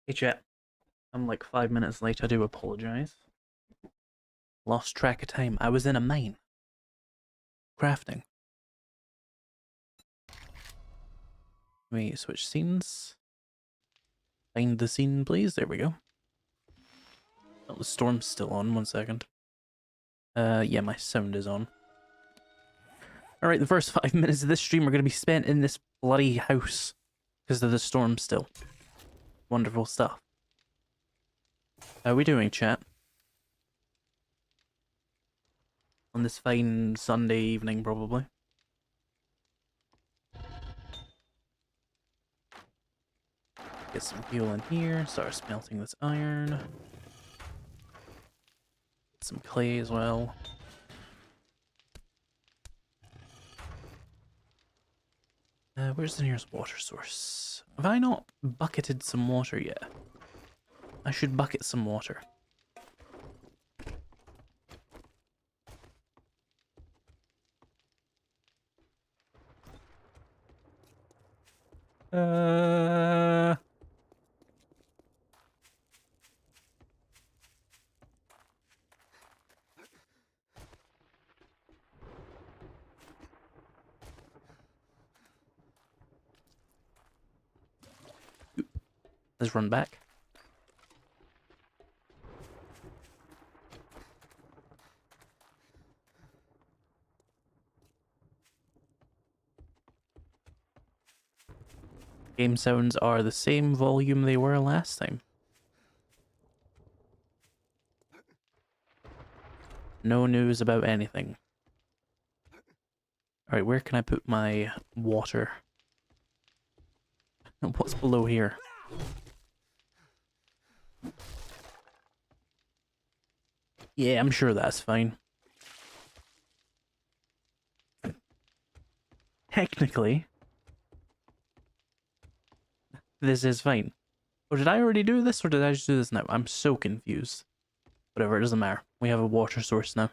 Hey chat, I'm like 5 minutes late, I do apologize. Lost track of time. I was in a mine. Crafting. Let me switch scenes. Find the scene, please. There we go. Oh, the storm's still on. 1 second. Yeah, my sound is on. Alright, the first 5 minutes of this stream are going to be spent in this bloody house. Because of the storm still. Wonderful stuff. How are we doing, chat? On this fine Sunday evening, probably. Get some fuel in here, start smelting this iron. Get some clay as well. Where's the nearest water source? Have I not bucketed some water yet? I should bucket some water. Let's run back. Game sounds are the same volume they were last time. No news about anything. Alright, where can I put my water? What's below here? Yeah, I'm sure that's fine. Technically, this is fine. Or did I already do this, or did I just do this now? I'm so confused. Whatever, it doesn't matter. We have a water source now.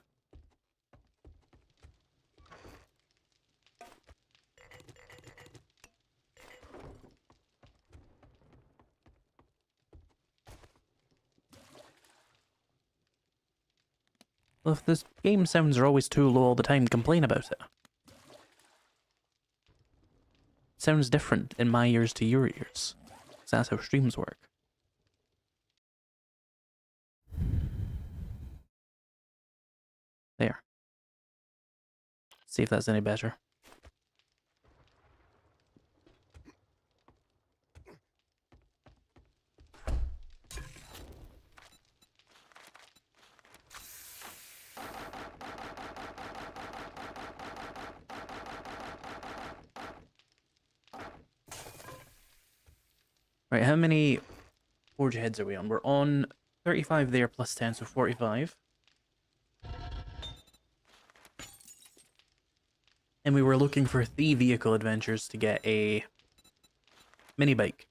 Well, if this game sounds are always too low all the time, complain about it. It sounds different in my ears to your ears. Because that's how streams work. There. See if that's any better. Right, how many forge heads are we on? We're on 35 there plus 10, so 45. And we were looking for 3 vehicle adventures to get a mini bike.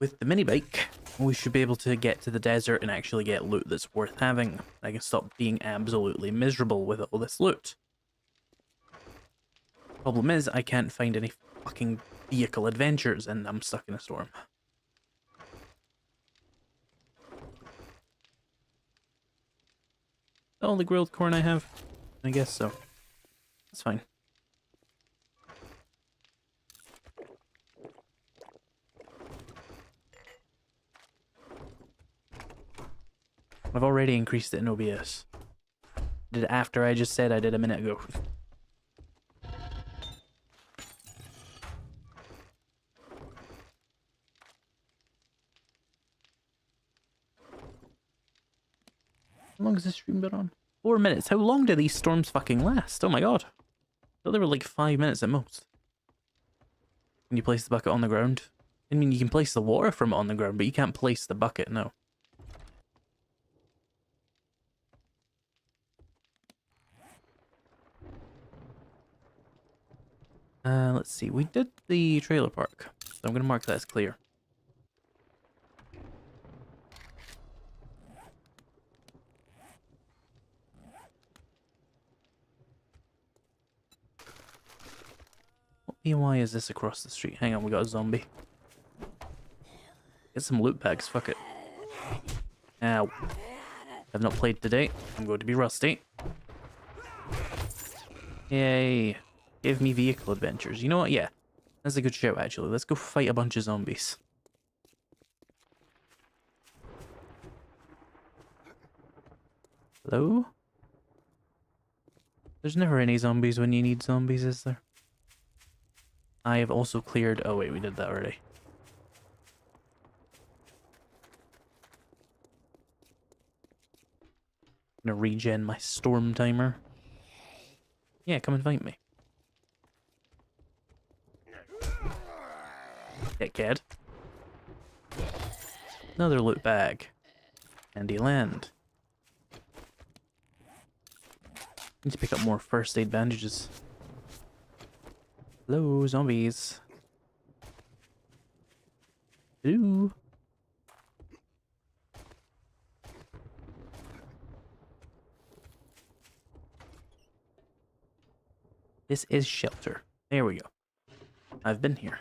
With the mini bike, we should be able to get to the desert and actually get loot that's worth having. I can stop being absolutely miserable with all this loot. Problem is, I can't find any fucking vehicle adventures and I'm stuck in a storm. All the grilled corn I have? I guess so. That's fine. I've already increased it in OBS. Did it after I just said I did a minute ago. How long has this stream been on? 4 minutes. How long do these storms fucking last? Oh my god. I thought they were like 5 minutes at most. Can you place the bucket on the ground? I mean, you can place the water from it on the ground, but you can't place the bucket, no. Let's see. We did the trailer park, so I'm going to mark that as clear. What BY is this across the street? Hang on, we got a zombie. Get some loot bags, fuck it. Ow. I've not played today. I'm going to be rusty. Yay. Give me vehicle adventures. You know what? Yeah. That's a good shout, actually. Let's go fight a bunch of zombies. Hello? There's never any zombies when you need zombies, is there? I have also cleared... Oh, wait, we did that already. I'm gonna regen my storm timer. Yeah, come and fight me. Dickhead. Another loot bag. Handy land. Need to pick up more first aid bandages. Hello, zombies. Ooh. This is shelter. There we go. I've been here.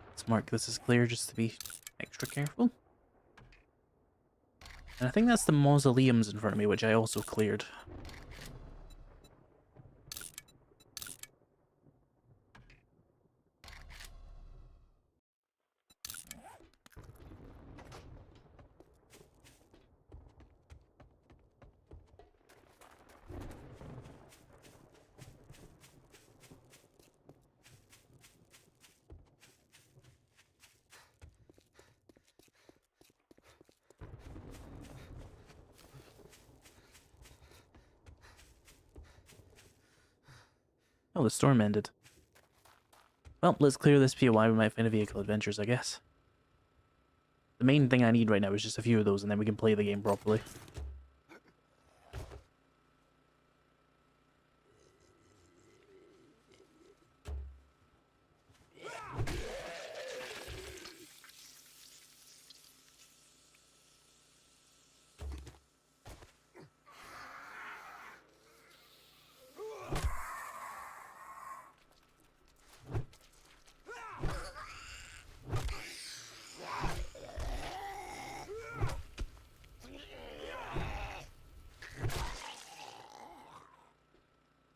Let's mark this as clear just to be extra careful. And I think that's the mausoleums in front of me, which I also cleared. Oh, the storm ended. Well, let's clear this POI. We might find a vehicle adventures, I guess. The main thing I need right now is just a few of those, and then we can play the game properly.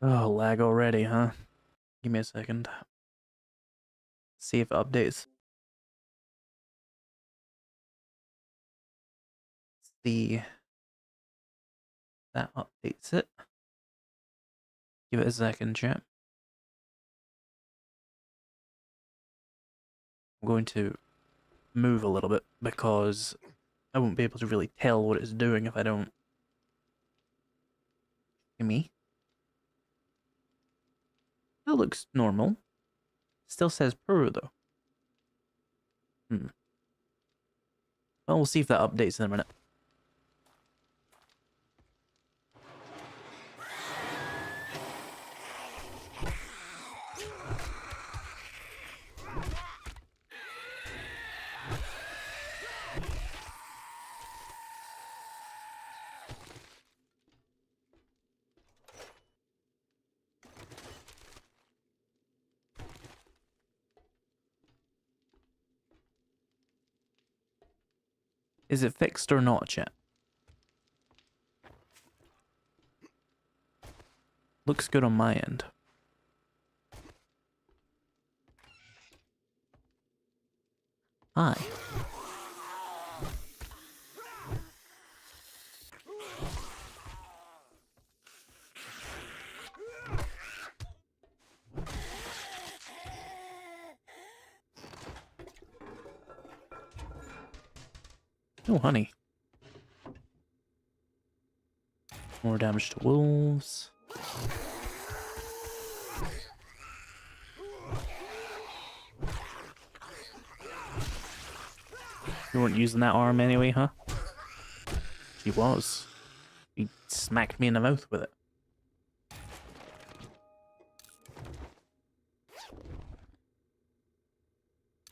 Oh, lag already, huh? Give me a second. See if it updates. See. That updates it. Give it a second, chat. I'm going to move a little bit because I won't be able to really tell what it's doing if I don't. Me. That looks normal. Still says Peru though. Well, we'll see if that updates in a minute. Is it fixed or not, chat? Looks good on my end. Hi. Oh, honey. More damage to wolves. You weren't using that arm anyway, huh? She was. He smacked me in the mouth with it.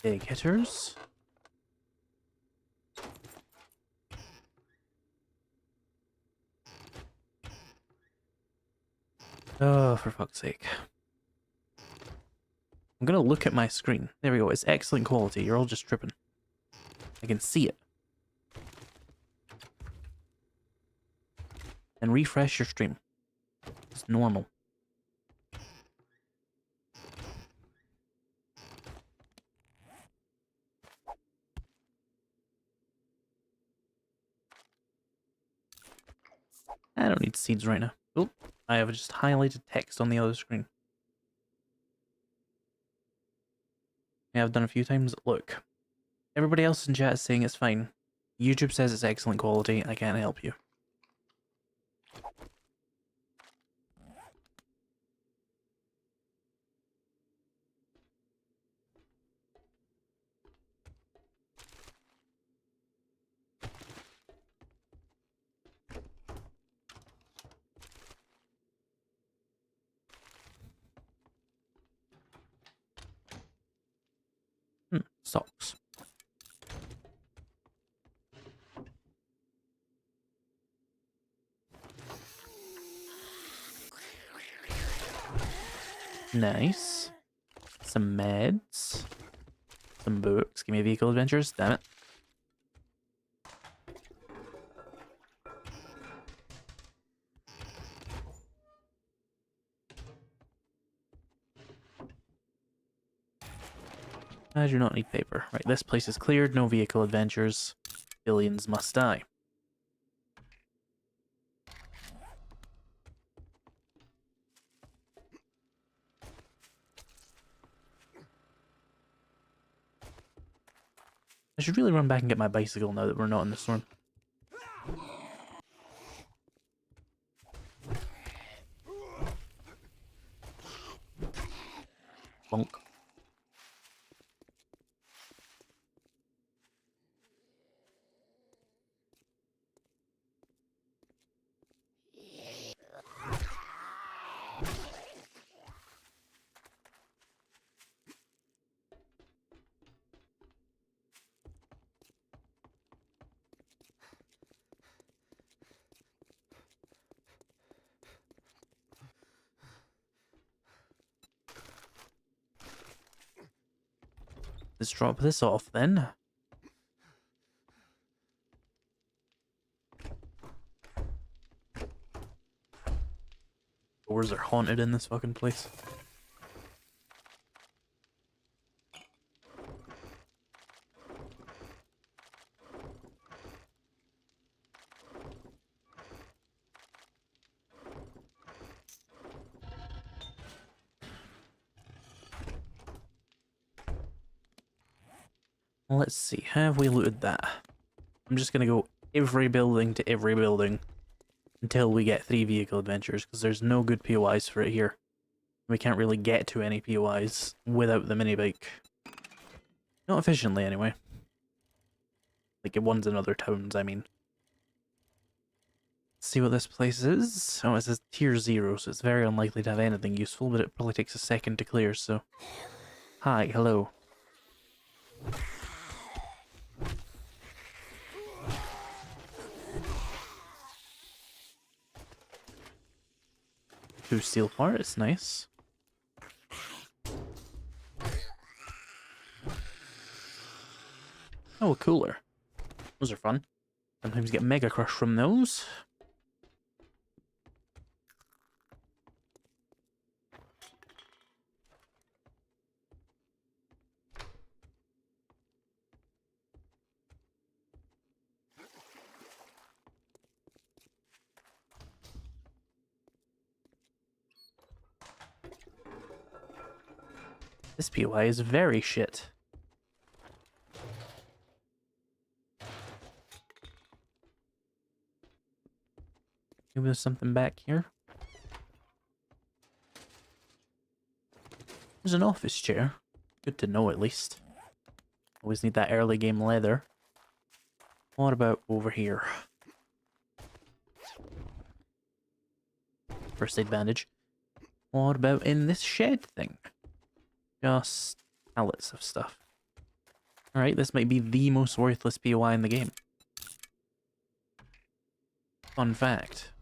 Big hitters. Oh, for fuck's sake. I'm gonna look at my screen. There we go. It's excellent quality. You're all just tripping. I can see it. And refresh your stream. It's normal. I don't need seeds right now. Oh, I have just highlighted text on the other screen. Yeah, I've done a few times. Look, everybody else in chat is saying it's fine. YouTube says it's excellent quality. I can't help you. Socks. Nice. Some meds. Some books. Give me vehicle adventures. Damn it. I do not need paper. Right, this place is cleared. No vehicle adventures. Billions must die. I should really run back and get my bicycle now that we're not in the storm. Bonk. Let's drop this off then. Doors are haunted in this fucking place. Let's see, have we looted that? I'm just gonna go every building to every building until we get 3 vehicle adventures, because there's no good POIs for it here. We can't really get to any POIs without the mini bike. Not efficiently, anyway. Like, ones in other towns, I mean. Let's see what this place is. Oh, it says tier 0, so it's very unlikely to have anything useful, but it probably takes a second to clear, so... Hi, hello. Two steel parts, nice. Oh, a cooler. Those are fun. Sometimes get Mega Crush from those. This POI is very shit. Maybe there's something back here. There's an office chair. Good to know, at least. Always need that early game leather. What about over here? First aid bandage. What about in this shed thing? Just pallets of stuff. Alright, this might be the most worthless POI in the game. Fun fact.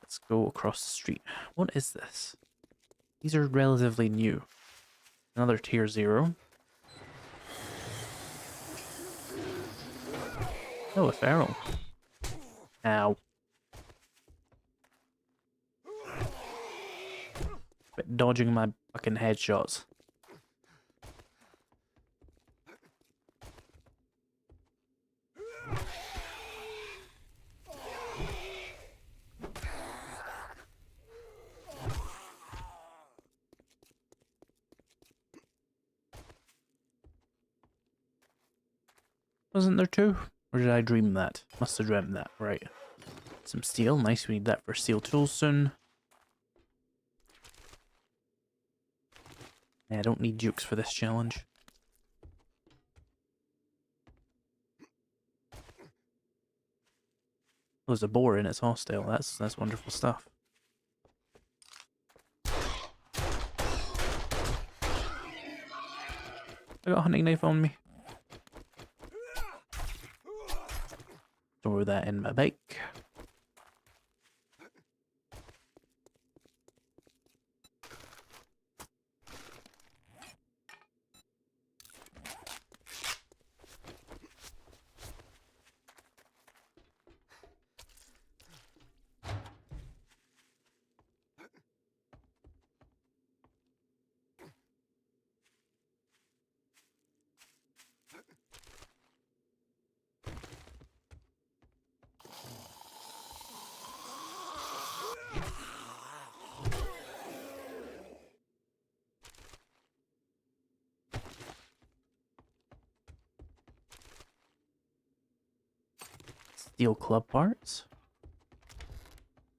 Let's Go across the street. What is this? These are relatively new. Another tier 0. Oh, a feral. Ow. Quit dodging my fucking headshots. Wasn't there 2? Or did I dream that? Must have dreamt that, right. Some steel, nice, we need that for steel tools soon. Yeah, I don't need jukes for this challenge. There's a boar in its hostile, that's wonderful stuff. I got a hunting knife on me. Throw that in my bike. Steel club parts.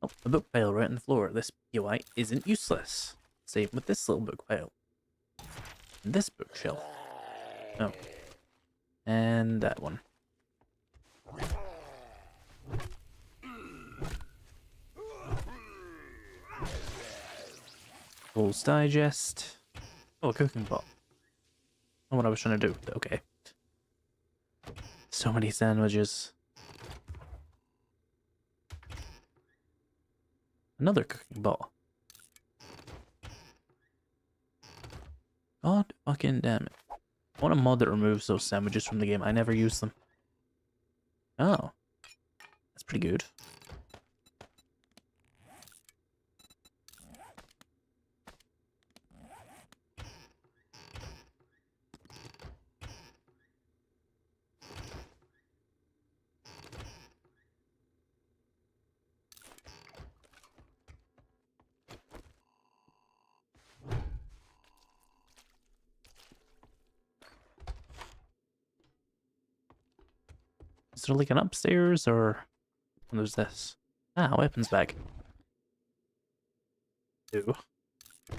Oh, a book pile right on the floor. This POI isn't useless. Same with this little book pile. And this bookshelf. Oh. And that one. Fool's Digest. Oh, a cooking pot. Not what I was trying to do, but okay. So many sandwiches. Another cooking pot. God fucking damn it. I want a mod that removes those sandwiches from the game. I never use them. Oh. That's pretty good. Is there like an upstairs or... Oh, there's this. Ah, weapons bag. Ew. I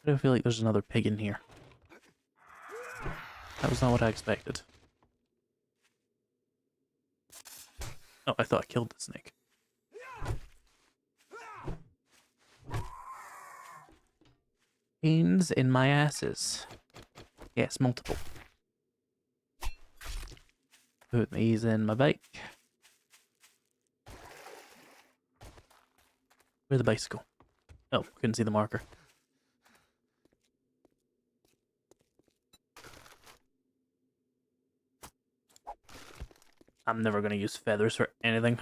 don't feel like there's another pig in here. That was not what I expected. Oh, I thought I killed the snake. Pains in my asses. Yes, multiple. Put these in my bike. Where's the bicycle? Oh, couldn't see the marker. I'm never going to use feathers for anything.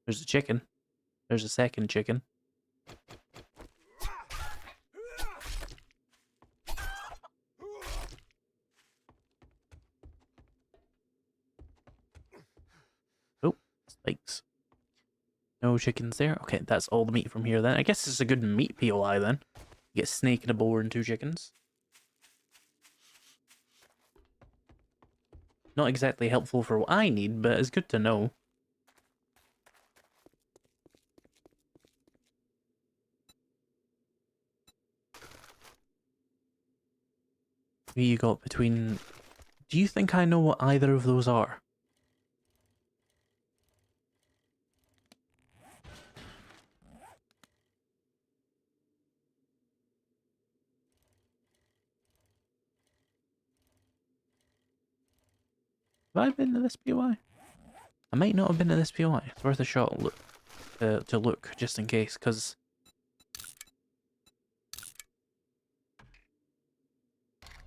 There's a chicken. There's a second chicken. Oh, spikes. No chickens there. Okay, that's all the meat from here then. I guess it's a good meat POI then. You get a snake and a boar and 2 chickens. Not exactly helpful for what I need, but it's good to know. What you got between... Do you think I know what either of those are? Have I been to this POI? I might not have been to this POI. It's worth a shot look, to look, just in case, because...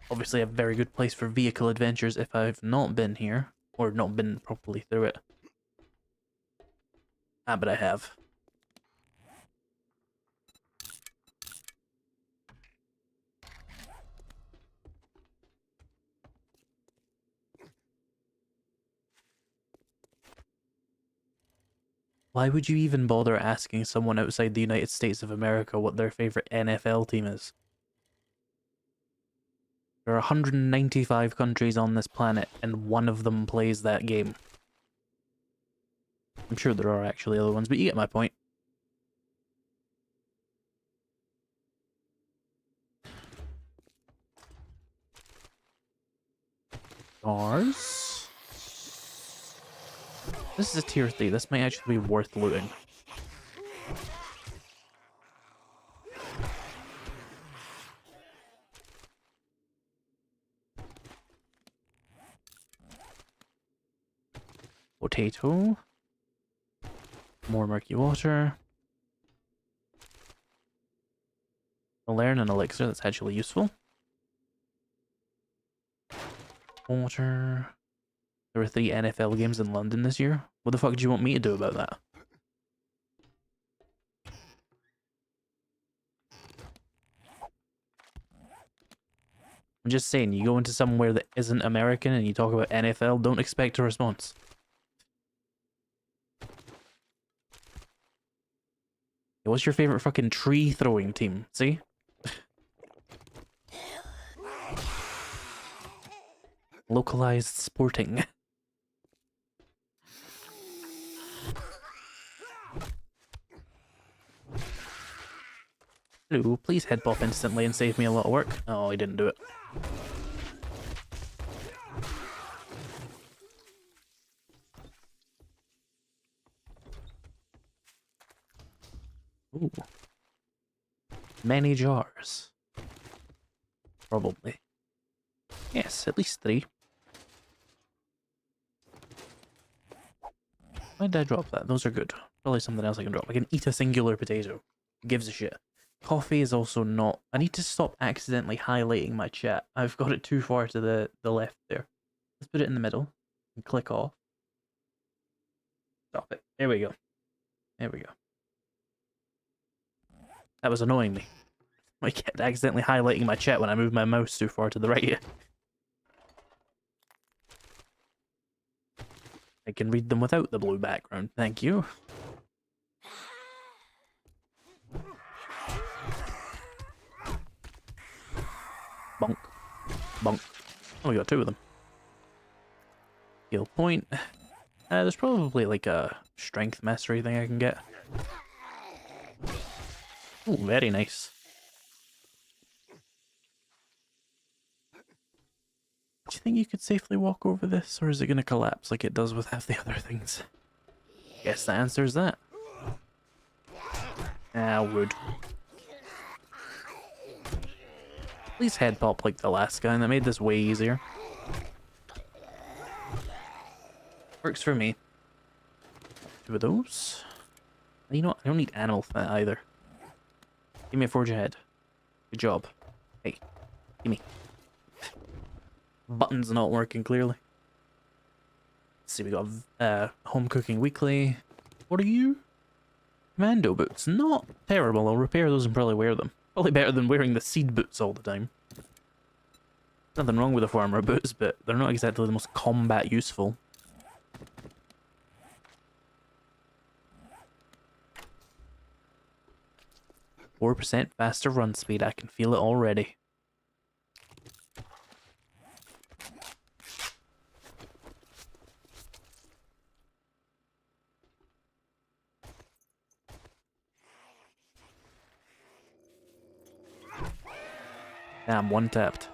Obviously a very good place for vehicle adventures if I've not been here, or not been properly through it. Ah, but I have. Why would you even bother asking someone outside the United States of America what their favorite NFL team is? There are 195 countries on this planet, and one of them plays that game. I'm sure there are actually other ones, but you get my point. Stars? This is a tier 3. This might actually be worth looting. Potato. More murky water. I'll learn an elixir that's actually useful. Water. There were 3 NFL games in London this year. What the fuck do you want me to do about that? I'm just saying, you go into somewhere that isn't American and you talk about NFL, don't expect a response. What's your favorite fucking tree throwing team? See? Localized sporting. Hello, please head pop instantly and save me a lot of work. Oh, he didn't do it. Ooh. Many jars. Probably. Yes, at least 3. Why did I drop that? Those are good. Probably something else I can drop. I can eat a singular potato. Who gives a shit? Coffee is also not... I need to stop accidentally highlighting my chat. I've got it too far to the left there. Let's put it in the middle and click off. Stop it. There we go. There we go. That was annoying me. I kept accidentally highlighting my chat when I moved my mouse too far to the right. I can read them without the blue background. Thank you. Bonk. Bonk. Oh, we got 2 of them. Skill point. There's probably like a strength mastery thing I can get. Oh, very nice. Do you think you could safely walk over this, or is it going to collapse like it does with half the other things? Guess the answer is that. Ah, wood. Please head pop like the last guy, and that made this way easier. Works for me. 2 of those. You know what? I don't need animal fat either. Give me a forge ahead. Good job. Hey, give me. Button's not working clearly. Let's see, we got home cooking weekly. What are you? Commando boots. Not terrible. I'll repair those and probably wear them. Probably better than wearing the seed boots all the time. Nothing wrong with the farmer boots, but they're not exactly the most combat useful. %4 faster run speed. I can feel it already. Damn, one tapped.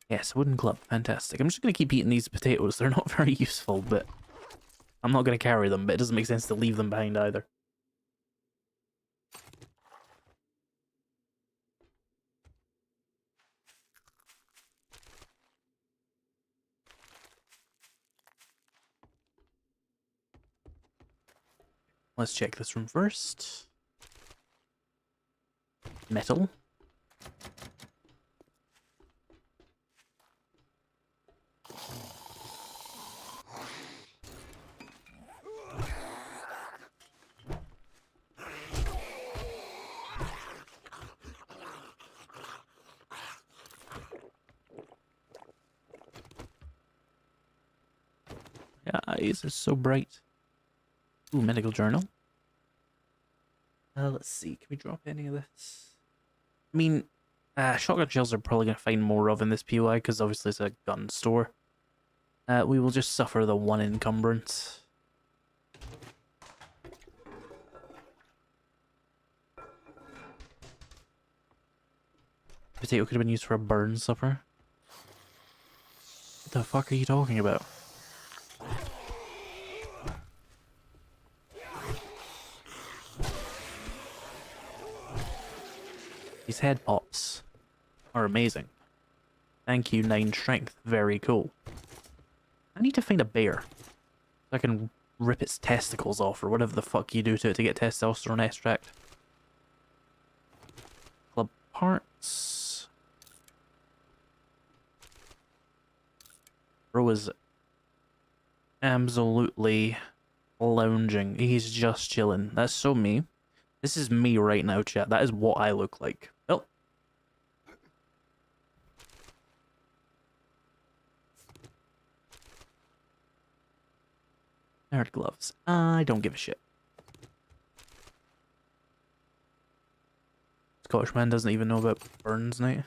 Yes, wooden club. Fantastic. I'm just going to keep eating these potatoes. They're not very useful, but I'm not going to carry them, but it doesn't make sense to leave them behind either. Let's check this room first. Metal. Eyes is so bright. Ooh, medical journal. Let's see. Can we drop any of this? I mean, shotgun shells are probably going to find more of in this POI because obviously it's a gun store. We will just suffer the one encumbrance. Potato could have been used for a burn supper. What the fuck are you talking about? These head pops are amazing. Thank you, 9 strength. Very cool. I need to find a bear so I can rip its testicles off or whatever the fuck you do to it to get testosterone extract. Club parts. Bro is absolutely lounging. He's just chilling. That's so me. This is me right now, chat. That is what I look like. Oh. Nerd gloves. I don't give a shit. Scottish man doesn't even know about Burns Night.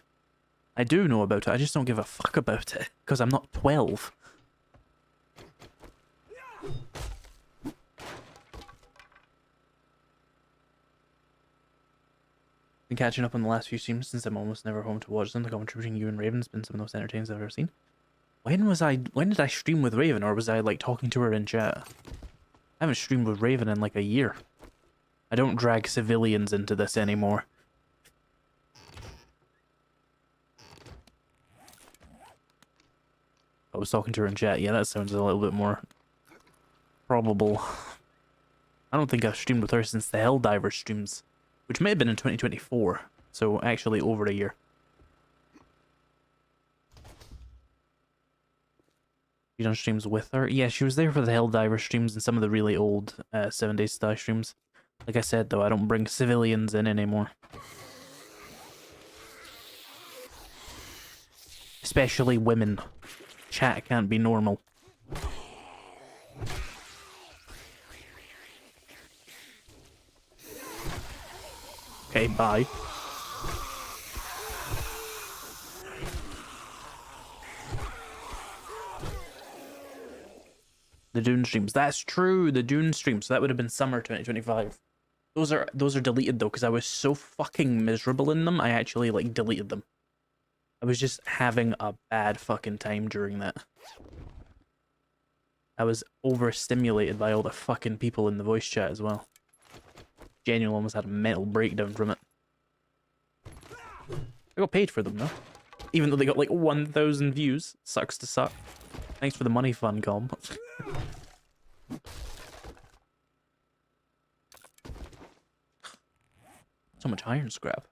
I do know about it. I just don't give a fuck about it. Because I'm not 12. Been catching up on the last few streams since I'm almost never home to watch them. The commentary between you and Raven's been some of the most entertaining I've ever seen. When did I stream with Raven, or was I like talking to her in chat? I haven't streamed with Raven in like a year. I don't drag civilians into this anymore. I was talking to her in chat. Yeah, that sounds a little bit more probable. I don't think I've streamed with her since the Helldiver streams, which may have been in 2024, so actually over a year. You done streams with her? Yeah, she was there for the Helldiver streams and some of the really old 7 Days to Die streams. Like I said, though, I don't bring civilians in anymore. Especially women. Chat can't be normal. Okay, bye. The Dune streams. That's true, the Dune streams. So that would have been summer 2025. Those are deleted though, because I was so fucking miserable in them, I actually like deleted them. I was just having a bad fucking time during that. I was overstimulated by all the fucking people in the voice chat as well. Genuinely almost had a mental breakdown from it. I got paid for them though. Even though they got like 1,000 views. Sucks to suck. Thanks for the money, Funcom. So much iron scrap.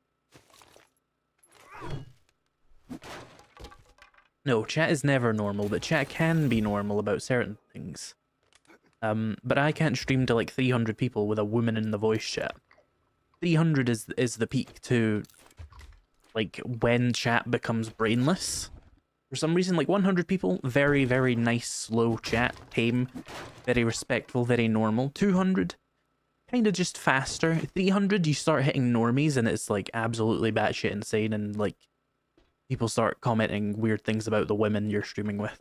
No, chat is never normal, but chat can be normal about certain things. But I can't stream to like 300 people with a woman in the voice chat. 300 is the peak to like when chat becomes brainless. For some reason, like 100 people, very, very nice, slow chat, tame, very respectful, very normal. 200, kind of just faster. 300, you start hitting normies and it's like absolutely batshit insane and like people start commenting weird things about the women you're streaming with.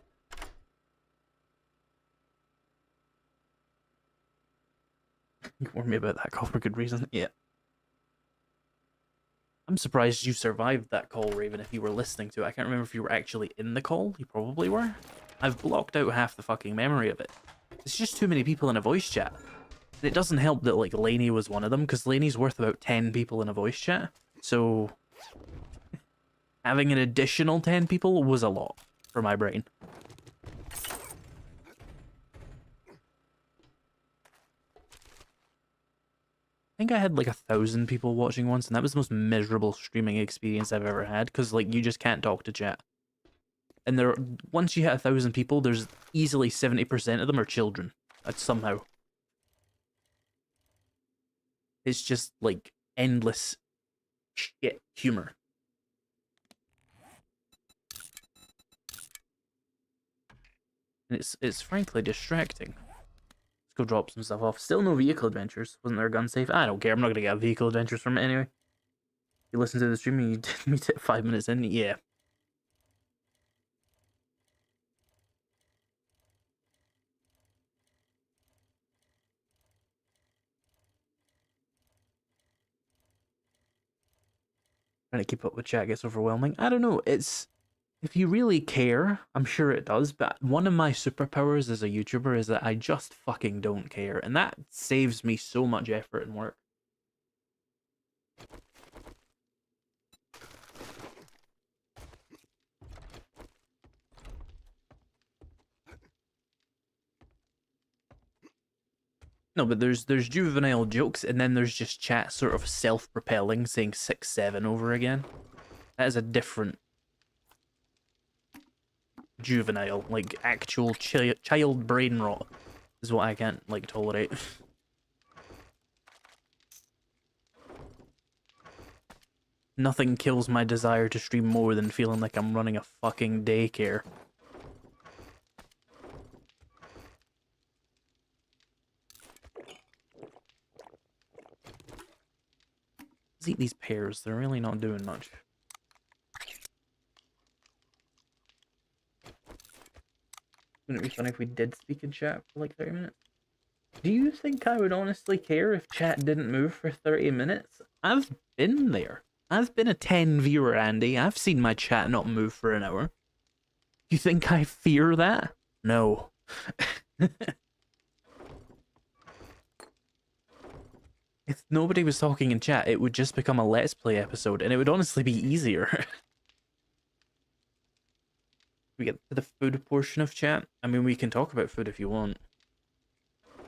You warned me about that call for good reason. Yeah. I'm surprised you survived that call, Raven, if you were listening to it. I can't remember if you were actually in the call. You probably were. I've blocked out half the fucking memory of it. It's just too many people in a voice chat. And it doesn't help that, like, Lainey was one of them, because Lainey's worth about 10 people in a voice chat. So, having an additional 10 people was a lot for my brain. think I had like 1,000 people watching once, and that was the most miserable streaming experience I've ever had, because like you just can't talk to chat. And once you hit 1,000 people, there's easily 70% of them are children. Somehow. It's just like endless shit humor. And it's frankly distracting. Let's go drop some stuff off. Still no vehicle adventures. Wasn't there a gun safe? I don't care. I'm not gonna get vehicle adventures from it anyway. You listen to the stream and you did meet it 5 minutes in? Yeah. Trying to keep up with chat gets overwhelming. I don't know. It's... If you really care, I'm sure it does, but one of my superpowers as a YouTuber is that I just fucking don't care, and that saves me so much effort and work. No, but there's juvenile jokes, and then there's just chat sort of self-propelling, saying 6-7 over again. That is a different juvenile, like actual child brain rot is what I can't like tolerate. Nothing kills my desire to stream more than feeling like I'm running a fucking daycare. Let's eat these pears, they're really not doing much. Wouldn't it be funny if we did speak in chat for like 30 minutes? Do you think I would honestly care if chat didn't move for 30 minutes? I've been there. I've been a 10 viewer, Andy. I've seen my chat not move for an hour. You think I fear that? No. If nobody was talking in chat, it would just become a Let's Play episode, and it would honestly be easier. We get to the food portion of chat. I mean, we can talk about food if you want.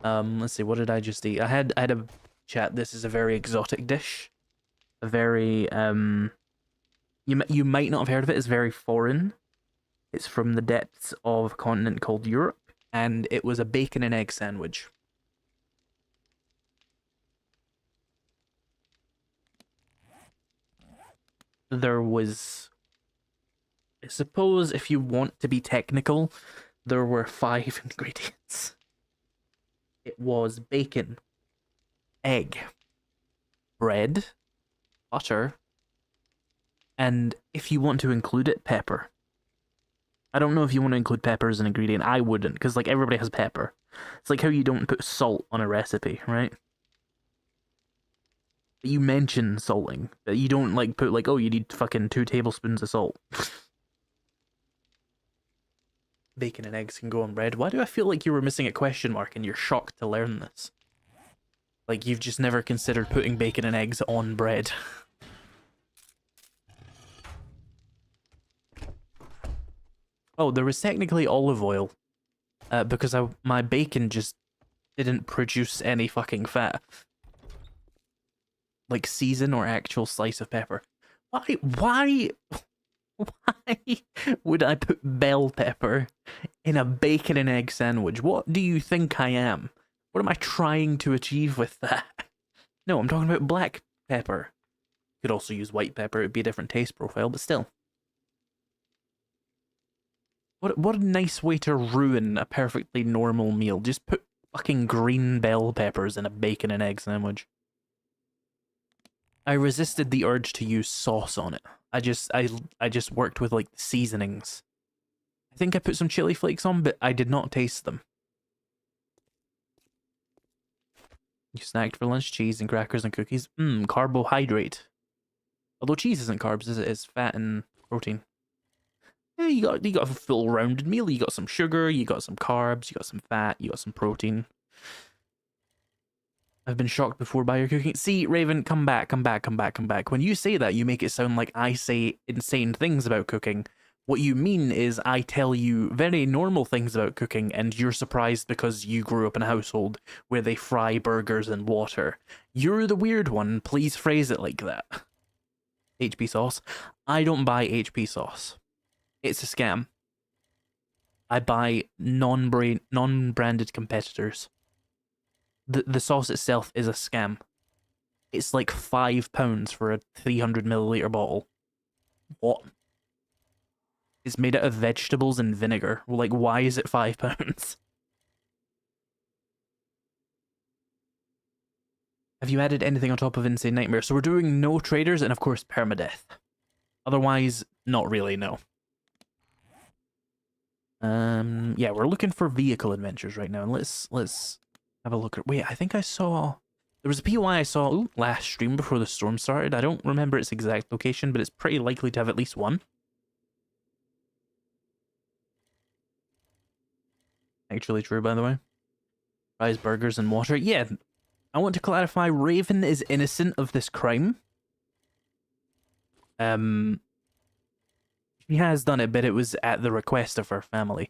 Let's see, what did I just eat? I had a chat. This is a very exotic dish. A very you might not have heard of it. It's very foreign. It's from the depths of a continent called Europe, and it was a bacon and egg sandwich. There was, I suppose if you want to be technical, there were 5 ingredients. It was bacon, egg, bread, butter, and if you want to include it, pepper. I don't know if you want to include pepper as an ingredient. I wouldn't, because like everybody has pepper. It's like how you don't put salt on a recipe, right? You mention salting, but you don't like put like, oh, you need fucking 2 tablespoons of salt. Bacon and eggs can go on bread. Why do I feel like you were missing a question mark and you're shocked to learn this? Like you've just never considered putting bacon and eggs on bread. Oh, there was technically olive oil. Because my bacon just didn't produce any fucking fat. Like season or actual slice of pepper. Why would I put bell pepper in a bacon and egg sandwich? What do you think I am? What am I trying to achieve with that? No, I'm talking about black pepper. You could also use white pepper, it'd be a different taste profile, but still. What a nice way to ruin a perfectly normal meal. Just put fucking green bell peppers in a bacon and egg sandwich. I resisted the urge to use sauce on it. I just worked with like the seasonings. I think I put some chili flakes on, but I did not taste them. You snacked for lunch, cheese and crackers and cookies. Carbohydrate. Although cheese isn't carbs, is it? It's fat and protein. Yeah, you got a full rounded meal. You got some sugar, you got some carbs, you got some fat, you got some protein. I've been shocked before by your cooking. See, Raven, come back. When you say that, you make it sound like I say insane things about cooking, What you mean is I tell you very normal things about cooking and you're surprised because you grew up in a household where they fry burgers in water. You're the weird one, please phrase it like that. HP sauce. I don't buy HP sauce. It's a scam. I buy non-branded competitors. The sauce itself is a scam. It's like £5 for a 300ml bottle. What? It's made out of vegetables and vinegar. Like, why is it £5? Have you added anything on top of Insane Nightmare? So we're doing no traders and of course Perma Death. Otherwise, not really, no. Yeah, we're looking for vehicle adventures right now. And let's have a look at. Wait, I think I saw there was a POI I saw last stream before the storm started. I don't remember its exact location, but it's pretty likely to have at least one. Actually true, by the way. Fries, burgers, and water. Yeah, I want to clarify, Raven is innocent of this crime. She has done it, but it was at the request of her family.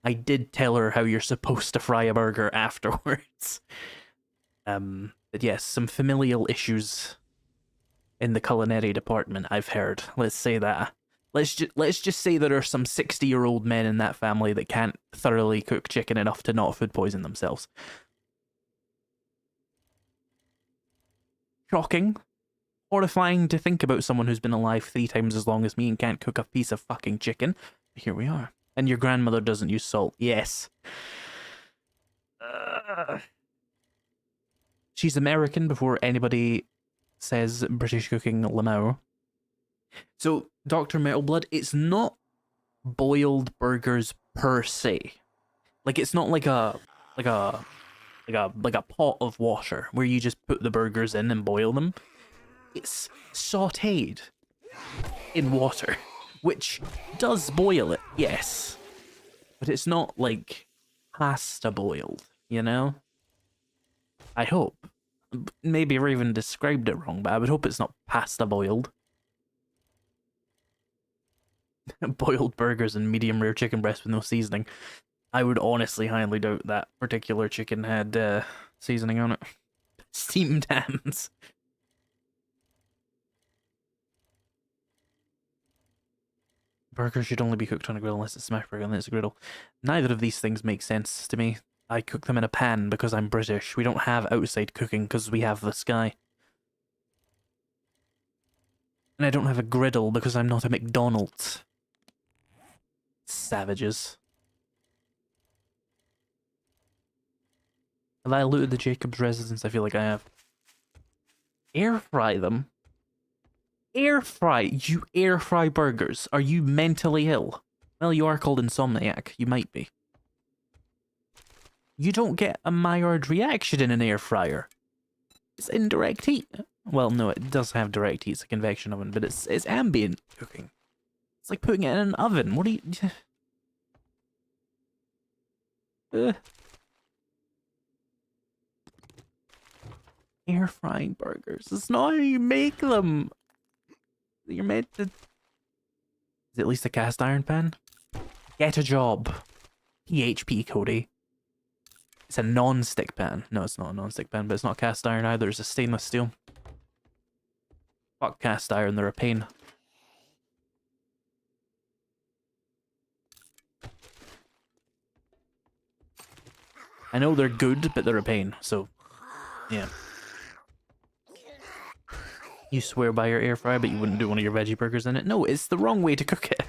I did tell her how you're supposed to fry a burger afterwards. But yes, some familial issues in the culinary department, I've heard. Let's say that. Let's just say there are some 60-year-old men in that family that can't thoroughly cook chicken enough to not food poison themselves. Shocking. Horrifying to think about someone who's been alive 3 times as long as me and can't cook a piece of fucking chicken. Here we are. And your grandmother doesn't use salt. Yes. She's American before anybody says British cooking Lamau. So, Dr. Metalblood, it's not boiled burgers per se. Like, it's not like a pot of water where you just put the burgers in and boil them. It's sautéed in water, which does boil it, yes. But it's not like pasta boiled, you know? I hope. Maybe I even described it wrong, but I would hope it's not pasta boiled. Boiled burgers and medium rare chicken breast with no seasoning. I would honestly highly doubt that particular chicken had seasoning on it. Steamed hams. Burgers should only be cooked on a grill unless it's smash burger and it's a griddle. Neither of these things make sense to me. I cook them in a pan because I'm British. We don't have outside cooking because we have the sky. And I don't have a griddle because I'm not a McDonald's. Savages. Have I looted the Jacobs residence? I feel like I have. Air fry them? Air fry? You air fry burgers? Are you mentally ill? Well, you are called Insomniac. You might be. You don't get a Maillard reaction in an air fryer. It's indirect heat. Well, no, it does have direct heat. It's a convection oven, but it's ambient cooking. It's like putting it in an oven. What do you... Air frying burgers. It's not how you make them. You're meant to... Is it at least a cast iron pan? Get a job. PHP, Cody. It's a non-stick pan. No, it's not a non-stick pan, but it's not cast iron either. It's a stainless steel. Fuck cast iron, they're a pain. I know they're good, but they're a pain, so... Yeah. You swear by your air fryer, but you wouldn't do one of your veggie burgers in it? No, it's the wrong way to cook it.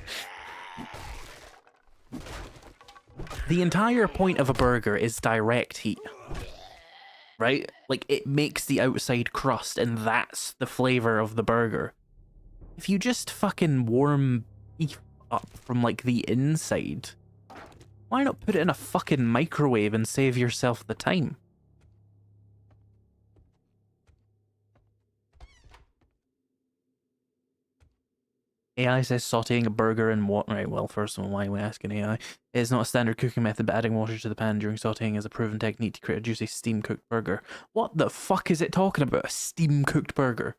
The entire point of a burger is direct heat. Right? Like, it makes the outside crust, and that's the flavor of the burger. If you just fucking warm beef up from, like, the inside, why not put it in a fucking microwave and save yourself the time? AI says sauteing a burger in water. Right, well, first of all, why are we asking AI? It's not a standard cooking method, but adding water to the pan during sauteing is a proven technique to create a juicy steam-cooked burger. What the fuck is it talking about? A steam-cooked burger?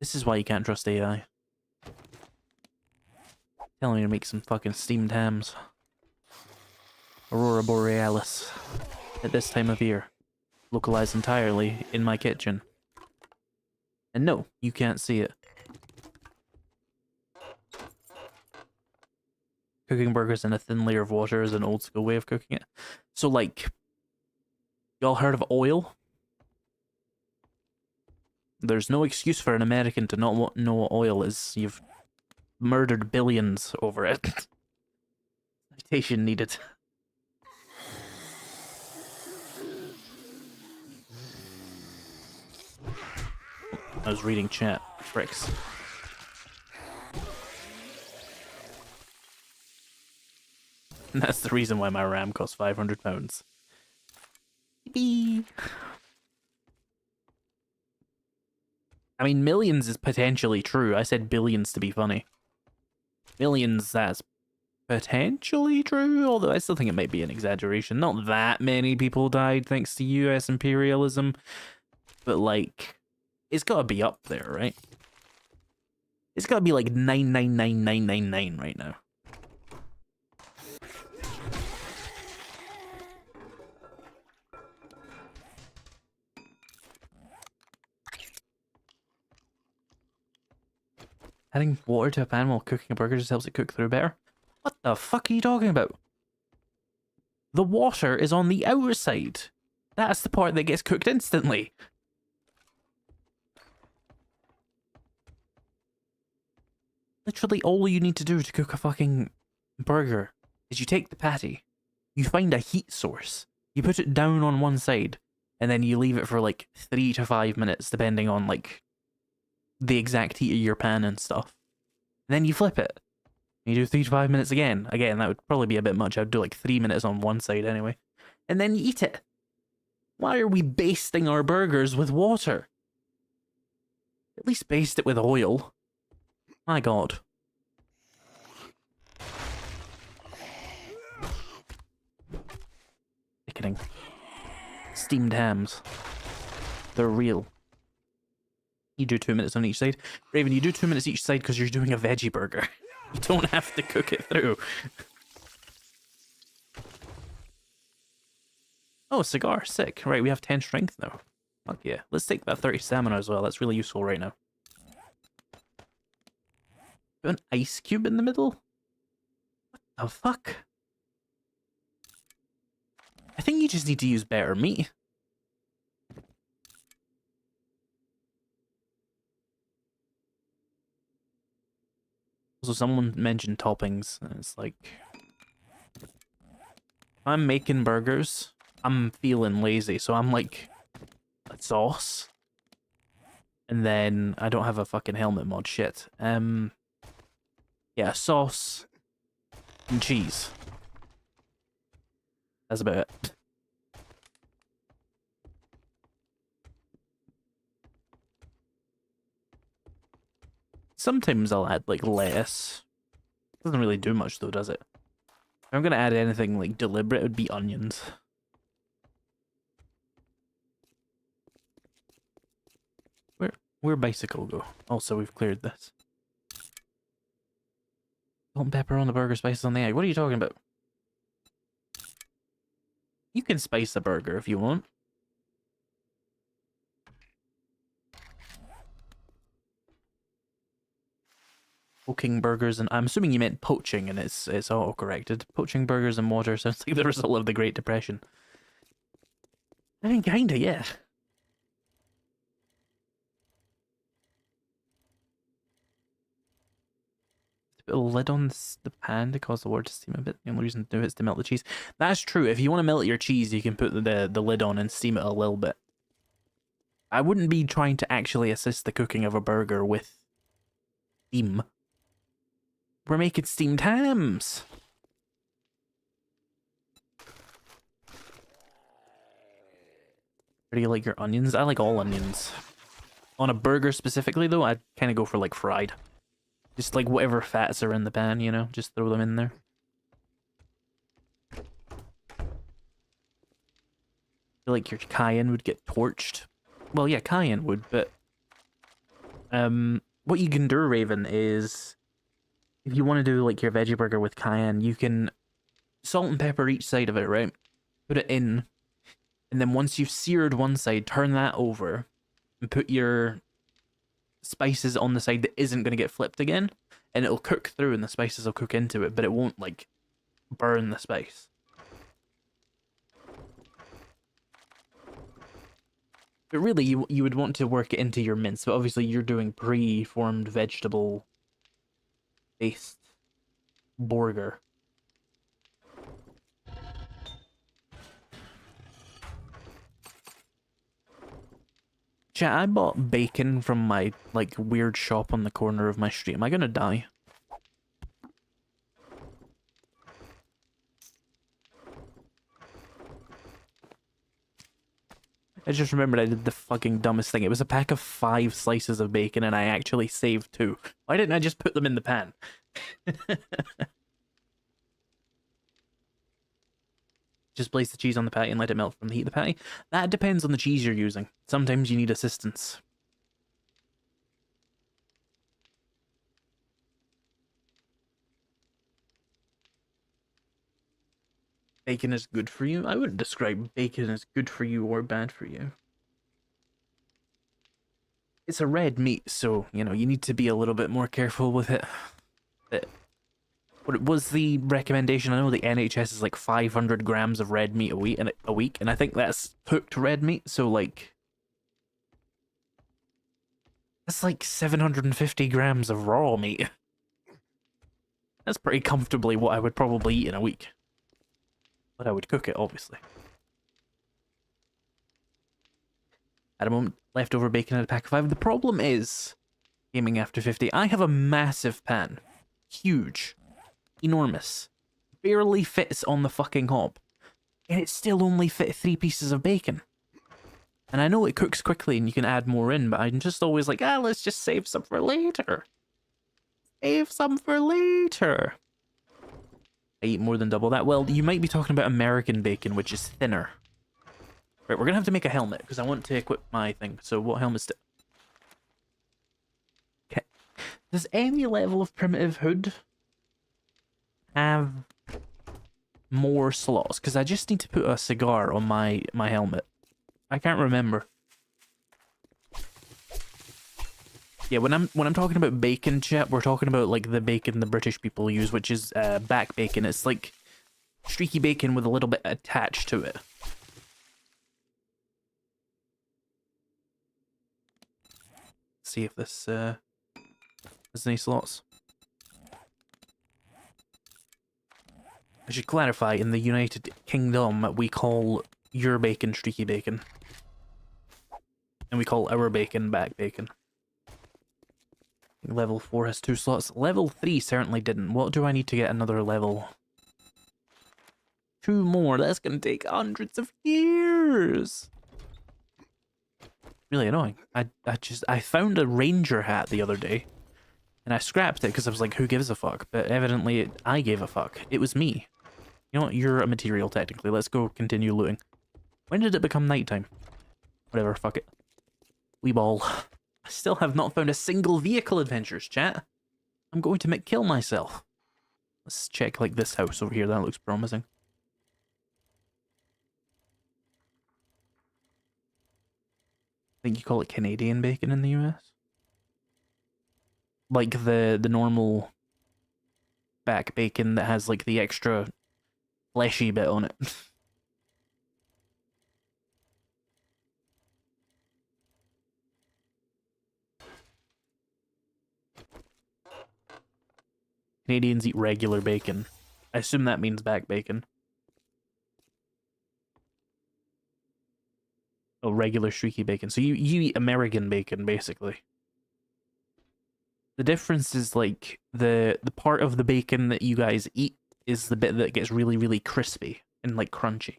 This is why you can't trust AI. Telling me to make some fucking steamed hams. Aurora Borealis. At this time of year. Localized entirely in my kitchen. And no, you can't see it. Cooking burgers in a thin layer of water is an old school way of cooking it. So, like, y'all heard of oil? There's no excuse for an American to not know what oil is. You've murdered billions over it. Citation needed. I was reading chat. Bricks. And that's the reason why my RAM costs £500. Beep. I mean, millions is potentially true. I said billions to be funny. Millions, that's potentially true, although I still think it might be an exaggeration. Not that many people died thanks to US imperialism, but, like, it's gotta be up there, right? It's gotta be like 999,999 right now. Adding water to a pan while cooking a burger just helps it cook through better. What the fuck are you talking about? The water is on the outside. That's the part that gets cooked instantly. Literally all you need to do to cook a fucking burger is you take the patty, you find a heat source, you put it down on one side, and then you leave it for like 3 to 5 minutes, depending on like the exact heat of your pan and stuff. And then you flip it. You do 3 to 5 minutes again. Again, that would probably be a bit much. I'd do like 3 minutes on one side anyway. And then you eat it. Why are we basting our burgers with water? At least baste it with oil. My god. Sickening. Steamed hams. They're real. You do 2 minutes on each side. Raven, you do 2 minutes each side because you're doing a veggie burger. You don't have to cook it through. Oh, cigar. Sick. Right, we have 10 strength now. Fuck yeah. Let's take that 30 stamina as well. That's really useful right now. Put an ice cube in the middle? What the fuck? I think you just need to use better meat. Also, someone mentioned toppings, and it's like... if I'm making burgers, I'm feeling lazy, so I'm like... a sauce. And then I don't have a fucking helmet mod. Shit. Yeah, sauce and cheese. That's about it. Sometimes I'll add like lettuce. Doesn't really do much though, does it? If I'm gonna add anything like deliberate, it would be onions. Where'd bicycle go? Also, we've cleared this. Salt and pepper on the burger, spices on the egg. What are you talking about? You can spice a burger if you want. Poaching burgers, and I'm assuming you meant poaching, and it's auto-corrected. Poaching burgers and water sounds like the result of the Great Depression. I mean, kinda, yeah. Put a lid on the pan to cause the water to steam a bit. The only reason to do it is to melt the cheese. That's true. If you want to melt your cheese, you can put the lid on and steam it a little bit. I wouldn't be trying to actually assist the cooking of a burger with steam. We're making steamed hams. Do you like your onions? I like all onions. On a burger specifically, though, I'd kind of go for like fried. Just like whatever fats are in the pan, you know, just throw them in there. I feel like your cayenne would get torched. Well, yeah, cayenne would, but what you can do, Raven, is if you want to do like your veggie burger with cayenne, you can salt and pepper each side of it, right? Put it in, and then once you've seared one side, turn that over and put your spices on the side that isn't going to get flipped again, and it'll cook through and the spices will cook into it, but it won't like burn the spice. But really, you would want to work it into your mince, but obviously you're doing pre-formed vegetable-based burger. Chat, I bought bacon from my, like, weird shop on the corner of my street. Am I gonna die? I just remembered I did the fucking dumbest thing. It was a pack of 5 slices of bacon and I actually saved 2. Why didn't I just put them in the pan? Just place the cheese on the patty and let it melt from the heat of the patty. That depends on the cheese you're using. Sometimes you need assistance. Bacon is good for you? I wouldn't describe bacon as good for you or bad for you. It's a red meat, so, you know, you need to be a little bit more careful with it. What was the recommendation? I know the NHS is like 500 grams of red meat a week, and I think that's cooked red meat, so like... That's like 750 grams of raw meat. That's pretty comfortably what I would probably eat in a week. But I would cook it, obviously. At a moment, leftover bacon in a pack of 5. The problem is, gaming after 50, I have a massive pan. Huge. Enormous. Barely fits on the fucking hob. And it still only fit 3 pieces of bacon. And I know it cooks quickly and you can add more in, but I'm just always like, let's just save some for later. Save some for later. I eat more than double that. Well, you might be talking about American bacon, which is thinner. Right, we're gonna have to make a helmet, because I want to equip my thing. So what helmet's it? Okay. Does any level of primitive hood have more slots? Because I just need to put a cigar on my helmet. I can't remember. Yeah, when I'm talking about bacon, chat, we're talking about like the bacon the British people use, which is back bacon. It's like streaky bacon with a little bit attached to it. Let's see if this has any slots. I should clarify, in the United Kingdom, we call your bacon streaky bacon. And we call our bacon back bacon. Level 4 has 2 slots. Level 3 certainly didn't. What do I need to get another level? 2 more. That's going to take hundreds of years. Really annoying. I found a ranger hat the other day. And I scrapped it because I was like, who gives a fuck? But evidently, I gave a fuck. It was me. You know what? You're a material, technically. Let's go continue looting. When did it become nighttime? Whatever, fuck it. Wee ball. I still have not found a single vehicle adventures, chat. I'm going to kill myself. Let's check, like, this house over here. That looks promising. I think you call it Canadian bacon in the US? Like the normal back bacon that has, like, the extra fleshy bit on it. Canadians eat regular bacon. I assume that means back bacon. Oh, regular streaky bacon. So you eat American bacon, basically. The difference is, like, the part of the bacon that you guys eat is the bit that gets really, really crispy and, like, crunchy.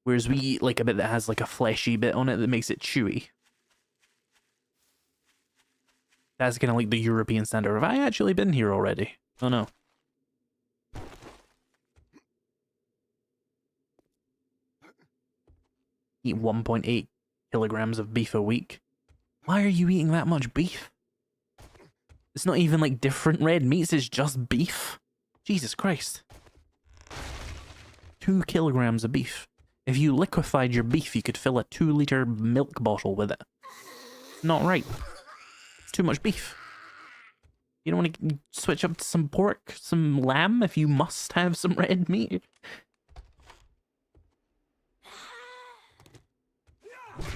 Whereas we eat, like, a bit that has, like, a fleshy bit on it that makes it chewy. That's kind of like the European standard. Have I actually been here already? Oh no. Eat 1.8 kilograms of beef a week. Why are you eating that much beef? It's not even like different red meats, it's just beef. Jesus Christ. 2 kilograms of beef. If you liquefied your beef, you could fill a 2-liter milk bottle with it. Not right. It's too much beef. You don't want to switch up to some pork, some lamb, if you must have some red meat?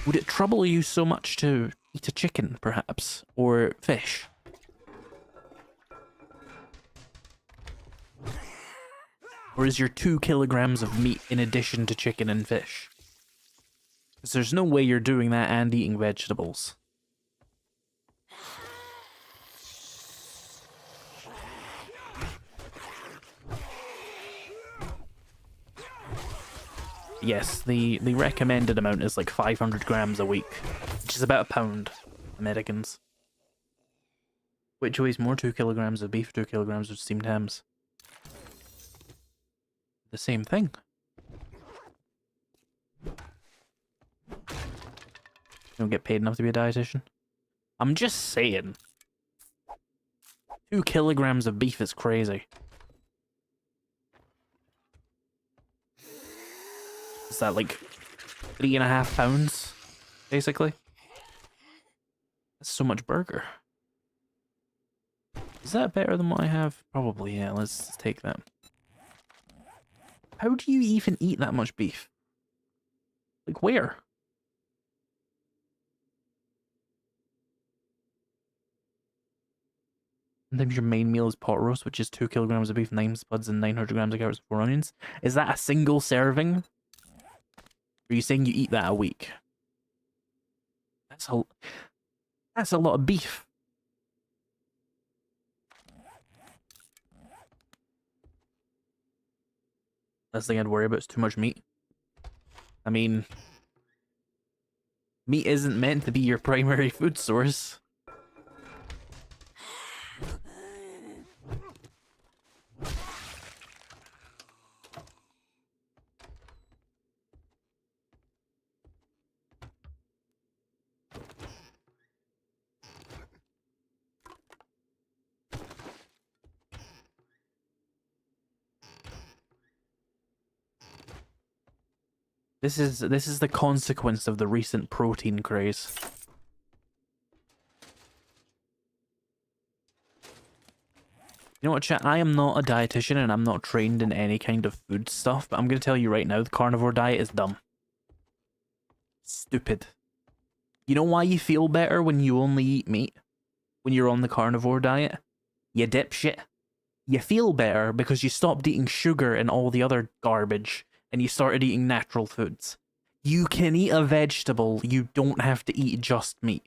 Would it trouble you so much to eat a chicken, perhaps? Or fish? Or is your 2 kilograms of meat in addition to chicken and fish? Because there's no way you're doing that and eating vegetables. Yes, the recommended amount is like 500 grams a week, which is about a pound, Americans. Which weighs more, 2 kilograms of beef, 2 kilograms of steamed hams? The same thing. You don't get paid enough to be a dietitian? I'm just saying. 2 kilograms of beef is crazy. Is that like 3.5 pounds, basically? That's so much burger. Is that better than what I have? Probably, yeah. Let's take that. How do you even eat that much beef? Like, where? Sometimes your main meal is pot roast, which is 2 kilograms of beef, 9 spuds, and 900 grams of carrots and 4 onions. Is that a single serving? Or are you saying you eat that a week? That's a lot of beef. Last thing I'd worry about is too much meat. I mean, meat isn't meant to be your primary food source. This is the consequence of the recent protein craze. You know what, chat? I am not a dietitian and I'm not trained in any kind of food stuff, but I'm going to tell you right now, the carnivore diet is dumb. Stupid. You know why you feel better when you only eat meat? When you're on the carnivore diet? You dipshit. You feel better because you stopped eating sugar and all the other garbage, and you started eating natural foods. You can eat a vegetable, you don't have to eat just meat.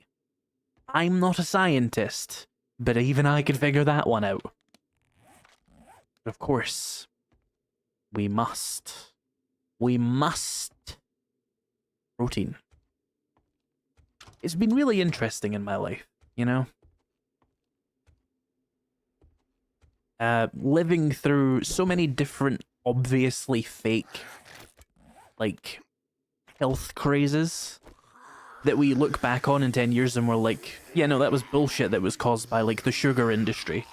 I'm not a scientist, but even I could figure that one out. But of course, we must. Protein. It's been really interesting in my life, you know? Living through so many different, obviously fake, like, health crazes that we look back on in 10 years and we're like, yeah, no, that was bullshit that was caused by, like, the sugar industry.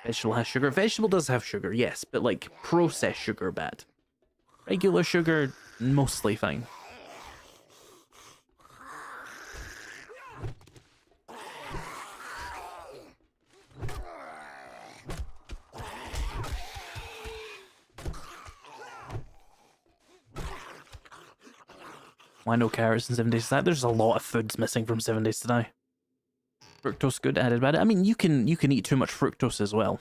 Vegetable has sugar. Vegetable does have sugar, yes, but, like, processed sugar, bad. Regular sugar, mostly fine. Why no carrots in 7 Days to Die? There's a lot of foods missing from 7 Days to Die. Fructose good, added bad. I mean, you can eat too much fructose as well.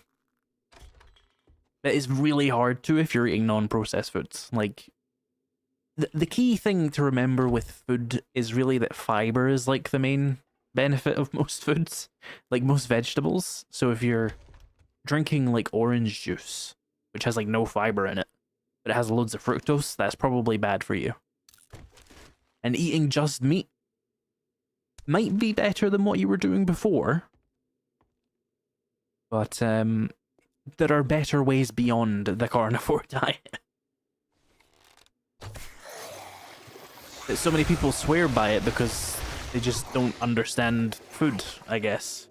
But it's really hard to if you're eating non-processed foods. Like, the key thing to remember with food is really that fiber is like the main benefit of most foods, like most vegetables. So if you're drinking like orange juice, which has like no fiber in it, but it has loads of fructose, that's probably bad for you. And eating just meat might be better than what you were doing before, but there are better ways beyond the carnivore diet. But so many people swear by it because They just don't understand food, I guess.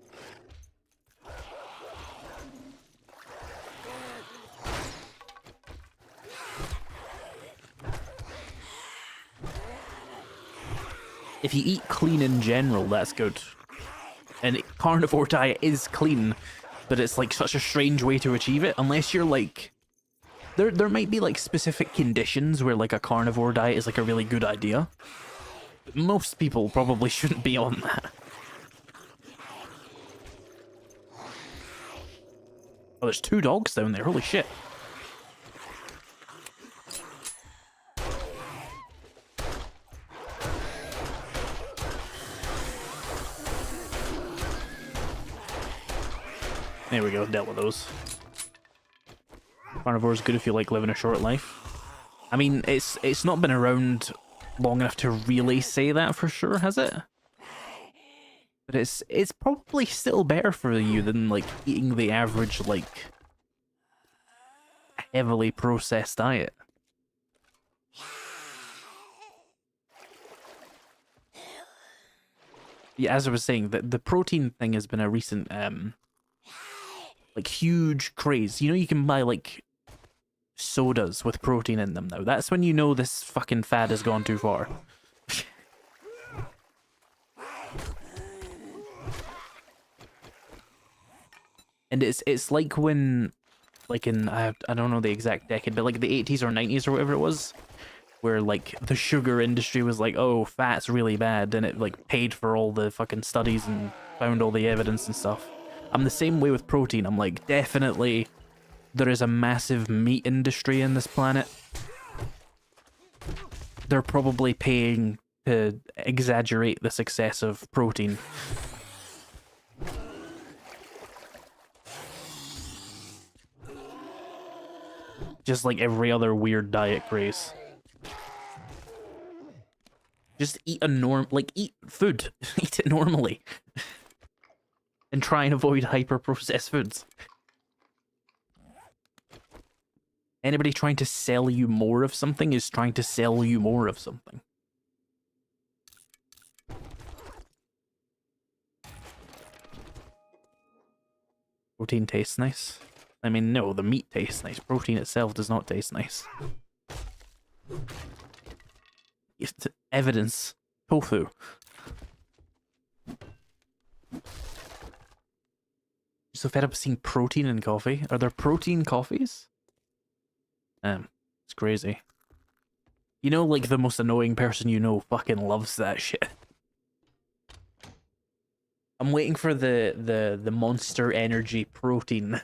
If you eat clean in general, that's good. And carnivore diet is clean, but it's like such a strange way to achieve it, unless you're like... There might be like specific conditions where like a carnivore diet is like a really good idea. But most people probably shouldn't be on that. Oh, there's 2 dogs down there, holy shit. There we go, dealt with those. Carnivore is good if you like living a short life. I mean, it's not been around long enough to really say that for sure, has it? But it's probably still better for you than like eating the average like heavily processed diet. Yeah, as I was saying, the protein thing has been a recent like huge craze. You know, you can buy like sodas with protein in them now. That's when you know this fucking fad has gone too far. And it's like when, like in I don't know the exact decade, but like the 80s or 90s or whatever it was, where like the sugar industry was like, oh, fat's really bad, and it like paid for all the fucking studies and found all the evidence and stuff. I'm the same way with protein. I'm like, definitely there is a massive meat industry in this planet. They're probably paying to exaggerate the success of protein. Just like every other weird diet craze. Just eat eat food. Eat it normally. And try and avoid hyper-processed foods. Anybody trying to sell you more of something is trying to sell you more of something. Protein tastes nice. I mean, no, the meat tastes nice. Protein itself does not taste nice. It's evidence. Tofu. So fed up seeing protein in coffee. Are there protein coffees? It's crazy. You know, like the most annoying person you know fucking loves that shit. I'm waiting for the Monster Energy protein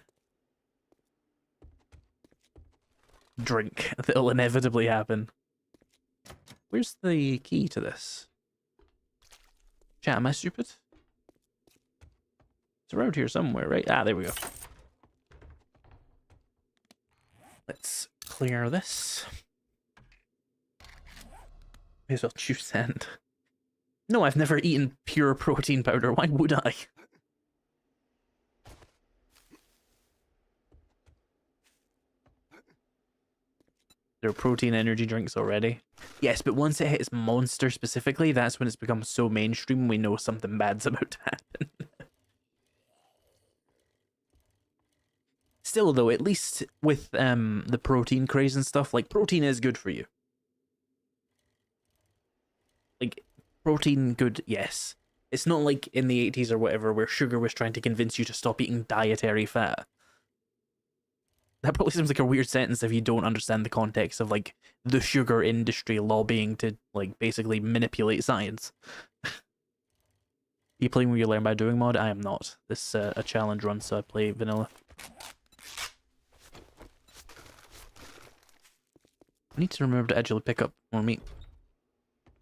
drink that'll inevitably happen. Where's the key to this? Chat, am I stupid? It's around here somewhere, right? Ah, there we go. Let's clear this. May as well choose sand. No, I've never eaten pure protein powder. Why would I? There are protein energy drinks already. Yes, but once it hits Monster specifically, that's when it's become so mainstream we know something bad's about to happen. Still though, at least with the protein craze and stuff, like protein is good for you. Like, protein good, yes. It's not like in the 80s or whatever where sugar was trying to convince you to stop eating dietary fat. That probably seems like a weird sentence if you don't understand the context of, like, the sugar industry lobbying to, like, basically manipulate science. You playing where you learn by doing mod? I am not. This is a challenge run, so I play vanilla. I need to remember to actually pick up more meat.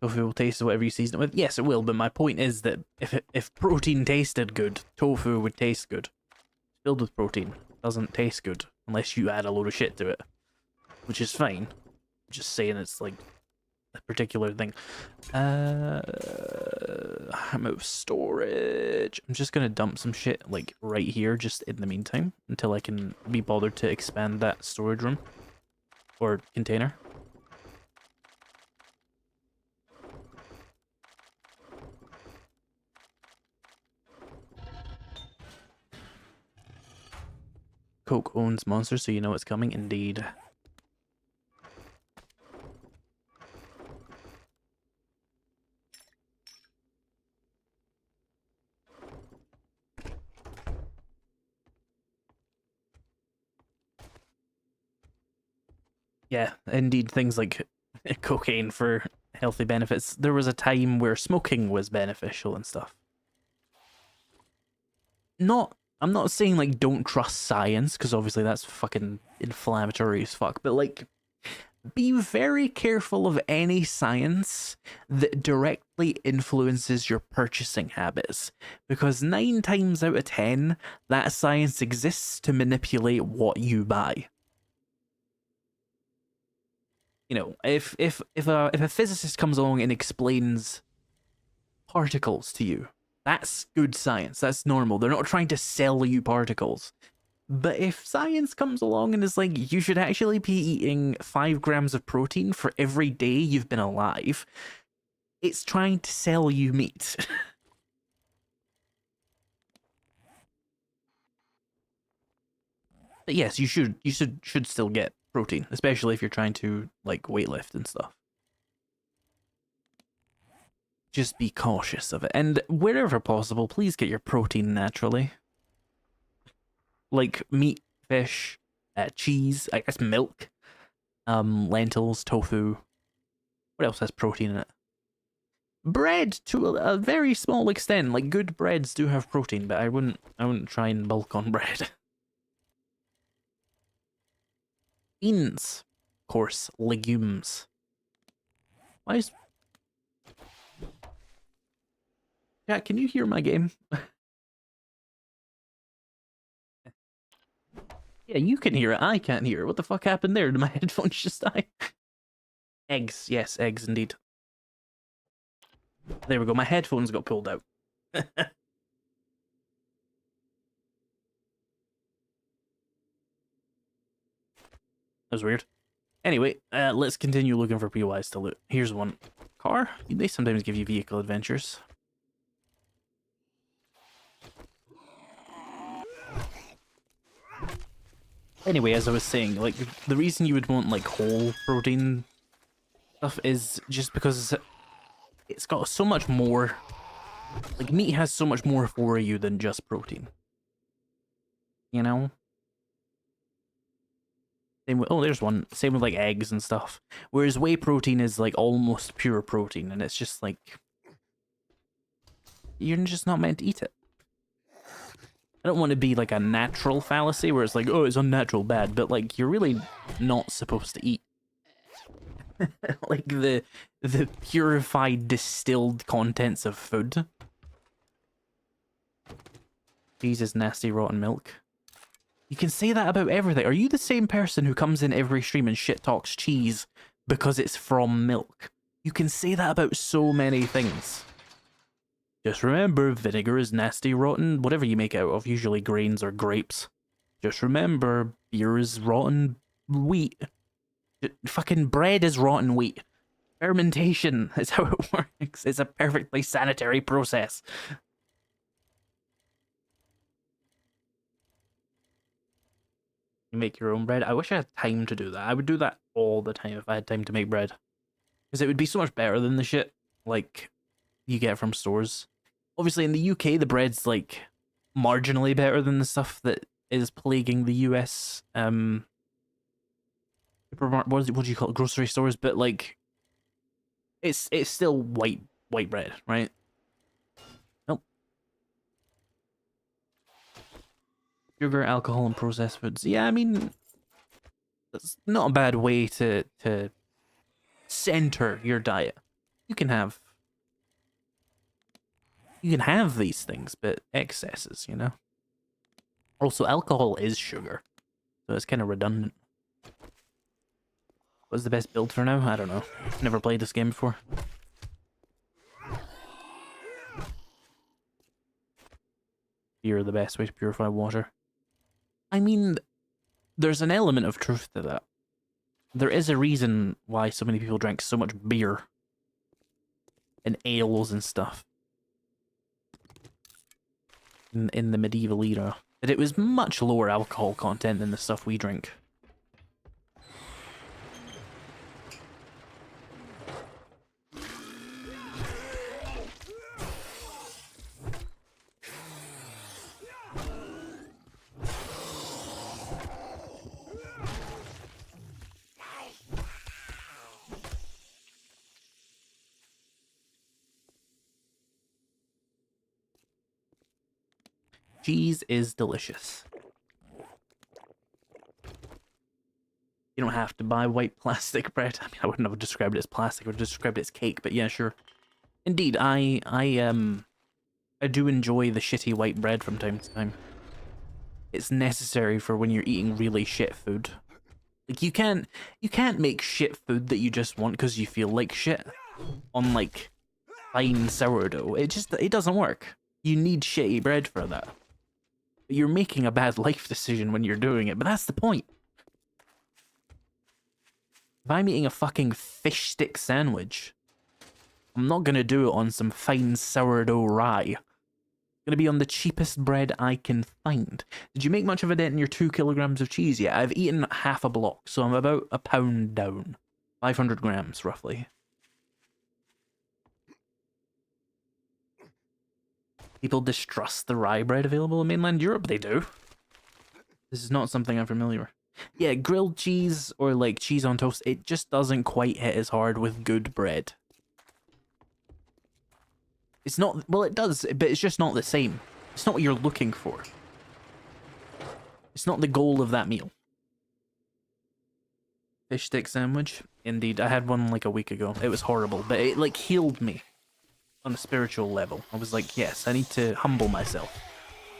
Tofu will taste whatever you season it with. Yes, it will, but my point is that if protein tasted good, tofu would taste good. It's filled with protein. It doesn't taste good unless you add a load of shit to it, which is fine. I'm just saying it's like a particular thing. I'm out of storage. I'm just gonna dump some shit like right here, just in the meantime, until I can be bothered to expand that storage room or container. Coke owns Monster, so you know it's coming. Indeed. Yeah, indeed, things like cocaine for healthy benefits. There was a time where smoking was beneficial and stuff. I'm not saying like don't trust science, because obviously that's fucking inflammatory as fuck, but like be very careful of any science that directly influences your purchasing habits, because 9 times out of 10 that science exists to manipulate what you buy. You know, if a physicist comes along and explains particles to you, that's good science. That's normal. They're not trying to sell you particles. But if science comes along and is like, you should actually be eating 5 grams of protein for every day you've been alive, it's trying to sell you meat. But yes, you should still get protein, especially if you're trying to like weightlift and stuff. Just be cautious of it, and wherever possible, please get your protein naturally. Like meat, fish, cheese, I guess milk, lentils, tofu. What else has protein in it? Bread to a very small extent. Like good breads do have protein, but I wouldn't try and bulk on bread. Beans, of course, legumes. Why is... Yeah, can you hear my game? Yeah, you can hear it. I can't hear it. What the fuck happened there? Did my headphones just die? Eggs. Yes, eggs indeed. There we go. My headphones got pulled out. That was weird. Anyway, let's continue looking for POIs to loot. Here's one. Car? They sometimes give you vehicle adventures. Anyway, as I was saying, like, the reason you would want, like, whole protein stuff is just because it's got so much more... Like, meat has so much more for you than just protein. You know? Same with, oh, there's one. Same with, like, eggs and stuff. Whereas whey protein is, like, almost pure protein, and it's just, like... You're just not meant to eat it. I don't want to be like a natural fallacy where it's like, oh, it's unnatural bad, but like you're really not supposed to eat like the purified distilled contents of food. Jesus, nasty rotten milk. You can say that about everything. Are you the same person who comes in every stream and shit talks cheese because it's from milk? You can say that about so many things. Just remember, vinegar is nasty, rotten, whatever you make out of, usually grains or grapes. Just remember, beer is rotten wheat. Fucking bread is rotten wheat. Fermentation is how it works. It's a perfectly sanitary process. You make your own bread. I wish I had time to do that. I would do that all the time if I had time to make bread. Because it would be so much better than the shit, like, you get from stores. Obviously, in the UK, the bread's, like, marginally better than the stuff that is plaguing the US, what do you call it? Grocery stores, but, like, it's still white bread, right? Nope. Sugar, alcohol, and processed foods. Yeah, I mean, that's not a bad way to center your diet. You can have these things, but excesses, you know? Also, alcohol is sugar, so it's kind of redundant. What's the best build for now? I don't know. Never played this game before. Beer, the best way to purify water. I mean, there's an element of truth to that. There is a reason why so many people drank so much beer and ales and stuff in the medieval era. But it was much lower alcohol content than the stuff we drink. Cheese is delicious. You don't have to buy white plastic bread. I mean, I wouldn't have described it as plastic. I would have described it as cake, but yeah, sure. Indeed, I do enjoy the shitty white bread from time to time. It's necessary for when you're eating really shit food. Like, you can't make shit food that you just want because you feel like shit on, like, fine sourdough. It doesn't work. You need shitty bread for that. But you're making a bad life decision when you're doing it, but that's the point. If I'm eating a fucking fish stick sandwich, I'm not gonna do it on some fine sourdough rye. I'm gonna be on the cheapest bread I can find. Did you make much of a dent in your 2 kilograms of cheese yet? I've eaten half a block, so I'm about a pound down. 500 grams, roughly. People distrust the rye bread available in mainland Europe. They do. This is not something I'm familiar with. Yeah, grilled cheese or like cheese on toast, it just doesn't quite hit as hard with good bread. It's not, well, it does, but it's just not the same. It's not what you're looking for. It's not the goal of that meal. Fish stick sandwich? Indeed, I had one like a week ago. It was horrible, but it like healed me on a spiritual level. I was like, yes, I need to humble myself.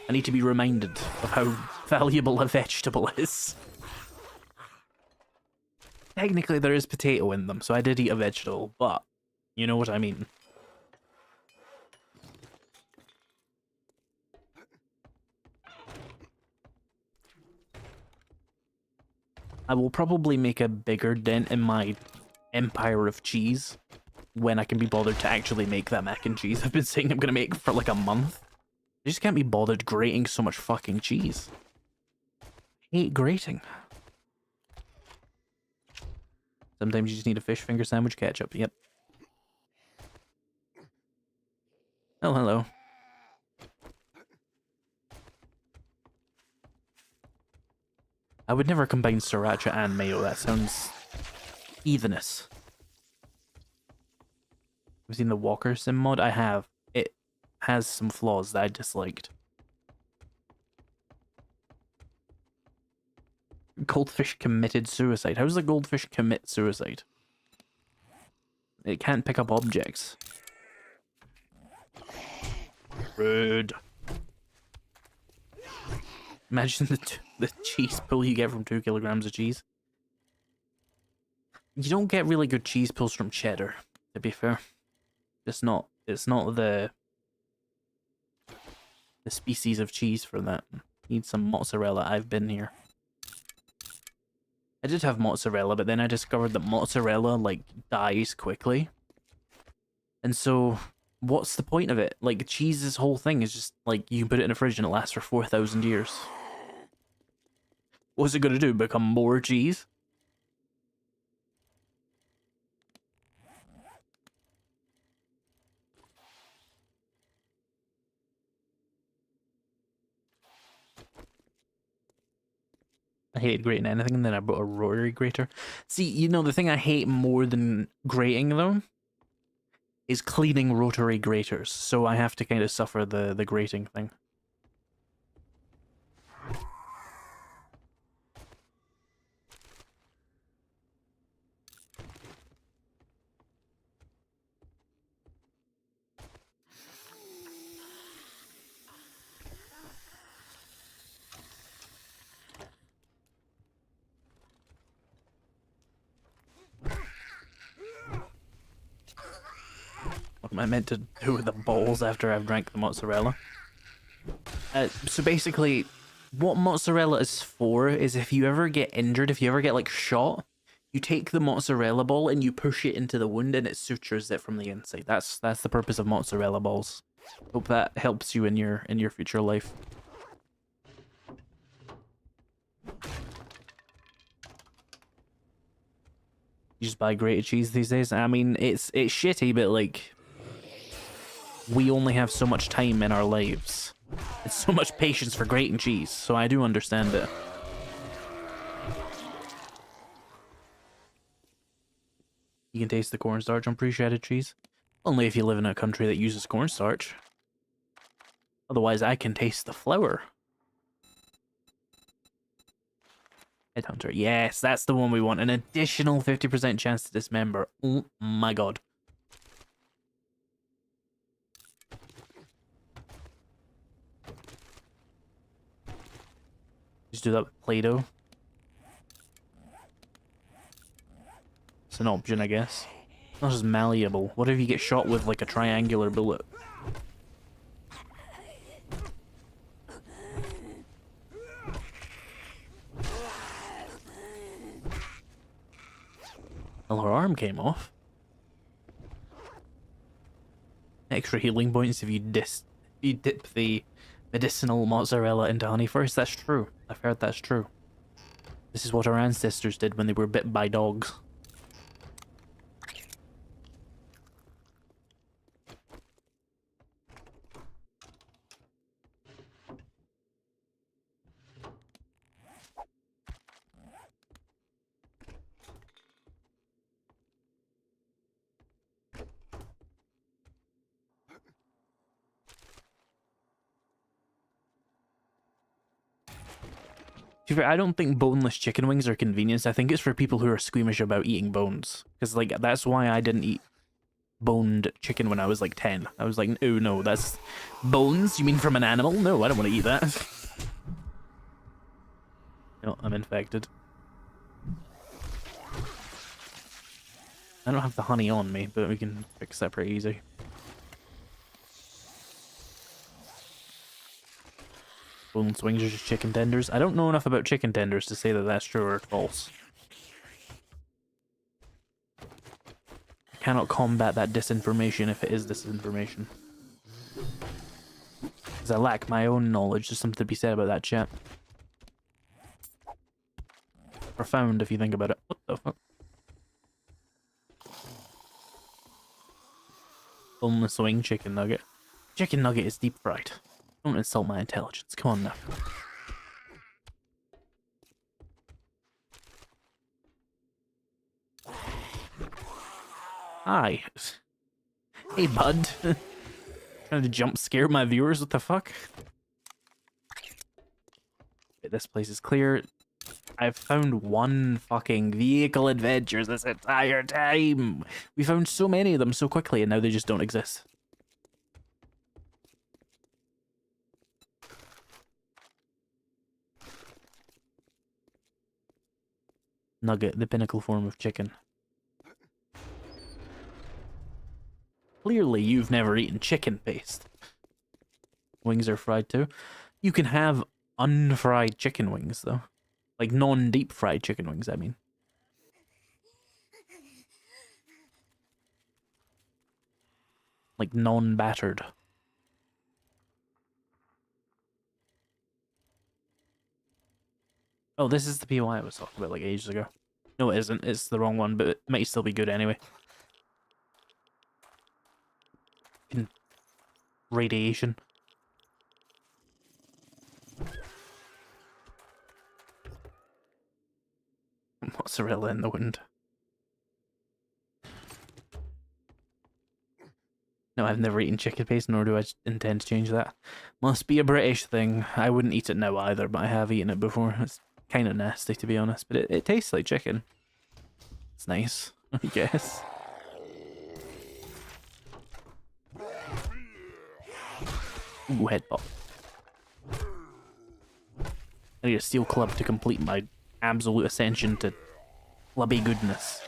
I need to be reminded of how valuable a vegetable is. Technically, there is potato in them, so I did eat a vegetable, but you know what I mean. I will probably make a bigger dent in my empire of cheese when I can be bothered to actually make that mac and cheese I've been saying I'm gonna make for like a month. I just can't be bothered grating so much fucking cheese. I hate grating. Sometimes you just need a fish finger sandwich ketchup, yep. Oh, hello. I would never combine sriracha and mayo, that sounds heathenous. Have you seen the Walker Sim mod? I have. It has some flaws that I disliked. Goldfish committed suicide. How does a goldfish commit suicide? It can't pick up objects. Rude. Imagine the cheese pull you get from 2 kilograms of cheese. You don't get really good cheese pulls from cheddar, to be fair. It's not the species of cheese for that. Need some mozzarella. I've been here. I did have mozzarella, but then I discovered that mozzarella like dies quickly. And so what's the point of it? Like, cheese's whole thing is just like you can put it in a fridge and it lasts for 4,000 years. What's it gonna do? Become more cheese? I hated grating anything, and then I bought a rotary grater. See, you know, the thing I hate more than grating, though, is cleaning rotary graters, so I have to kind of suffer the grating thing. What am I meant to do with the balls after I've drank the mozzarella? So basically, what mozzarella is for is if you ever get injured, if you ever get like shot, you take the mozzarella ball and you push it into the wound and it sutures it from the inside. That's the purpose of mozzarella balls. Hope that helps you in your future life. You just buy grated cheese these days. I mean, it's shitty, but like, we only have so much time in our lives. It's so much patience for grating cheese, so I do understand it. You can taste the cornstarch on pre-shredded cheese. Only if you live in a country that uses cornstarch. Otherwise, I can taste the flour. Headhunter. Yes, that's the one we want. An additional 50% chance to dismember. Oh my god. Just do that with Play-Doh. It's an option, I guess. Not as malleable. What if you get shot with like a triangular bullet? Well, her arm came off. Extra healing points if you dip the medicinal mozzarella into honey first. That's true. I've heard that's true. This is what our ancestors did when they were bit by dogs. I don't think boneless chicken wings are convenience. I think it's for people who are squeamish about eating bones. Because, like, that's why I didn't eat boned chicken when I was, like, 10. I was like, oh, no, that's... Bones? You mean from an animal? No, I don't want to eat that. No, I'm infected. I don't have the honey on me, but we can fix that pretty easy. Boneless wings are just chicken tenders. I don't know enough about chicken tenders to say that that's true or false. I cannot combat that disinformation if it is disinformation. Because I lack my own knowledge. There's something to be said about that, chat. Profound if you think about it. What the fuck? Boneless wing chicken nugget. Chicken nugget is deep fried. Don't insult my intelligence. Come on now. Hi. Hey, bud. Trying to jump scare my viewers? What the fuck? Okay, this place is clear. I've found one fucking vehicle adventures this entire time. We found so many of them so quickly and now they just don't exist. Nugget, the pinnacle form of chicken. Clearly you've never eaten chicken paste. Wings are fried too. You can have unfried chicken wings though. Like non-deep fried chicken wings, I mean. Like non-battered. Oh, this is the POI I was talking about like ages ago. No, it isn't. It's the wrong one, but it might still be good anyway. Radiation. Mozzarella in the wind. No, I've never eaten chicken paste, nor do I intend to change that. Must be a British thing. I wouldn't eat it now either, but I have eaten it before. It's kind of nasty, to be honest, but it tastes like chicken. It's nice, I guess. Ooh, headbutt. I need a steel club to complete my absolute ascension to clubby goodness.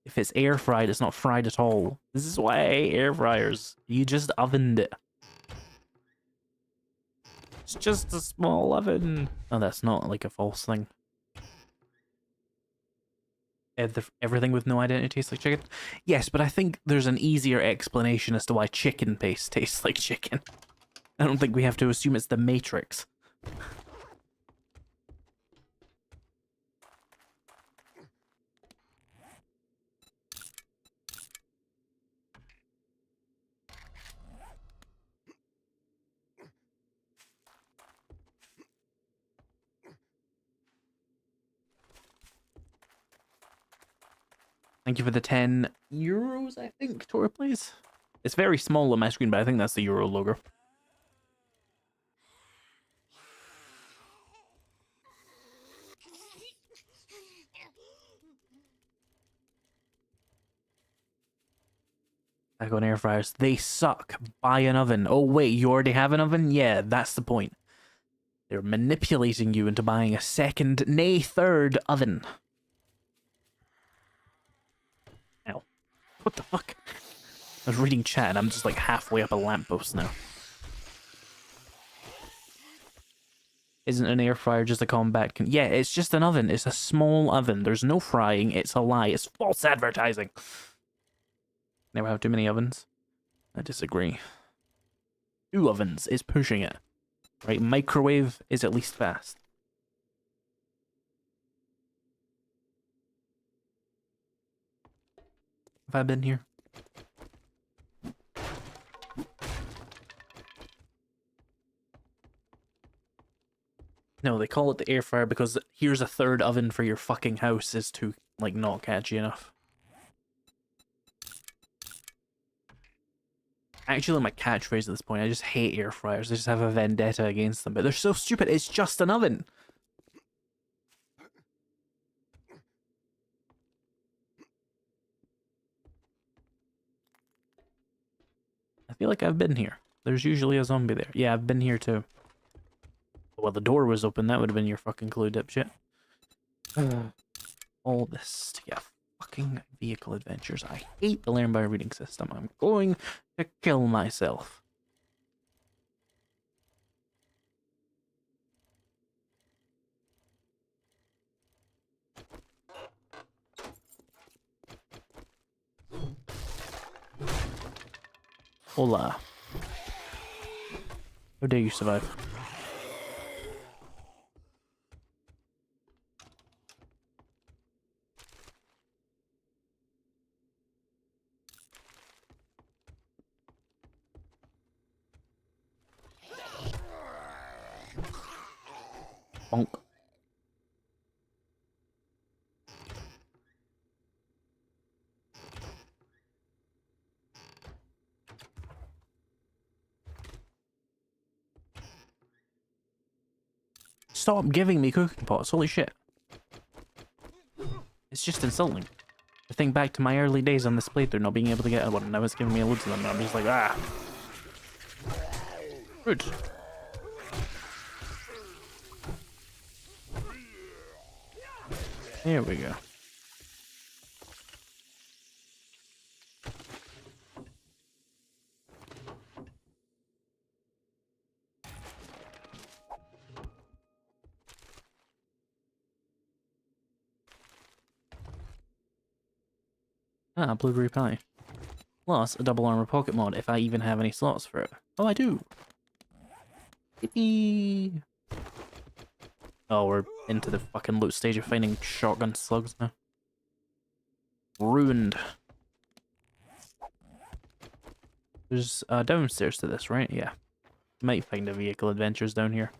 If it's air fried, it's not fried at all. This is why I hate air fryers. You just ovened it. It's just a small oven. Oh, that's not like a false thing. everything with no identity tastes like chicken? Yes, but I think there's an easier explanation as to why chicken paste tastes like chicken. I don't think we have to assume it's the Matrix. Thank you for the 10 euros, I think, Tora, please. It's very small on my screen, but I think that's the euro logo. Back on air fryers. They suck. Buy an oven. Oh, wait, you already have an oven? Yeah, that's the point. They're manipulating you into buying a second, nay, third oven. Ow. What the fuck? I was reading chat and I'm just like halfway up a lamppost now. Isn't an air fryer just a combat? Yeah, it's just an oven. It's a small oven. There's no frying. It's a lie. It's false advertising. Never have too many ovens. I disagree. 2 ovens is pushing it. Right? Microwave is at least fast. Have I been here? No, they call it the air fryer because here's a third oven for your fucking house is to, like, not catchy enough. Actually, my catchphrase at this point, I just hate air fryers. I just have a vendetta against them, but they're so stupid. It's just an oven. I feel like I've been here. There's usually a zombie there. Yeah, I've been here too. Well, the door was open. That would have been your fucking clue, dipshit. All this to get fucking vehicle adventures. I hate the learn by reading system. I'm going to kill myself. Hola. How dare you survive? Bonk. Stop giving me cooking pots, holy shit. It's just insulting. I think back to my early days on this playthrough, not being able to get one, now it's giving me loads of them, and I'm just like, ah. Rude. Here we go. Ah, blueberry pie. Plus, a double armor pocket mod if I even have any slots for it. Oh, I do. Yippee! Oh, we're into the fucking loot stage of finding shotgun slugs now. Ruined. There's downstairs to this, right? Yeah. Might find a vehicle adventures down here.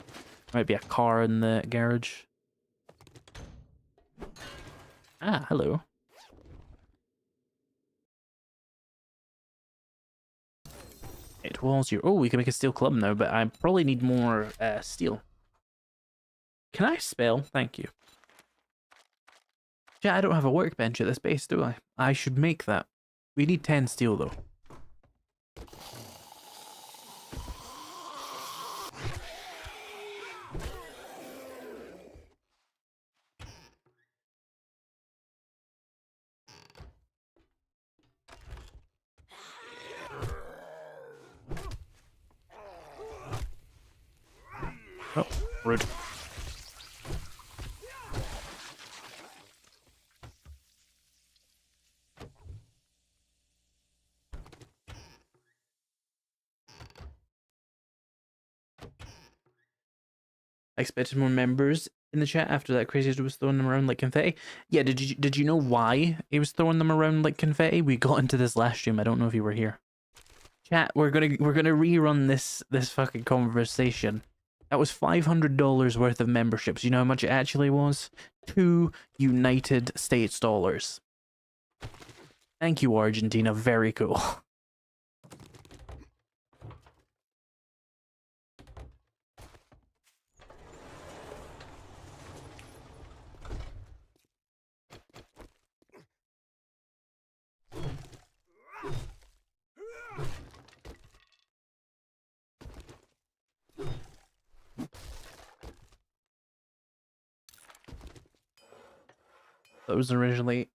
Might be a car in the garage. Ah, hello. It was your... Oh, we can make a steel club now, but I probably need more steel. Can I spell? Thank you. Yeah, I don't have a workbench at this base, do I? I should make that. We need 10 steel, though. Oh, rude. I expected more members in the chat after that crazy dude was throwing them around like confetti. Yeah, did you know why he was throwing them around like confetti? We got into this last stream. I don't know if you were here. Chat, we're gonna rerun this fucking conversation. That was $500 worth of memberships. You know how much it actually was? 2 United States dollars. Thank you, Argentina. Very cool. That was originally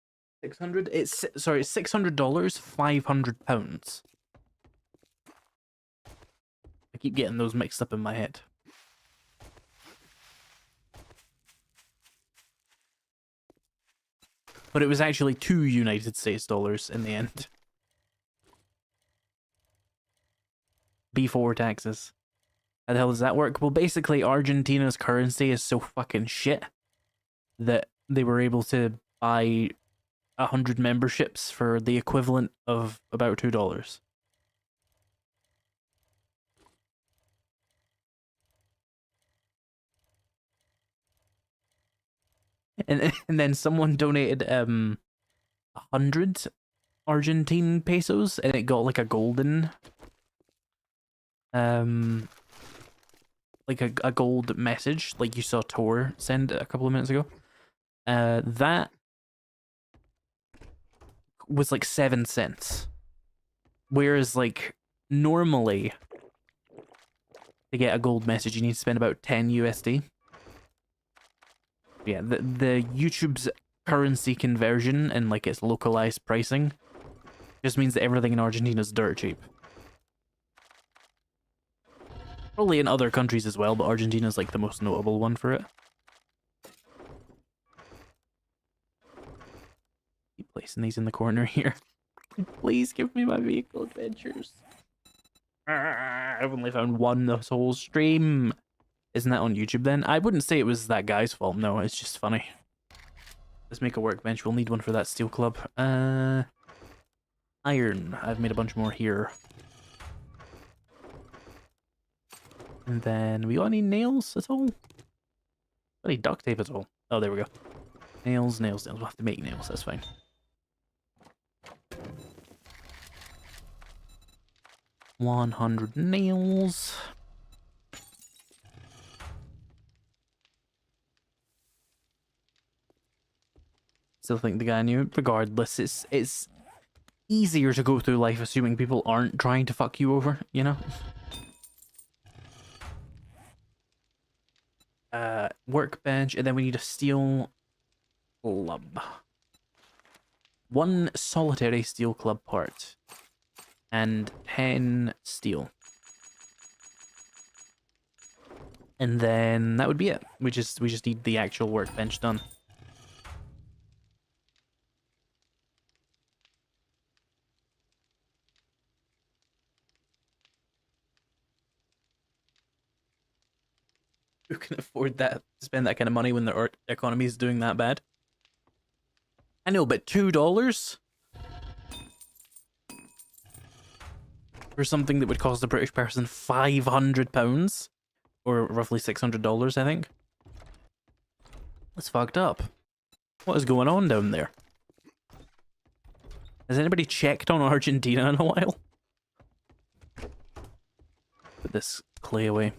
600. It's sorry, $600, 500 pounds. I keep getting those mixed up in my head. But it was actually 2 United States dollars in the end. Before taxes. How the hell does that work? Well, basically, Argentina's currency is so fucking shit that they were able to buy 100 memberships for the equivalent of about $2. And then someone donated 100 Argentine pesos, and it got like a golden like a gold message, like you saw Tor send a couple of minutes ago. That was like 7 cents, whereas like normally to get a gold message you need to spend about 10 USD. Yeah, the YouTube's currency conversion and like its localized pricing just means that everything in Argentina is dirt cheap. Probably in other countries as well, but Argentina's like the most notable one for it. Keep placing these in the corner here. Please give me my vehicle adventures. I've only found one this whole stream. Isn't that on YouTube then? I wouldn't say it was that guy's fault. No, it's just funny. Let's make a workbench. We'll need one for that steel club. Iron. I've made a bunch more here. And then, we got any nails at all? Any duct tape at all? Oh, there we go. Nails, nails, nails. We'll have to make nails. That's fine. $100 nails. Still think the guy knew. Regardless, it's easier to go through life assuming people aren't trying to fuck you over, you know? Workbench, and then we need a steel club. 1 solitary steel club part. And 10 steel. And then that would be it. We just need the actual workbench done. Who can afford that, to spend that kind of money when the economy is doing that bad? I know, but $2 for something that would cost a British person £500, or roughly $600, I think. That's fucked up. What is going on down there? Has anybody checked on Argentina in a while? Put this clay away.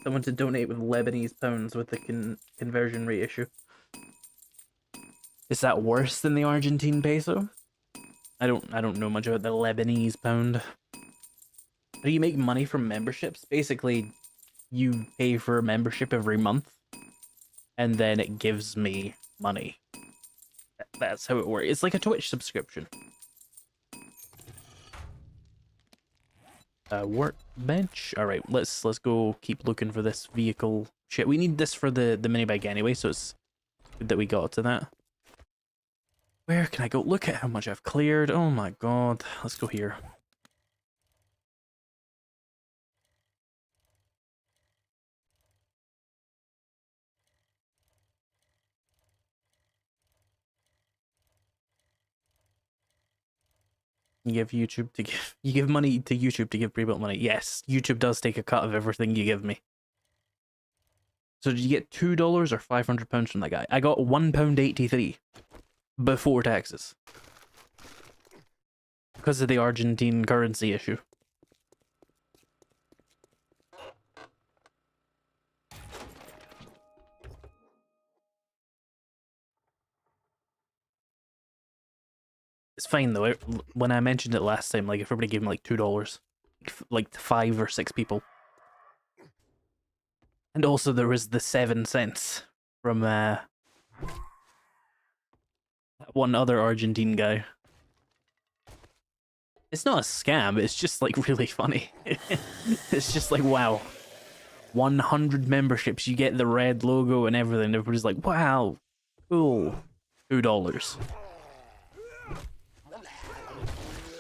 Someone to donate with Lebanese pounds with the conversion rate issue. Is that worse than the Argentine peso? I don't know much about the Lebanese pound. Do you make money from memberships? Basically, you pay for a membership every month, and then it gives me money. That's how it works. It's like a Twitch subscription. Workbench. All right, let's go keep looking for this vehicle shit. We need this for the mini bike anyway, so it's good that we got to that. Where can I go? Look at how much I've cleared. Oh my god. Let's go here. You give YouTube to give you give money to YouTube to give pre-built money. Yes, YouTube does take a cut of everything you give me. So did you get $2 or £500 from that guy? I got £1.83 before taxes because of the Argentine currency issue. It's fine though. When I mentioned it last time, like everybody gave me like $2, like 5 or 6 people. And also there was the 7 cents from one other Argentine guy. It's not a scam, it's just like really funny. It's just like, wow. 100 memberships, you get the red logo and everything. Everybody's like, wow, cool. $2.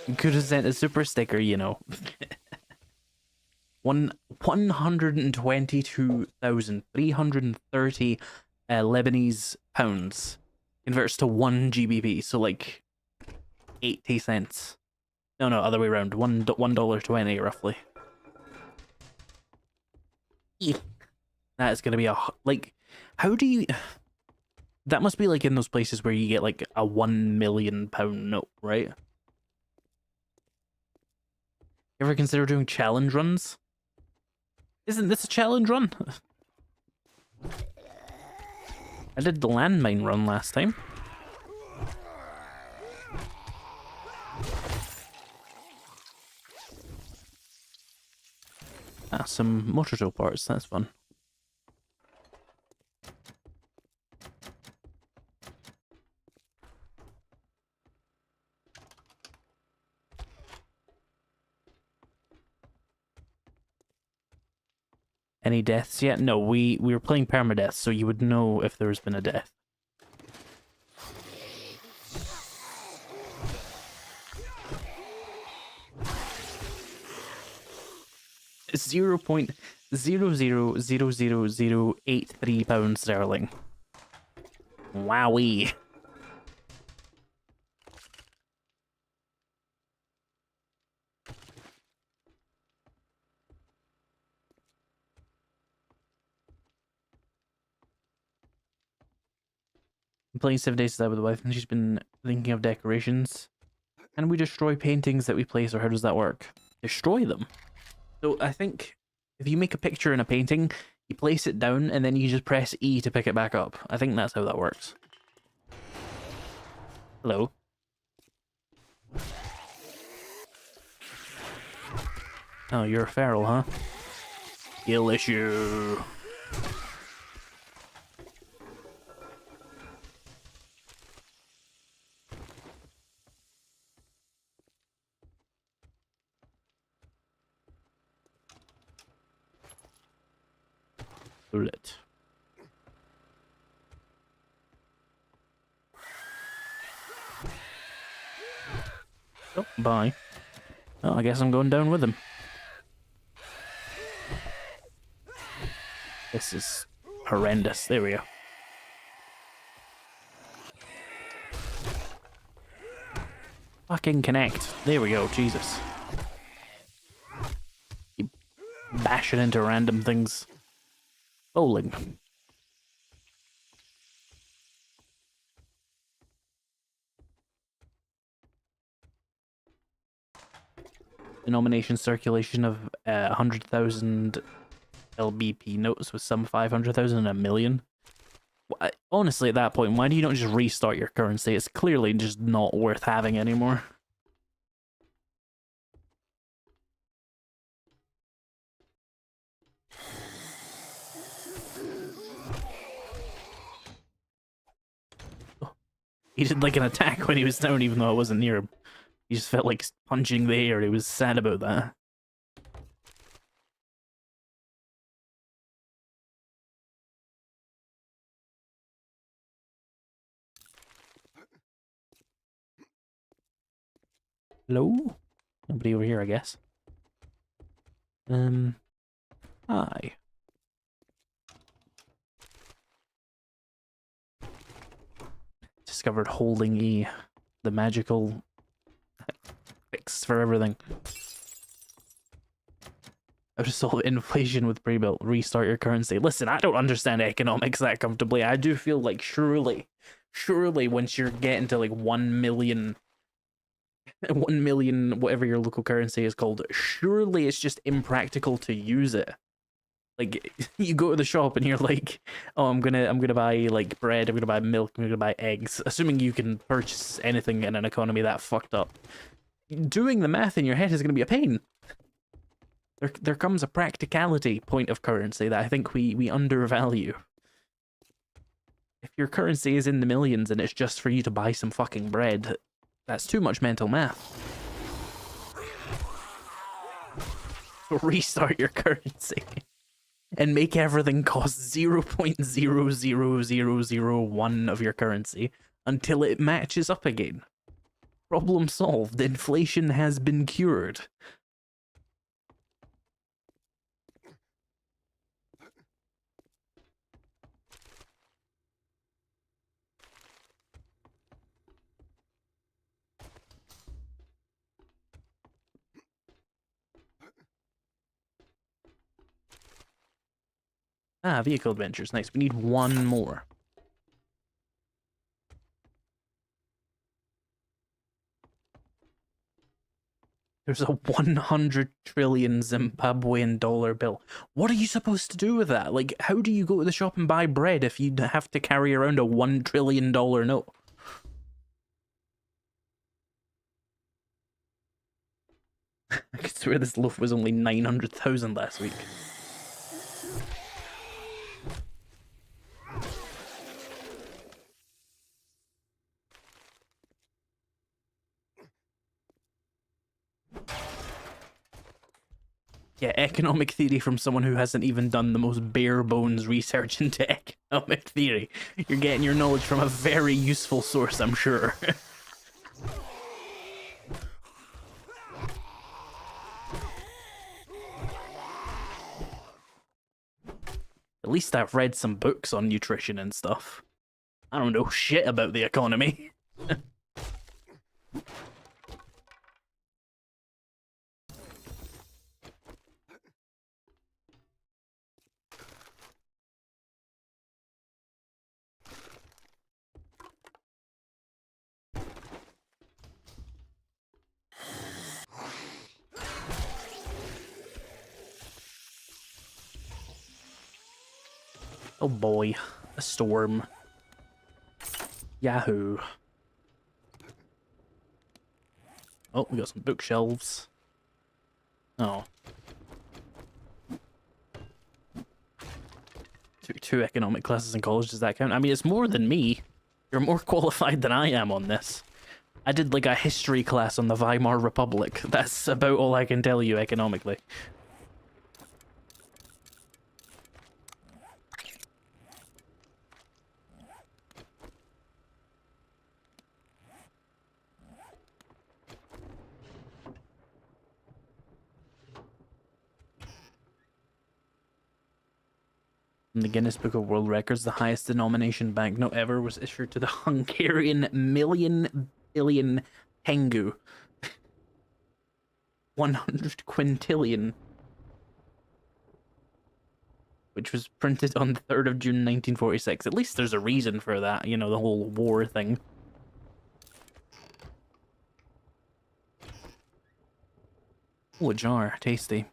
You could have sent a super sticker, you know. 122,330 Lebanese pounds converts to 1 GBP, so like 80 cents. No, other way around. $1.20 roughly. That's gonna be like, how do you? That must be like in those places where you get like a £1 million note, right? You ever consider doing challenge runs? Isn't this a challenge run? I did the landmine run last time. Ah, some motor tool parts, that's fun. Any deaths yet? No, we were playing Perma Death, so you would know if there's been a death. It's 0.000083 pounds sterling. Wowee. I'm playing 7 Days to Die with the wife, and she's been thinking of decorations. Can we destroy paintings that we place, or how does that work? Destroy them? So I think if you make a picture in a painting, you place it down, and then you just press E to pick it back up. I think that's how that works. Hello? Oh, you're a feral, huh? Skill issue. Bullet. Oh, bye. Well, I guess I'm going down with him. This is horrendous. There we go. Fucking connect. There we go. Jesus. Keep bashing into random things. Bowling. Denomination circulation of 100,000 LBP notes with some 500,000 and a million. Honestly, at that point, why do you not just restart your currency? It's clearly just not worth having anymore. He did like an attack when he was down, even though I wasn't near him. He just felt like punching the air. He was sad about that. Hello? Nobody over here, I guess. Hi. Discovered holding E, the magical fixed for everything. How to solve inflation with pre-built, restart your currency. Listen, I don't understand economics that comfortably. I do feel like surely once you're getting to like 1 million, 1 million, whatever your local currency is called, surely it's just impractical to use it. Like, you go to the shop and you're like, oh, I'm gonna buy like bread, I'm gonna buy milk, I'm gonna buy eggs, assuming you can purchase anything in an economy that fucked up. Doing the math in your head is gonna be a pain. There comes a practicality point of currency that I think we undervalue. If your currency is in the millions and it's just for you to buy some fucking bread, that's too much mental math. So restart your currency and make everything cost 0.00001 of your currency until it matches up again. Problem solved. Inflation has been cured. Ah, vehicle adventures. Nice. We need one more. There's a 100 trillion Zimbabwean dollar bill. What are you supposed to do with that? Like, how do you go to the shop and buy bread if you have to carry around a $1 trillion note? I could swear this loaf was only 900,000 last week. Yeah, economic theory from someone who hasn't even done the most bare bones research into economic theory. You're getting your knowledge from a very useful source, I'm sure. At least I've read some books on nutrition and stuff. I don't know shit about the economy. Oh boy, a storm. Yahoo. Oh, we got some bookshelves. Oh. Two economic classes in college, does that count? I mean, it's more than me. You're more qualified than I am on this. I did like a history class on the Weimar Republic. That's about all I can tell you economically. In the Guinness Book of World Records, the highest denomination banknote ever was issued to the Hungarian million billion tengu. 100 quintillion. Which was printed on the 3rd of June 1946. At least there's a reason for that, you know, the whole war thing. Oh, a jar. Tasty.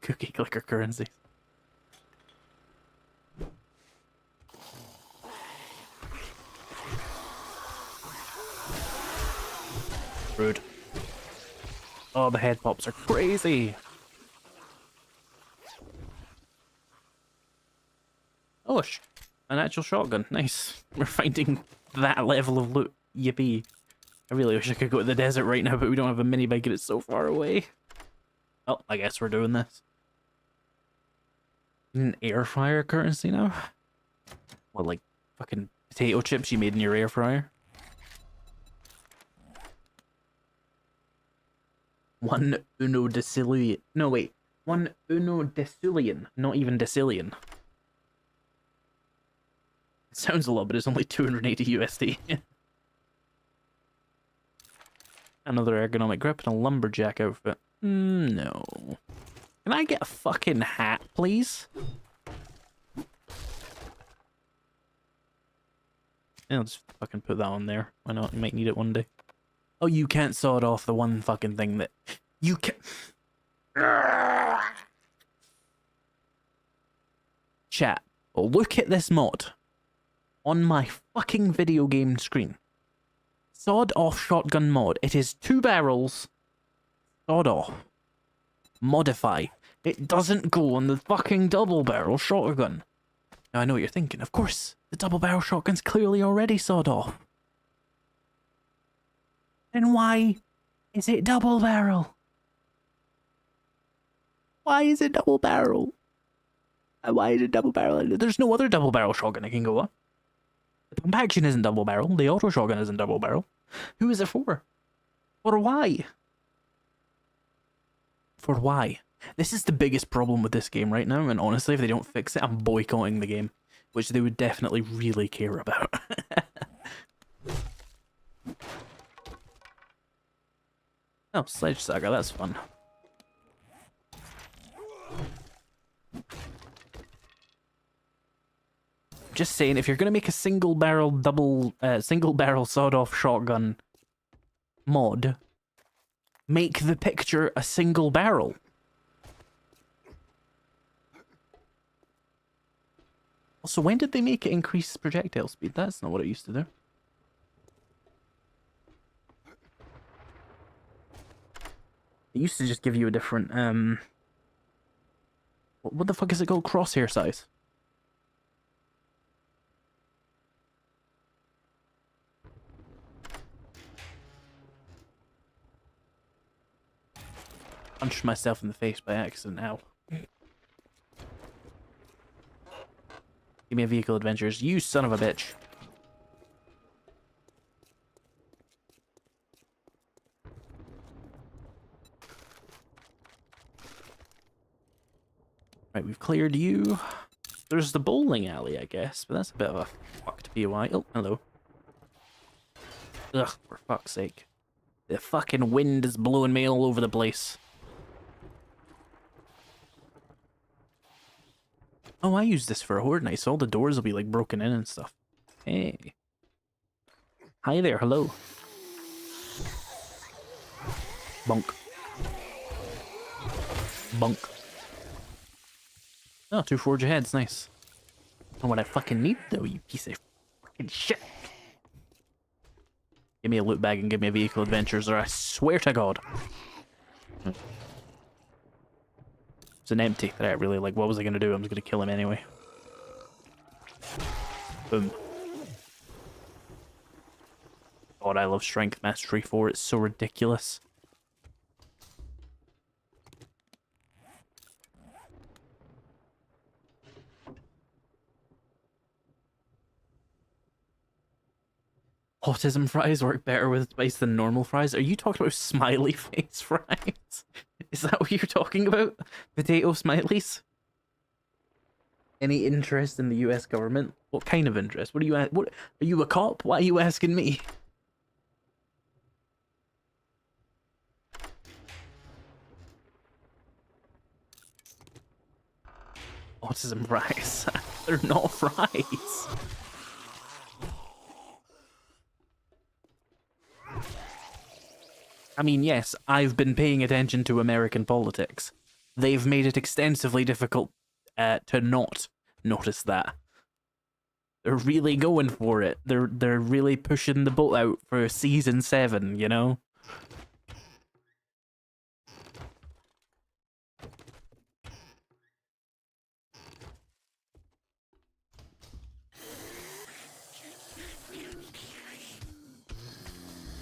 Cookie clicker currency. Rude. Oh, the head pops are crazy. Oh, an actual shotgun. Nice. We're finding that level of loot. Yippee. I really wish I could go to the desert right now, but we don't have a mini bike and it's so far away. Oh, I guess we're doing this. An air fryer currency now? What, like fucking potato chips you made in your air fryer? One uno decillion. No, wait. One uno decillion, not even decillion. It sounds a lot, but it's only 280 USD. Another ergonomic grip and a lumberjack outfit. No. Can I get a fucking hat, please? Yeah, I'll just fucking put that on there. Why not? You might need it one day. Oh, you can't saw it off the one fucking thing that... You can... Chat, look at this mod. On my fucking video game screen. Sawed off shotgun mod. It is 2 barrels. Sawed off. Modify. It doesn't go on the fucking double barrel shotgun. Now I know what you're thinking. Of course, the double barrel shotgun's clearly already sawed off. Then why is it double barrel? Why is it double barrel? Why is it double barrel? There's no other double barrel shotgun it can go on. The pump action isn't double barrel. The auto shotgun isn't double barrel. Who is it for? For why? For why? This is the biggest problem with this game right now, and honestly, if they don't fix it, I'm boycotting the game, which they would definitely really care about. Oh, Sledge Saga, that's fun. Just saying, if you're gonna make a single barrel sawed-off shotgun mod, make the picture a single barrel. Also, when did they make it increase projectile speed? That's not what it used to do. It used to just give you a different, what the fuck is it called? Crosshair size. Punched myself in the face by accident now. Give me a vehicle adventures, you son of a bitch. Right, we've cleared you. There's the bowling alley, I guess, but that's a bit of a fucked POI. Oh, hello. Ugh, for fuck's sake. The fucking wind is blowing me all over the place. Oh, I use this for a horde night, so all the doors will be like broken in and stuff. Hey. Hi there, hello. Bonk. Bonk. Oh, 2 forge aheads, nice. And what I fucking need though, you piece of fucking shit. Give me a loot bag and give me a vehicle adventures, or I swear to God. It's an empty that I really like. What was I gonna do? I'm just gonna kill him anyway. Boom. God, I love Strength Mastery 4. It's so ridiculous. Autism fries work better with spice than normal fries. Are you talking about smiley face fries? Is that what you're talking about? Potato smileys? Any interest in the US government? What kind of interest? What are you what are you a cop? Why are you asking me? Autism fries. They're not fries. I mean, yes, I've been paying attention to American politics. They've made it extensively difficult to not notice that. They're really going for it. They're really pushing the boat out for season 7, you know?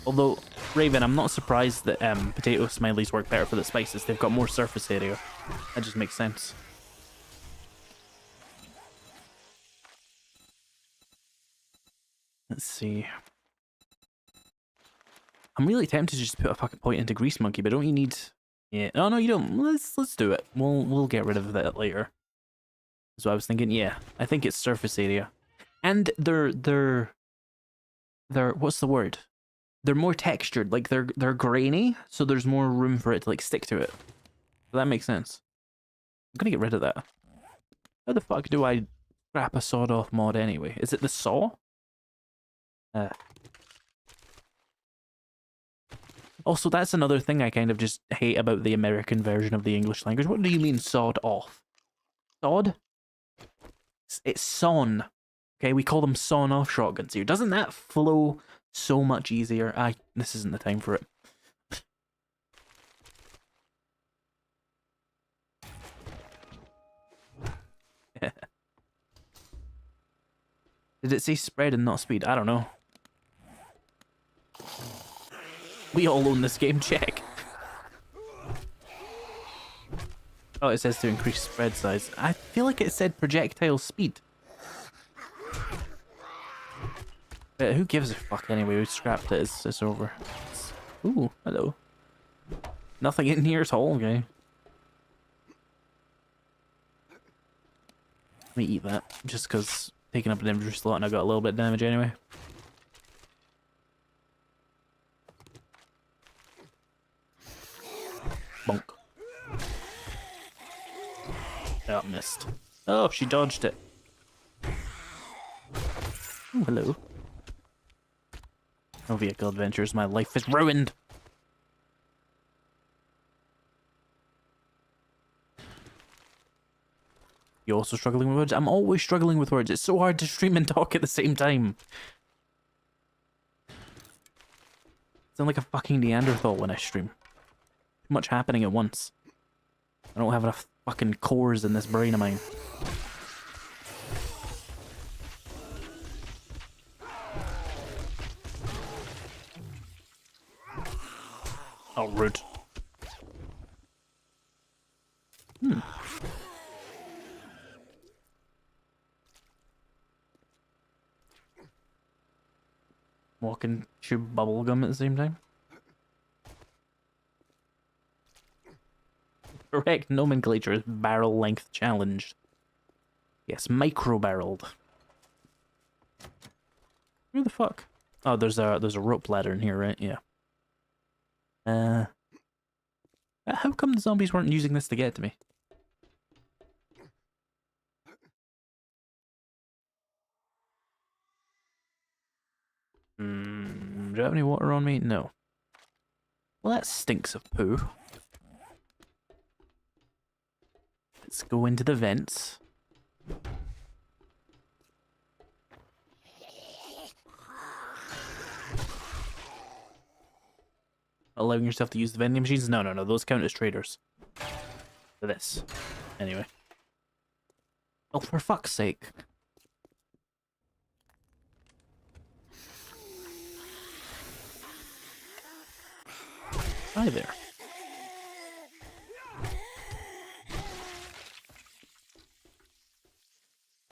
Although, Raven, I'm not surprised that potato smileys work better for the spices. They've got more surface area. That just makes sense. Let's see. I'm really tempted to just put a fucking point into Grease Monkey, but don't you need Yeah. Oh no, you don't. Let's do it. We'll get rid of that later. That's what I was thinking. Yeah, I think it's surface area, and they're what's the word? They're more textured. Like they're grainy, so there's more room for it to like stick to it. So that makes sense. I'm gonna get rid of that. How the fuck do I scrap a sawed off mod anyway? Is it the saw? Also, that's another thing I kind of just hate about the American version of the English language. What do you mean sawed off? Sawed? It's sawn. Okay, we call them sawn off shotguns here. Doesn't that flow so much easier? This isn't the time for it. Did it say spread and not speed? I don't know. We all own this game, check. Oh, it says to increase spread size. I feel like it said projectile speed. Who gives a fuck anyway? We scrapped it. It's over. Ooh, hello. Nothing in here at all, okay. Let me eat that, just because taking up an inventory slot and I got a little bit of damage anyway. Bonk. Oh, missed. Oh, she dodged it. Oh, hello. No vehicle adventures, my life is ruined. You also struggling with words? I'm always struggling with words. It's so hard to stream and talk at the same time. I sound like a fucking Neanderthal when I stream. Too much happening at once. I don't have enough fucking cores in this brain of mine. Oh, rude. Walking chew bubblegum at the same time. Correct nomenclature is barrel length challenged. Yes, micro barreled. Where the fuck? Oh, there's a rope ladder in here, right? Yeah. How come the zombies weren't using this to get to me? Do I have any water on me? No. Well, that stinks of poo. Let's go into the vents. Allowing yourself to use the vending machines? No, those count as traders. For this. Anyway. Oh, for fuck's sake. Hi there.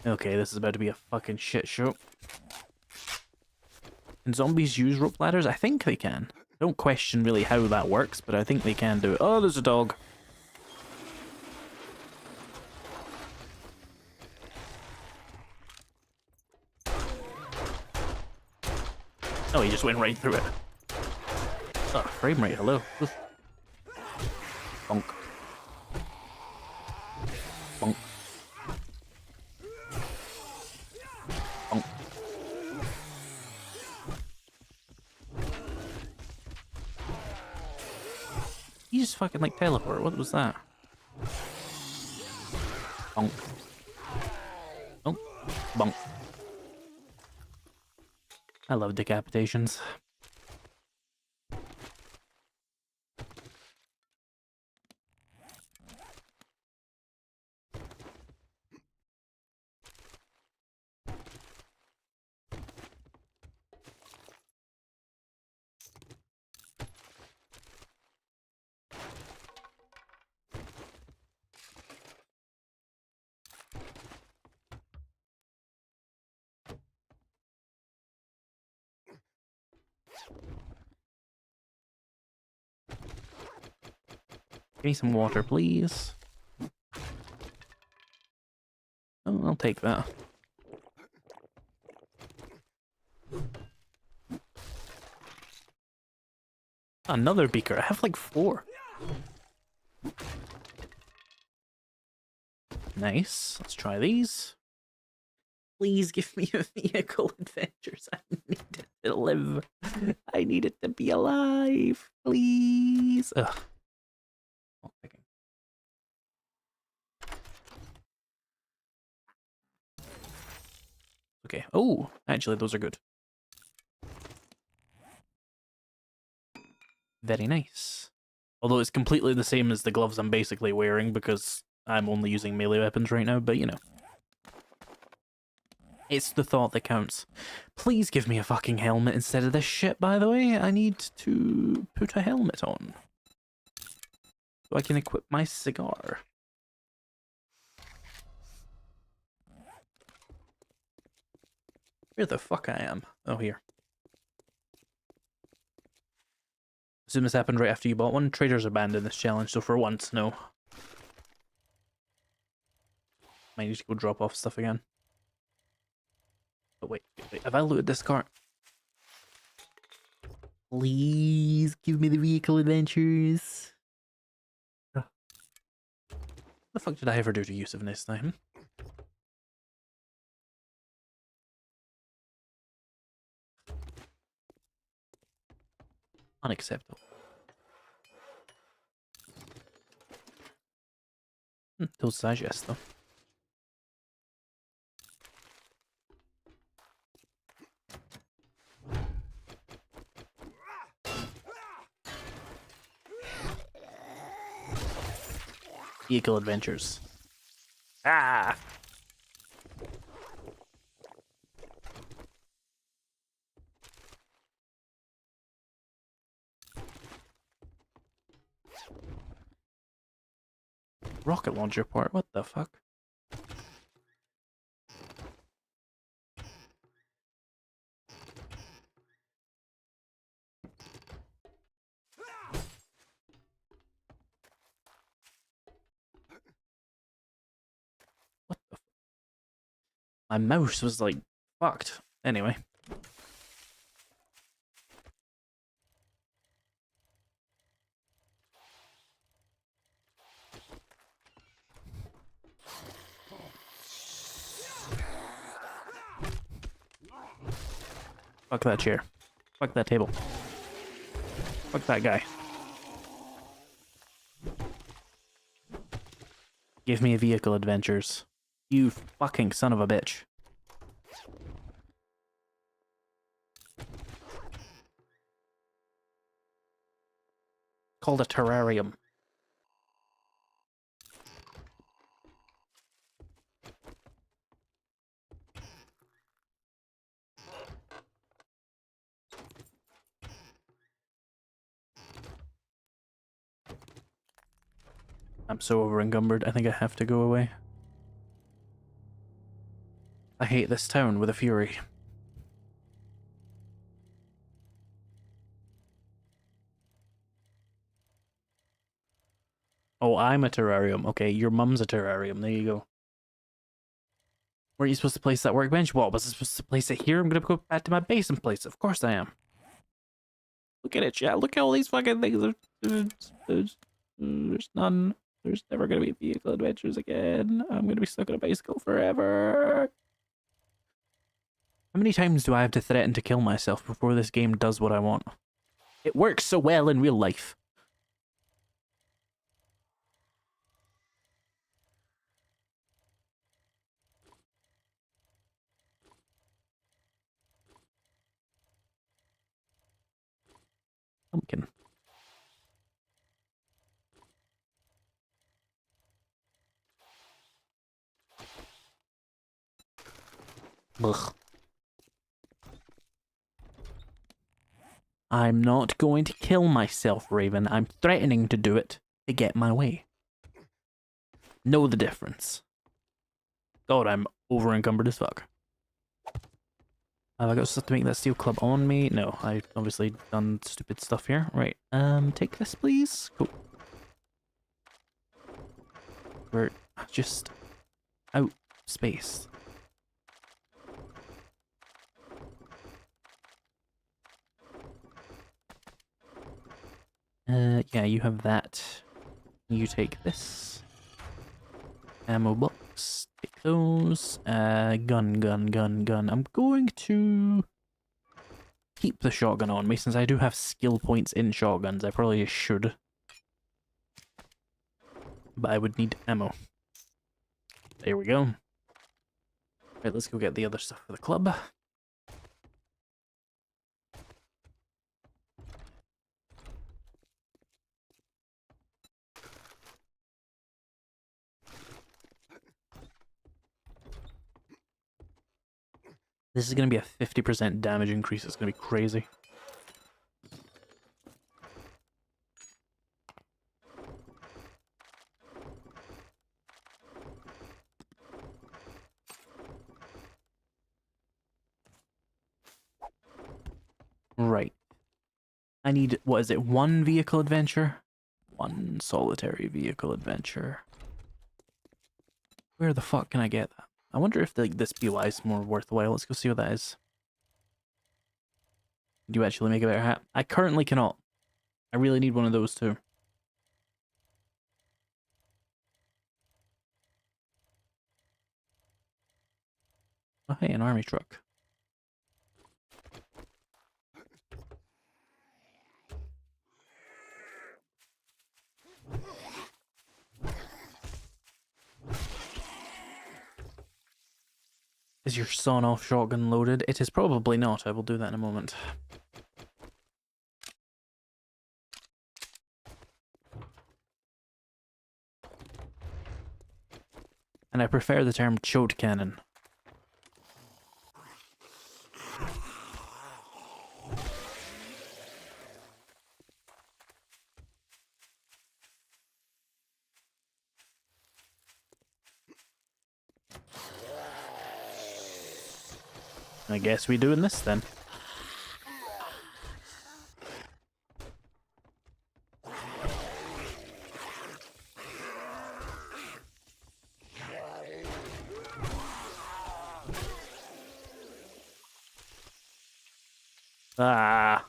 Okay, this is about to be a fucking shit show. Can zombies use rope ladders? I think they can. Don't question really how that works, but I think they can do it. Oh, there's a dog. Oh, he just went right through it. Oh, frame rate, hello. Oof. Bonk. Bonk. Bonk. He just fucking like teleport. What was that? Bonk. Oh, bonk. I love decapitations. Give me some water, please. Oh, I'll take that. Another beaker. I have like 4. Nice. Let's try these. Please give me a vehicle adventures. I need it to live. I need it to be alive. Please. Ugh. Okay. Oh, actually, those are good. Very nice. Although it's completely the same as the gloves I'm basically wearing because I'm only using melee weapons right now, but you know. It's the thought that counts. Please give me a fucking helmet instead of this shit, by the way. I need to put a helmet on. So I can equip my cigar. Where the fuck I am? Oh, here. Assume this happened right after you bought one. Traders are banned in this challenge, so for once, no. Might need to go drop off stuff again. But wait, have I looted this cart? Please give me the vehicle adventures. What the fuck did I ever do to Yusuf this time? Unacceptable. Those digest though. Vehicle adventures. Ah! Rocket launcher part, what the fuck? What the fuck? My mouse was like fucked. Anyway. Fuck that chair. Fuck that table. Fuck that guy. Give me a vehicle adventures. You fucking son of a bitch. Called a terrarium. I'm so over encumbered, I think I have to go away. I hate this town with a fury. Oh, I'm a terrarium. Okay, your mum's a terrarium. There you go. Weren't you supposed to place that workbench? What, was I supposed to place it here? I'm gonna go back to my base and place it. Of course I am. Look at it, chat. Look at all these fucking things. There's none. There's never gonna be vehicle adventures again. I'm gonna be stuck on a bicycle forever. How many times do I have to threaten to kill myself before this game does what I want? It works so well in real life. Pumpkin. Ugh. I'm not going to kill myself, Raven. I'm threatening to do it to get my way. Know the difference. God, I'm over encumbered as fuck. Have I got stuff to make that steel club on me? No, I've obviously done stupid stuff here. Right, take this please. Cool. We're just out space. Yeah, you have that. You take this. Ammo box. Take those. Gun. I'm going to keep the shotgun on me since I do have skill points in shotguns. I probably should. But I would need ammo. There we go. Right, let's go get the other stuff for the club. This is going to be a 50% damage increase. It's going to be crazy. Right. I need, what is it, one vehicle adventure? One solitary vehicle adventure. Where the fuck can I get that? I wonder if like this BY is more worthwhile. Let's go see what that is. Do you actually make a better hat? I currently cannot. I really need one of those too. Oh hey, an army truck. Is your sawn-off shotgun loaded? It is probably not. I will do that in a moment. And I prefer the term chode cannon. I guess we doing this then. Ah.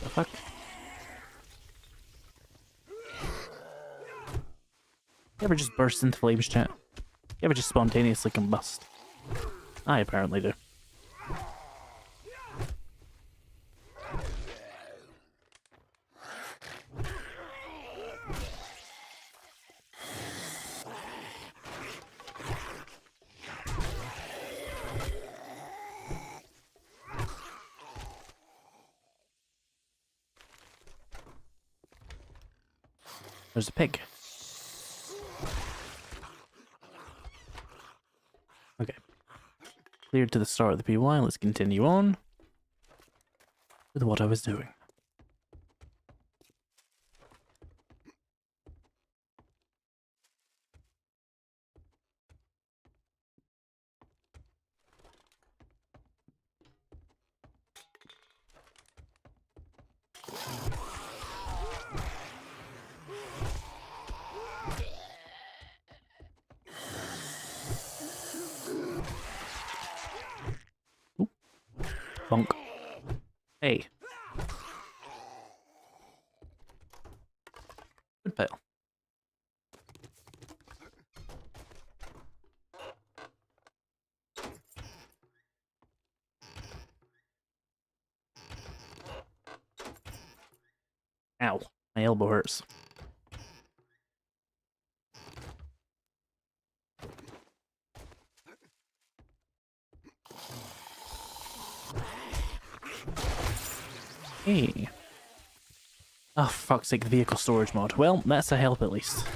The fuck? You ever just burst into flames, chat? You ever just spontaneously combust? I apparently do. There's a pig. Okay. Cleared to the start of the PY. Let's continue on with what I was doing. Ooh. Bonk. Hey. Good pale. Ow, my elbow hurts. Hey. Oh, fuck's sake, the vehicle storage mod. Well, that's a help at least.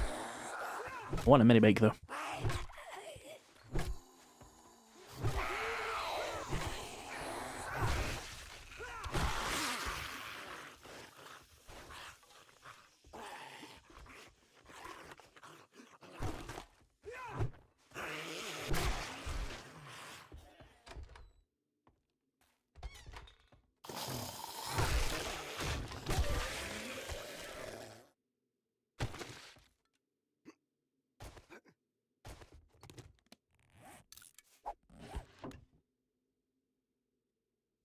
I want a mini bike though.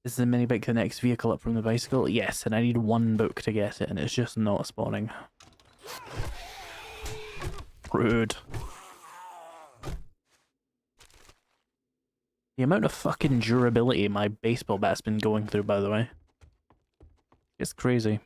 Is the mini bike the next vehicle up from the bicycle? Yes, and I need one book to get it, and it's just not spawning. Rude. The amount of fucking durability my baseball bat's been going through, by the way. It's crazy.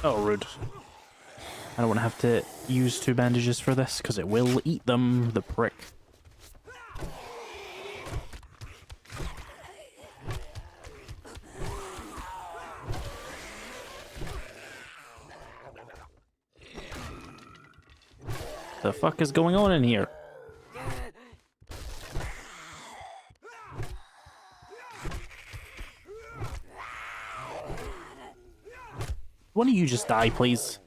Oh, rude. I don't want to have to use 2 bandages for this, because it will eat them, the prick. The fuck is going on in here? Why don't you just die, please?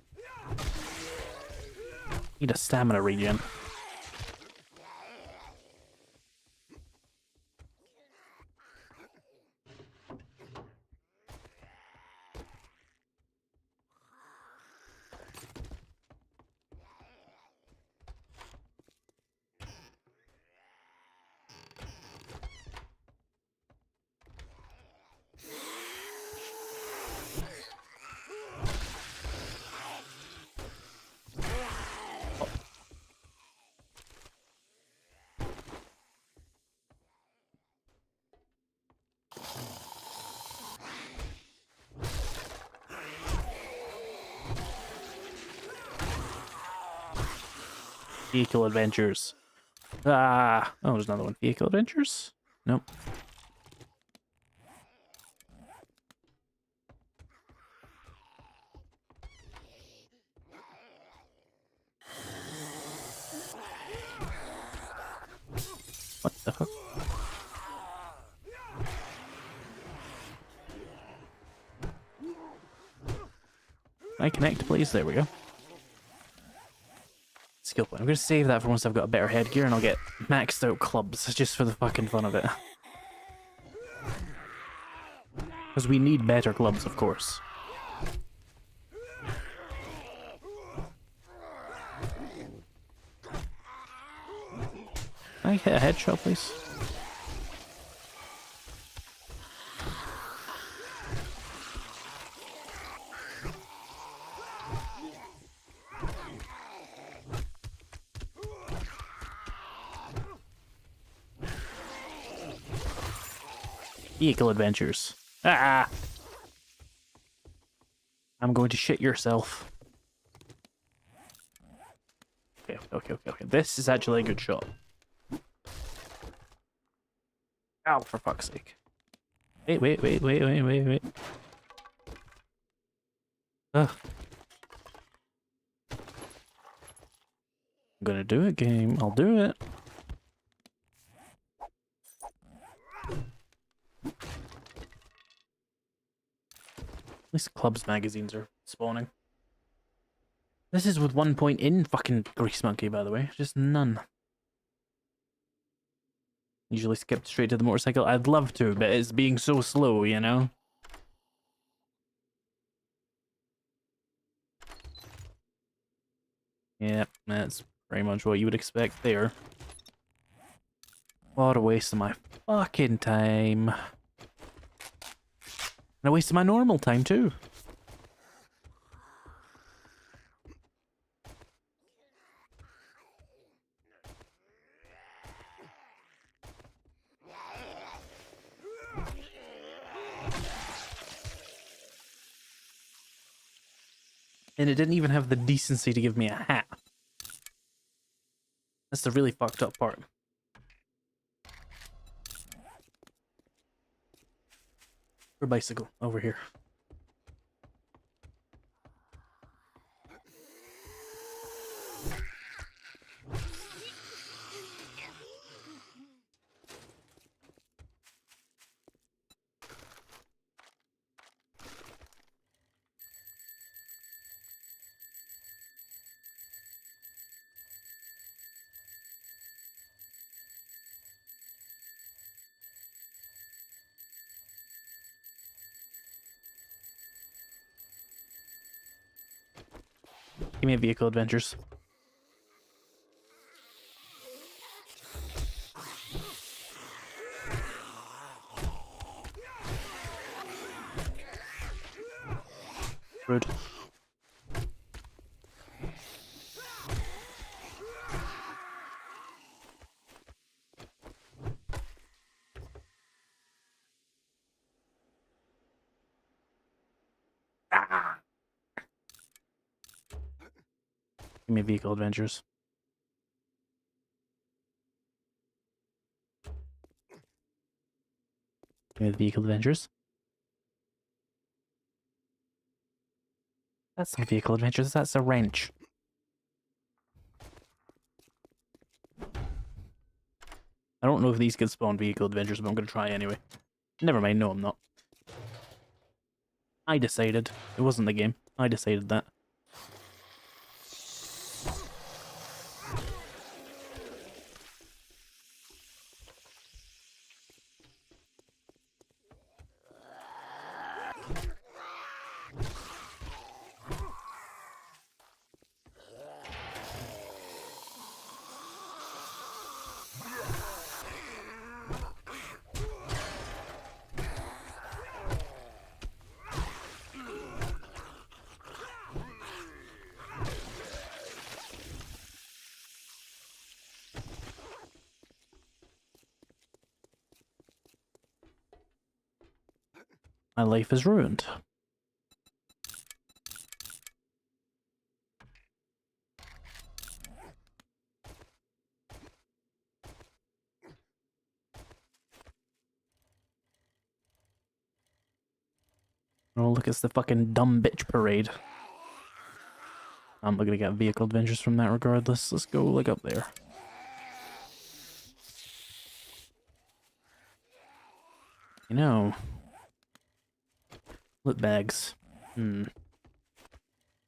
Need a stamina regen. Vehicle adventures. Ah! Oh, there's another one. Vehicle adventures? Nope. What the fuck? Can I connect, please? There we go. Skill point. I'm going to save that for once I've got a better headgear, and I'll get maxed out clubs just for the fucking fun of it. Because we need better clubs, of course. Can I hit a headshot, please? Vehicle adventures. Ah! I'm going to shit yourself. Okay. This is actually a good shot. Ow, for fuck's sake. Wait. Ugh. I'm gonna do it, game. I'll do it. At least Clubs magazines are spawning. This is with 1 point in fucking Grease Monkey, by the way. Just none. Usually skipped straight to the motorcycle. I'd love to, but it's being so slow, you know? Yep, that's pretty much what you would expect there. What a waste of my fucking time. And a waste of my normal time too. And it didn't even have the decency to give me a hat. That's the really fucked up part. Or bicycle, over here. Give me a vehicle adventures. Rude. Ah. Give me vehicle adventures. Give me the vehicle adventures. That's not vehicle adventures, that's a wrench. I don't know if these can spawn vehicle adventures, but I'm gonna try anyway. Never mind, no I'm not. I decided. It wasn't the game. I decided that. My life is ruined. Oh, look, it's the fucking dumb bitch parade. I'm gonna get vehicle adventures from that regardless. Let's go, like, up there. You know... Loot bags. There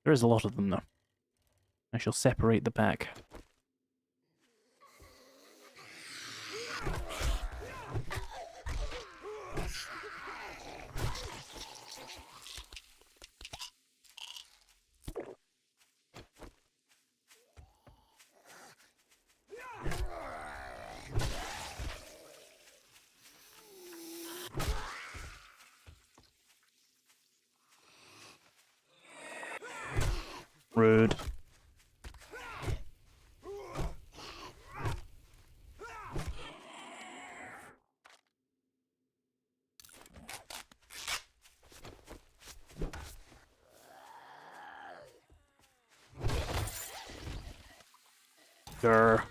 is a lot of them, though. I shall separate the pack. Rude. Grr.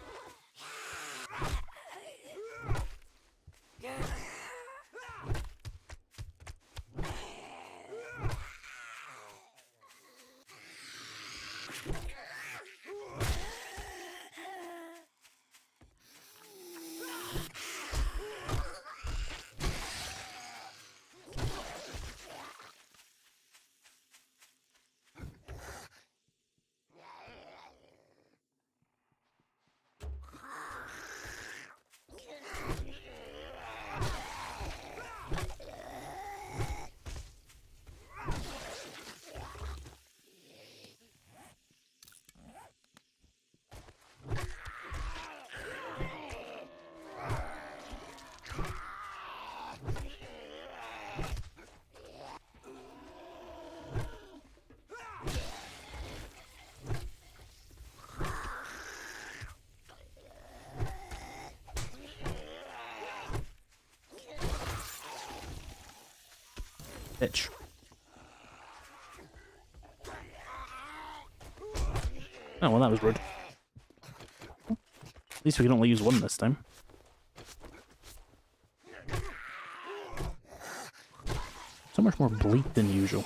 Bitch. Oh, well, that was rude. At least we can only use one this time. So much more bleak than usual.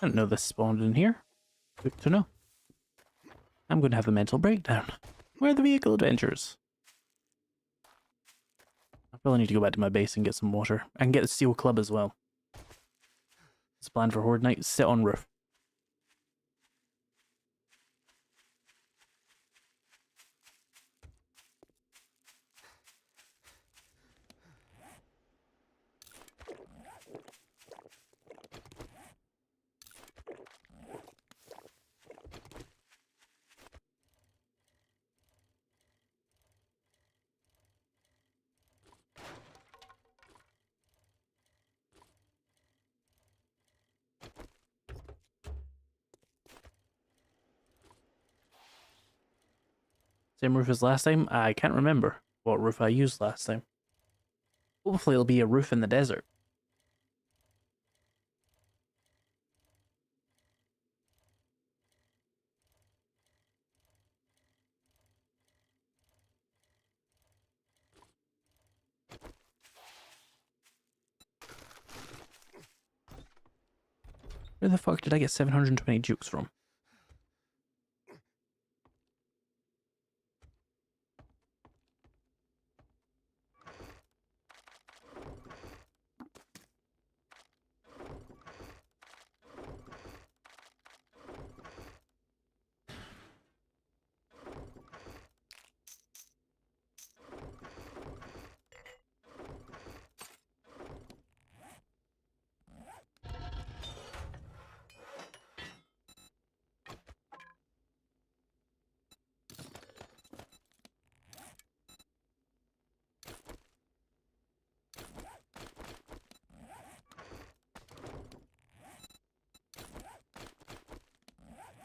I didn't know this spawned in here. Good to know. I'm going to have a mental breakdown. Where are the vehicle adventures? I probably need to go back to my base and get some water. I can get the steel club as well. It's planned for Horde Night. Sit on roof. Same roof as last time? I can't remember what roof I used last time. Hopefully it'll be a roof in the desert. Where the fuck did I get 720 jukes from?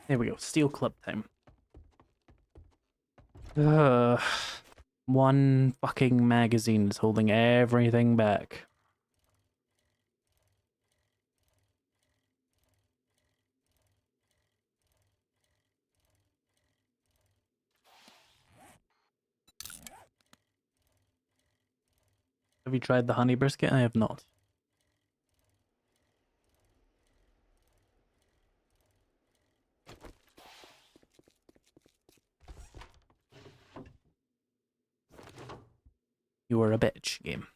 There we go, steel club time. One fucking magazine is holding everything back. Have you tried the honey brisket? I have not. You are a bitch, game.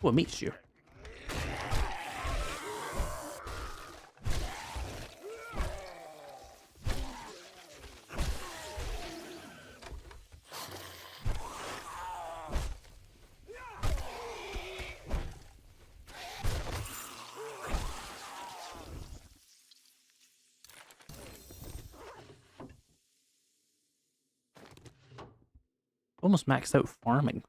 Oh, a meat stew. Almost maxed out farming.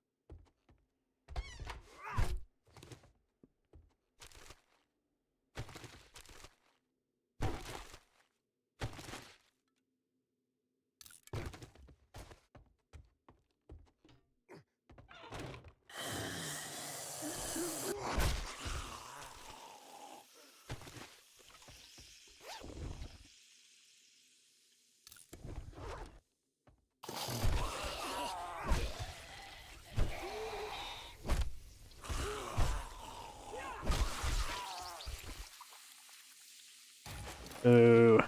Oh.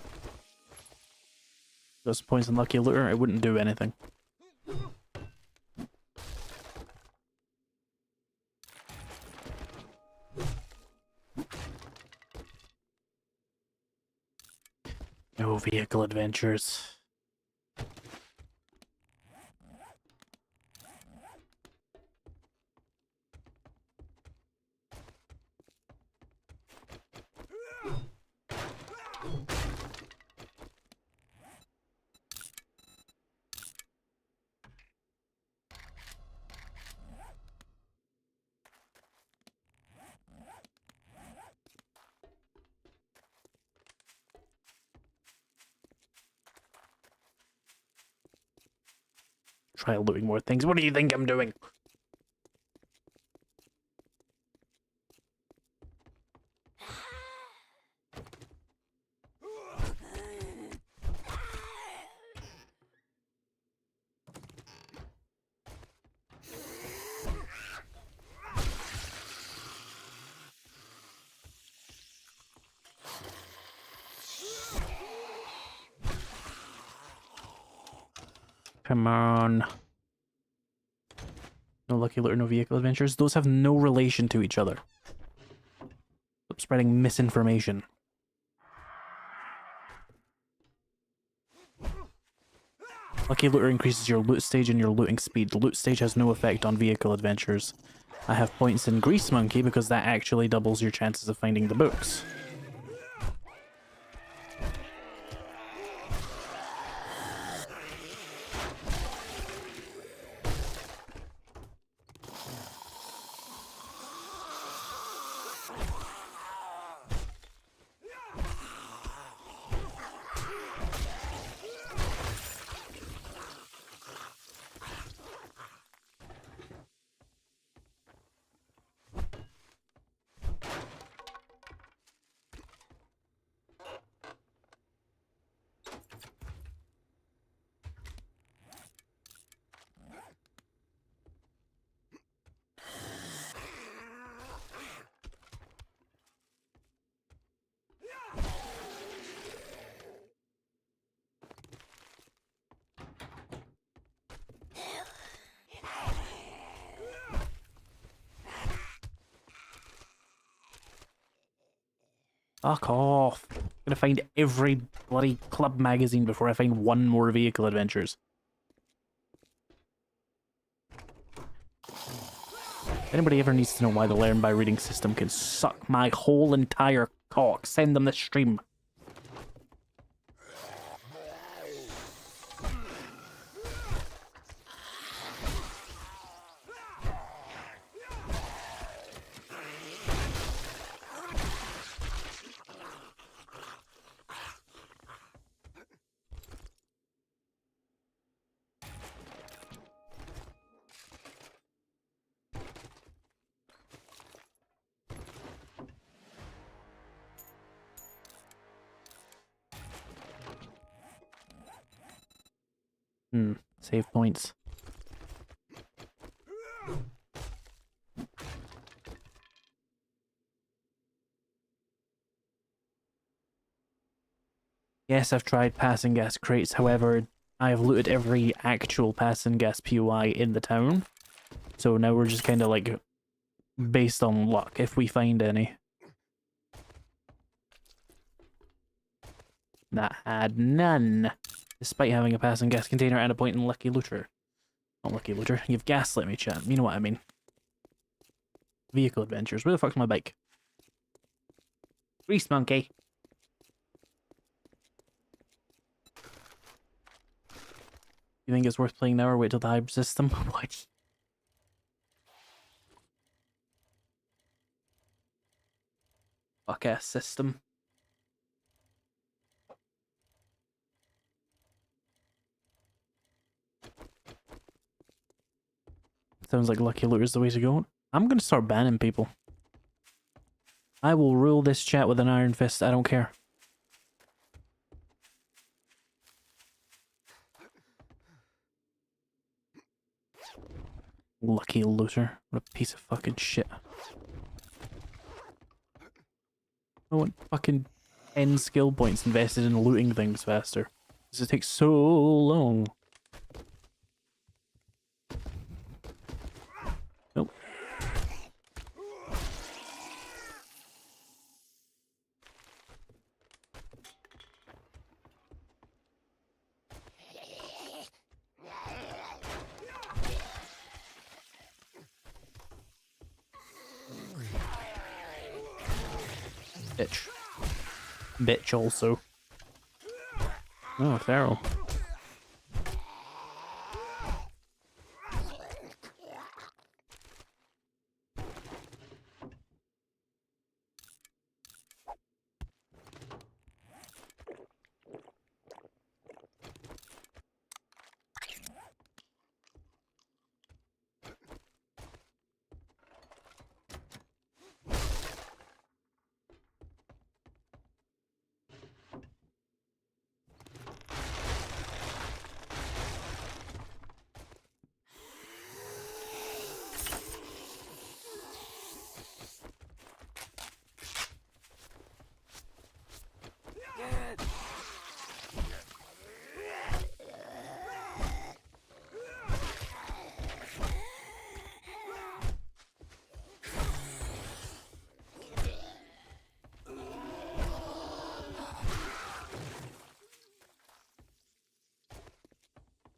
Got some points in Lucky Looter, it wouldn't do anything. No vehicle adventures. Try looting more things. What do you think I'm doing? Come on. No Lucky Looter, no vehicle adventures. Those have no relation to each other. Stop spreading misinformation. Lucky Looter increases your loot stage and your looting speed. Loot stage has no effect on vehicle adventures. I have points in Grease Monkey because that actually doubles your chances of finding the books. Fuck off. I'm gonna find every bloody club magazine before I find one more vehicle adventures. If anybody ever needs to know why the learn by reading system can suck my whole entire cock, send them the stream. Save points. Yes, I've tried passing gas crates, however, I have looted every actual passing gas POI in the town. So now we're just kind of like based on luck if we find any. That had none. Despite having a passing gas container and a point in Lucky Looter. Not Lucky Looter, you've gaslit me, chat. You know what I mean. Vehicle adventures. Where the fuck's my bike? Grease Monkey. You think it's worth playing now or wait till the hybrid system? What? Fuck ass system. Sounds like Lucky Looter's the way to go. I'm gonna start banning people. I will rule this chat with an iron fist, I don't care. Lucky Looter. What a piece of fucking shit. No one fucking 10 skill points invested in looting things faster. This takes so long. Nope. Bitch. Bitch also. Oh, feral.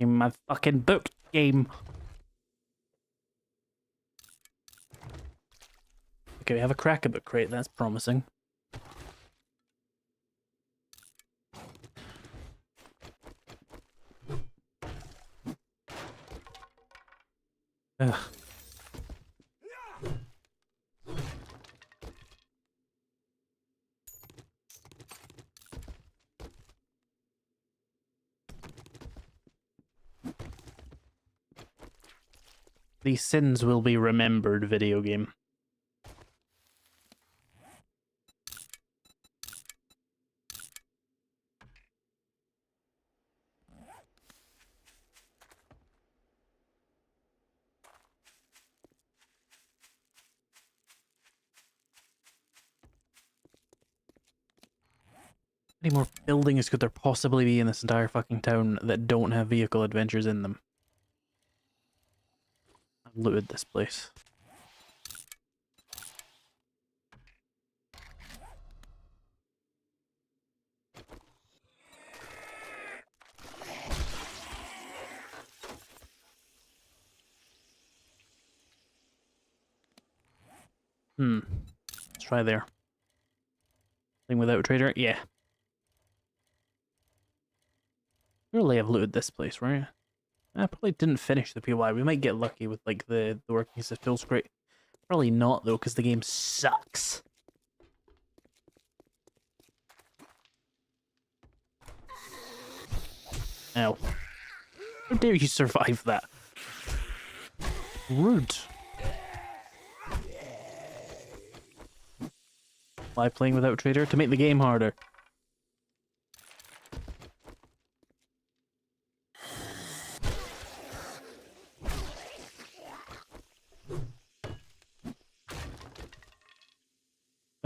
In my fucking book game. Okay, we have a crack-a-book crate, that's promising. Ugh. These sins will be remembered, video game. How many more buildings could there possibly be in this entire fucking town that don't have vehicle adventures in them? I've looted this place. Let's try there. Thing without trader? Yeah. Surely I've looted this place, right? I probably didn't finish the PY. We might get lucky with like the workings of tools crate. Probably not though, because the game sucks. Ow. How dare you survive that? Rude. Why playing without trader? To make the game harder.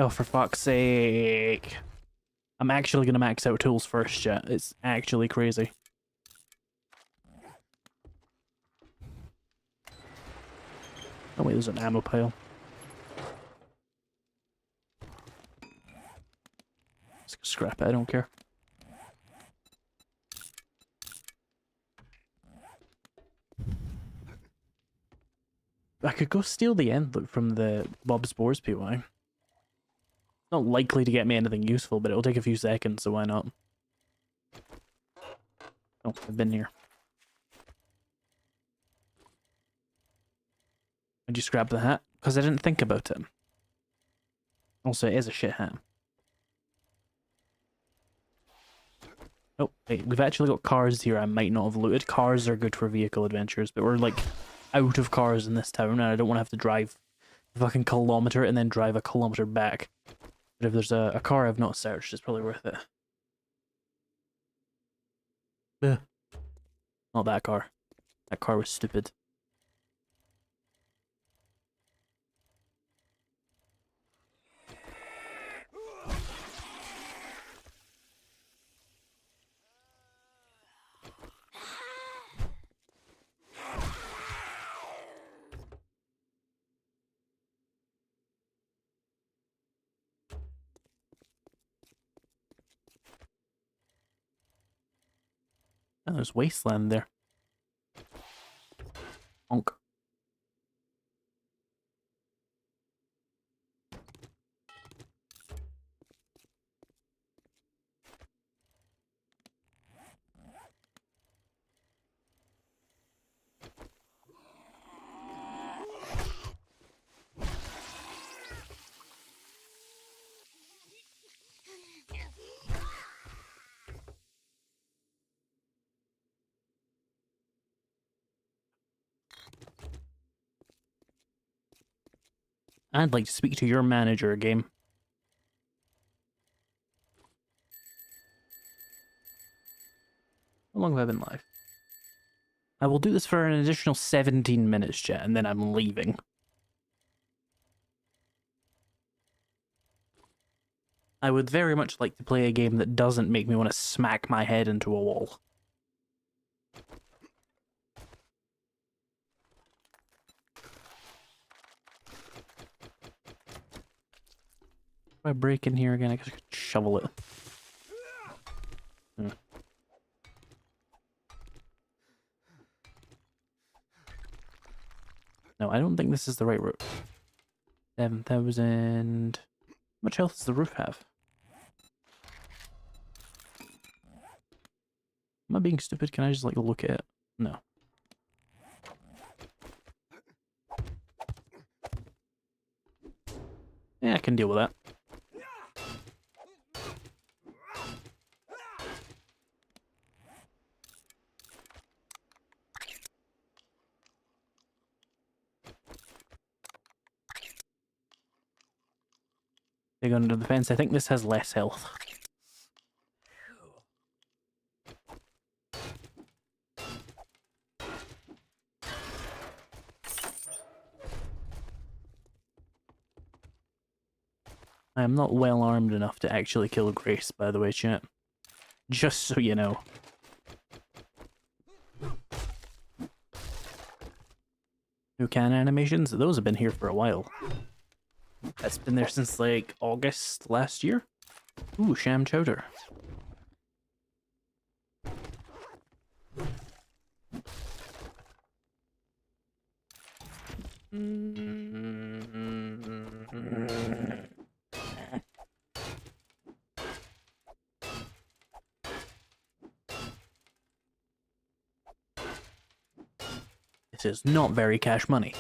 Oh, for fuck's sake. I'm actually going to max out tools first, chat. It's actually crazy. Oh wait, there's an ammo pile. Let's scrap it, I don't care. I could go steal the end look from the Bob Spores PY. Not likely to get me anything useful, but it'll take a few seconds, so why not? Oh, I've been here. Why'd you scrap the hat? Because I didn't think about it. Also, it is a shit hat. Oh, wait, we've actually got cars here I might not have looted. Cars are good for vehicle adventures, but we're, like, out of cars in this town, and I don't want to have to drive a fucking kilometer and then drive a kilometer back. But if there's a car I've not searched, it's probably worth it. Ugh. Not that car. That car was stupid. Oh, there's wasteland there. Honk. I'd like to speak to your manager, game. How long have I been live? I will do this for an additional 17 minutes, chat, and then I'm leaving. I would very much like to play a game that doesn't make me want to smack my head into a wall. If I break in here again, I guess I could shovel it. No, I don't think this is the right route. 7,000... How much health does the roof have? Am I being stupid? Can I just, like, look at it? No. Yeah, I can deal with that. Dig under the fence. I think this has less health. I am not well armed enough to actually kill Grace, by the way, chat. Just so you know. New can animations? Those have been here for a while. That's been there since, like, August last year? Ooh, sham chowder. This is not very cash money.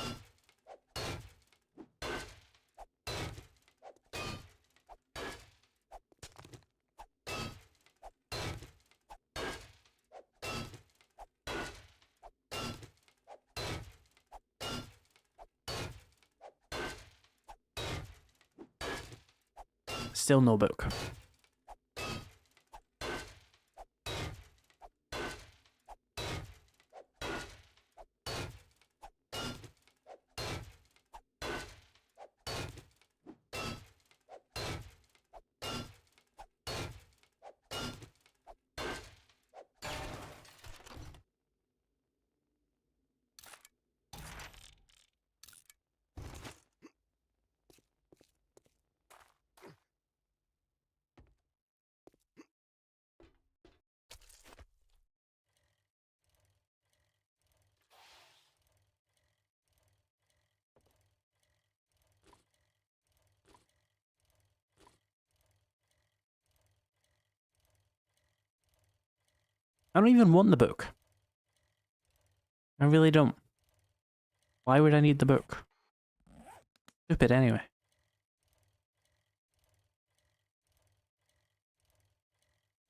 Still no book. I don't even want the book. I really don't. Why would I need the book? Stupid anyway.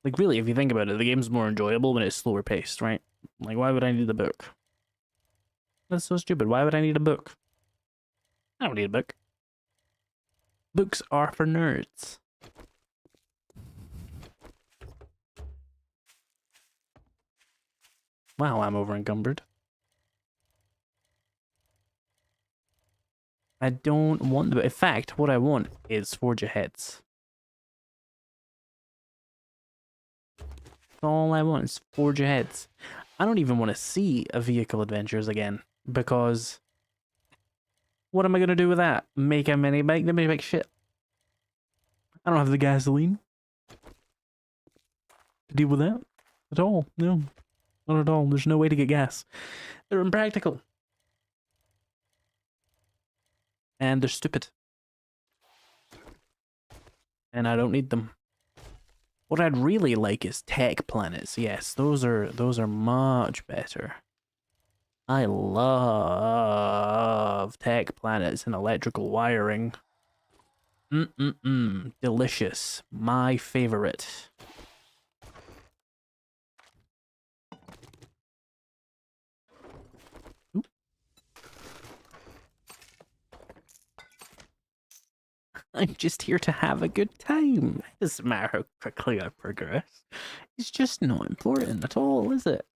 Like, really, if you think about it, the game's more enjoyable when it's slower paced, right? Like, why would I need the book? That's so stupid. Why would I need a book? I don't need a book. Books are for nerds. Wow, I'm over encumbered. I don't want the... In fact, what I want is Forge Aheads. All I want is Forge Aheads. I don't even want to see a Vehicle Adventures again, because... What am I going to do with that? Make a mini bike? The mini bike shit. I don't have the gasoline to deal with that at all, no. Not at all. There's no way to get gas. They're impractical. And they're stupid. And I don't need them. What I'd really like is tech planets. Yes, those are much better. I love tech planets and electrical wiring. Delicious. My favorite. Oop. I'm just here to have a good time. It doesn't matter how quickly I progress. It's just not important at all, is it?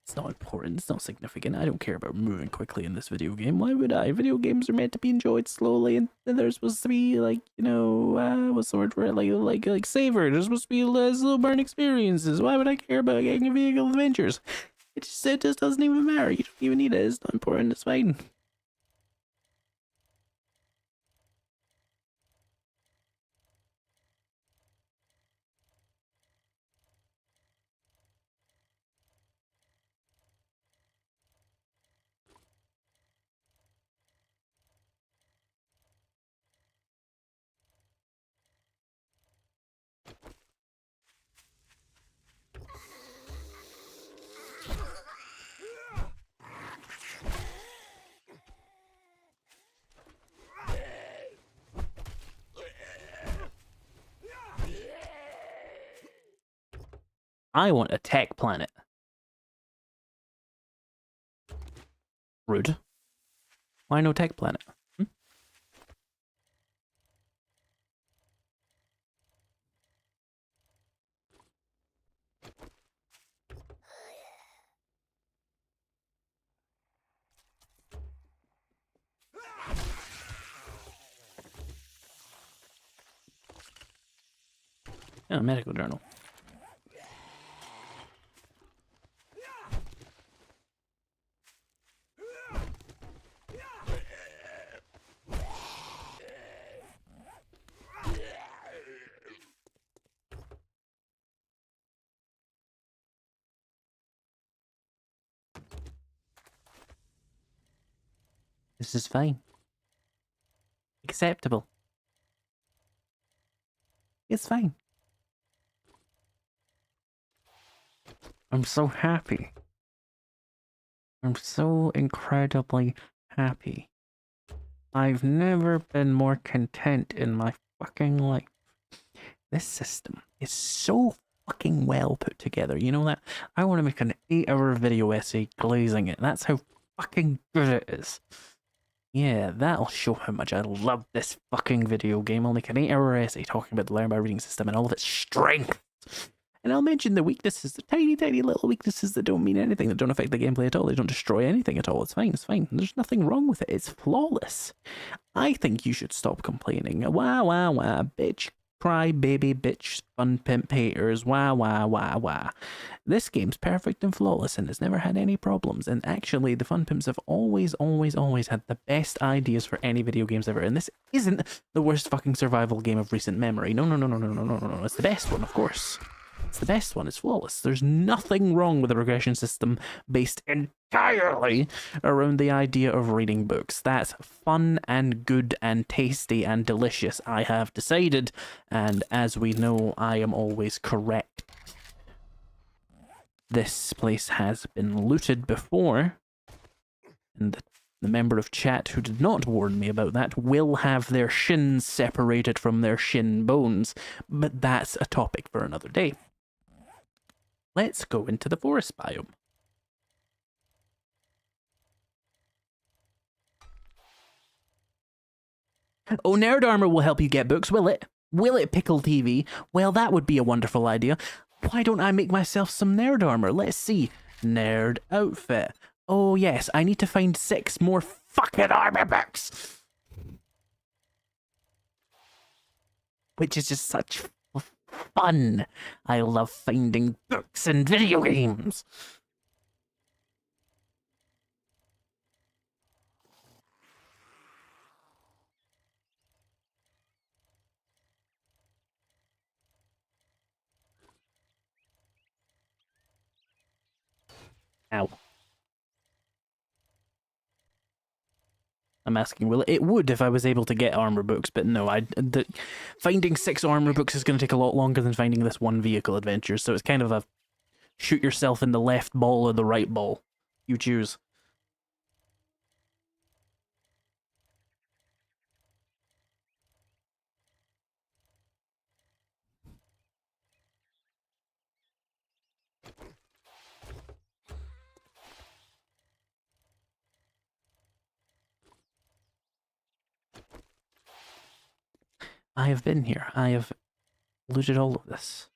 It's not important, it's not significant. I don't care about moving quickly in this video game. Why would I? Video games are meant to be enjoyed slowly, and they're supposed to be like, you know, what's the word for it? Like savored. They're supposed to be slow burn experiences. Why would I care about getting vehicle adventures? It just doesn't even matter. You don't even need it. It's not important. It's fine. I want a tech planet. Rude. Why no tech planet? Oh, medical journal. This is fine. Acceptable. It's fine. I'm so happy. I'm so incredibly happy. I've never been more content in my fucking life. This system is so fucking well put together. You know that? I want to make an 8-hour video essay glazing it. That's how fucking good it is. Yeah, that'll show how much I love this fucking video game. I'll make an 8-hour essay talking about the learn by reading system and all of its strength. And I'll mention the weaknesses, the tiny, tiny little weaknesses that don't mean anything, that don't affect the gameplay at all. They don't destroy anything at all. It's fine, it's fine. There's nothing wrong with it. It's flawless. I think you should stop complaining. Wah, wah, wah, bitch. Cry, baby, bitch, fun pimp haters, wah, wah, wah, wah. This game's perfect and flawless and has never had any problems. And actually, the fun pimps have always, always, always had the best ideas for any video games ever. And this isn't the worst fucking survival game of recent memory. No, no, no, no, no, no, no, no, no. It's the best one, of course. It's the best one. It's flawless. There's nothing wrong with a regression system based entirely around the idea of reading books. That's fun and good and tasty and delicious, I have decided. And as we know, I am always correct. This place has been looted before. And the member of chat who did not warn me about that will have their shins separated from their shin bones. But that's a topic for another day. Let's go into the forest biome. Oh, Nerd Armor will help you get books, will it? Will it, Pickle TV? Well, that would be a wonderful idea. Why don't I make myself some Nerd Armor? Let's see. Nerd outfit. Oh, yes, I need to find 6 more fucking armor books. Which is just such fun. I love finding books in video games. Ow. I'm asking, will it would if I was able to get armor books, but no, finding 6 armor books is going to take a lot longer than finding this one vehicle adventure, so it's kind of a shoot yourself in the left ball or the right ball. You choose. I have been here. I have looted all of this.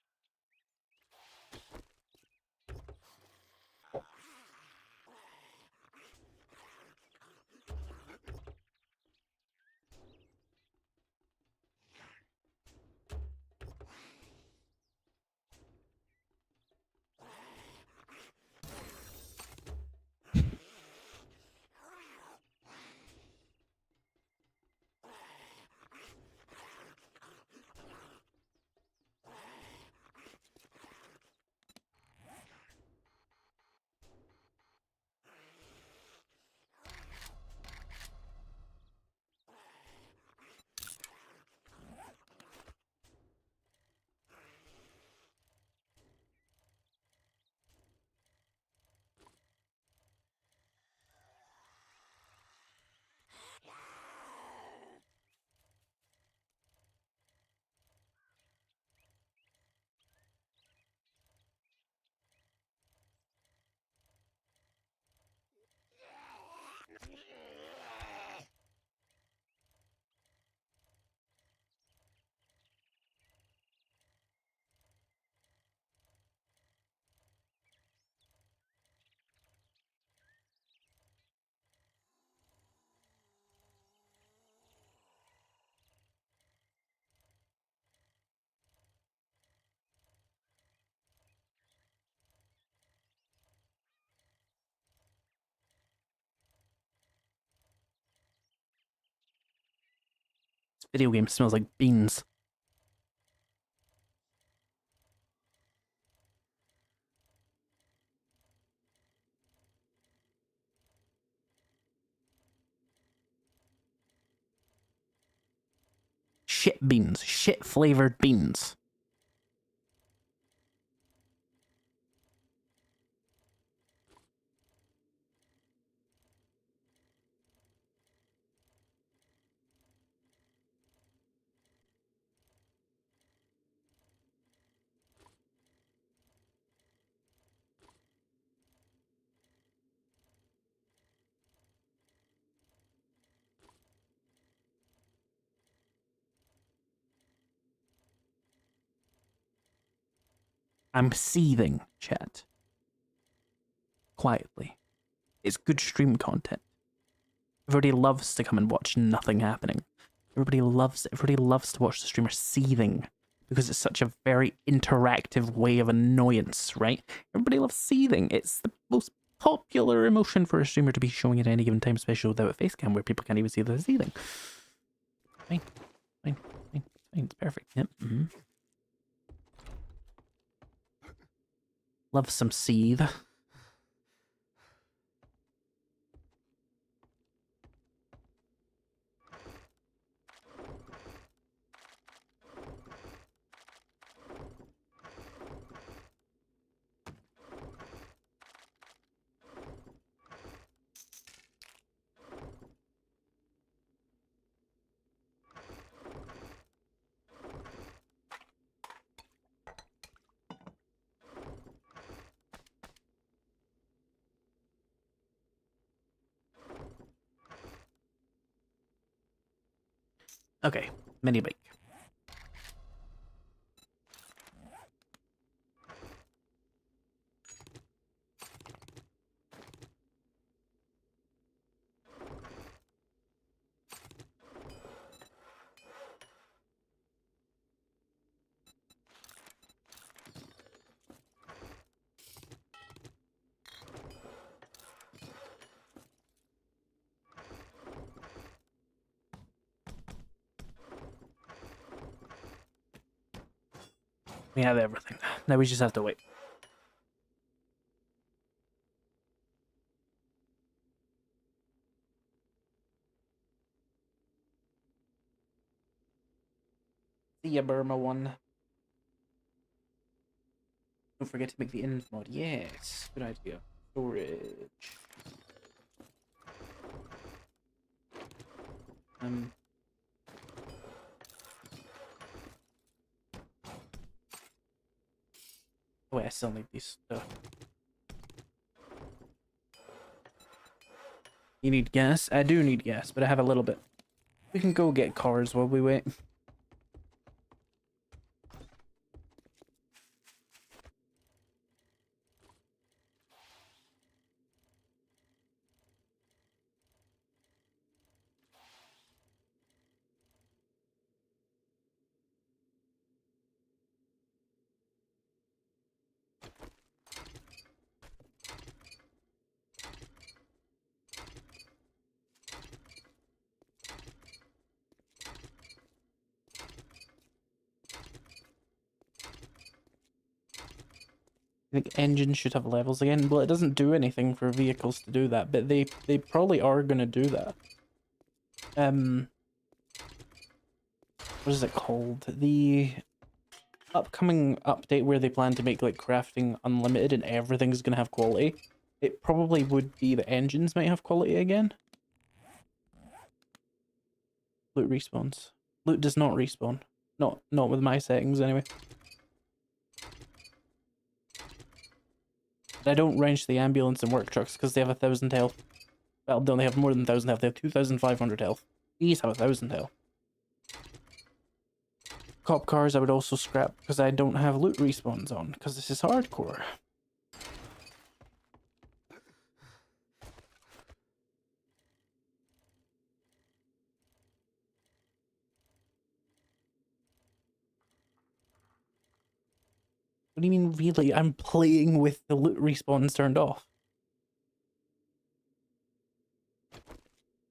This video game smells like beans. Shit beans. Shit flavored beans. I'm seething, chat. Quietly. It's good stream content. Everybody loves to come and watch nothing happening. Everybody loves to watch the streamer seething because it's such a very interactive way of annoyance, right? Everybody loves seething. It's the most popular emotion for a streamer to be showing at any given time, especially without a face cam where people can't even see they're seething. Fine, fine, fine, fine. It's perfect. Yep. Love some seethe. Okay, mini bike. We have everything. Now we just have to wait. See ya, Burma one. Don't forget to make the inf mod. Yes, good idea. Storage. Wait, I still need these stuff. You need gas? I do need gas, but I have a little bit. We can go get cars while we wait. I think engines should have levels again. Well, it doesn't do anything for vehicles to do that, but they probably are gonna do that. What is it called? The upcoming update where they plan to make like crafting unlimited and everything's gonna have quality. It probably would be the engines might have quality again. Loot respawns. Loot does not respawn. Not with my settings anyway. I don't wrench the ambulance and work trucks because they have 1,000 health. Well, no, they have more than 1,000 health. They have 2,500 health. These have 1,000 health. Cop cars I would also scrap because I don't have loot respawns on because this is hardcore. What do you mean, really? I'm playing with the loot respawns turned off.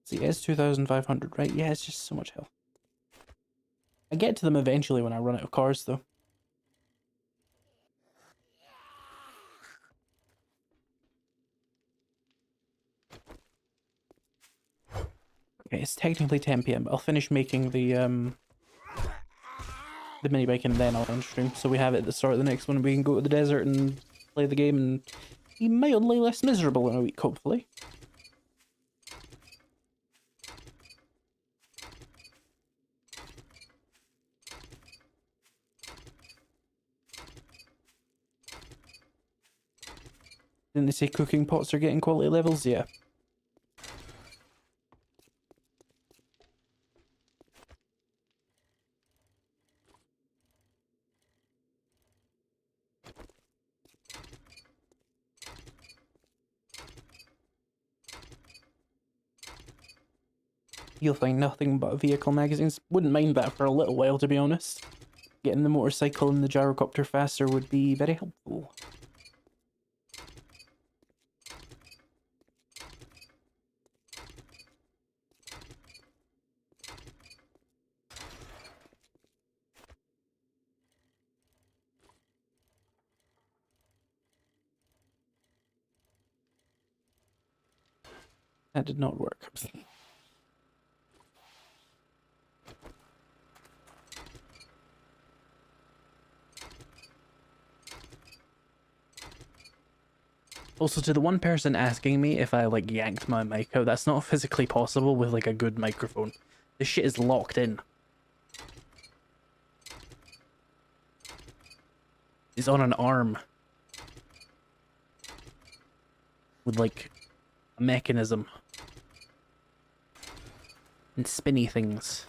See, it's 2,500, right? Yeah, it's just so much health. I get to them eventually when I run out of cars, though. Okay, it's technically 10 PM, but I'll finish making the mini bike and then I'll end stream. So we have it at the start of the next one and we can go to the desert and play the game and be mildly less miserable in a week, hopefully. Didn't they say cooking pots are getting quality levels? Yeah. You'll find nothing but vehicle magazines. Wouldn't mind that for a little while, to be honest. Getting the motorcycle and the gyrocopter faster would be very helpful. That did not work. Also, to the one person asking me if I, like, yanked my mic out, that's not physically possible with, like, a good microphone. This shit is locked in. It's on an arm. With, like, a mechanism. And spinny things.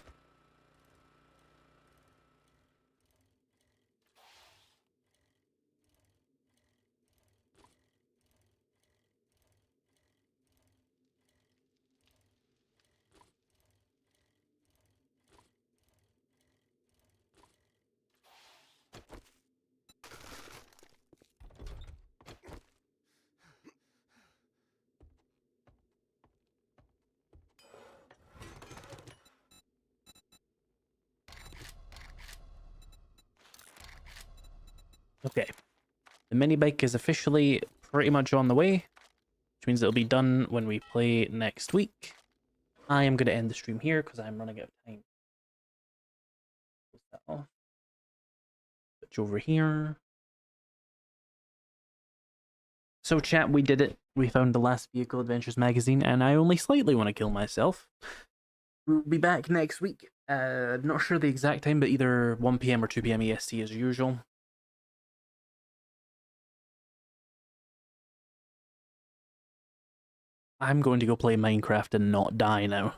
Okay. The mini bike is officially pretty much on the way, which means it'll be done when we play next week. I am going to end the stream here because I'm running out of time. Put you over here. So chat, we did it. We found the last Vehicle Adventures magazine, and I only slightly want to kill myself. We'll be back next week. Not sure the exact time, but either 1 PM or 2 PM EST as usual. I'm going to go play Minecraft and not die now.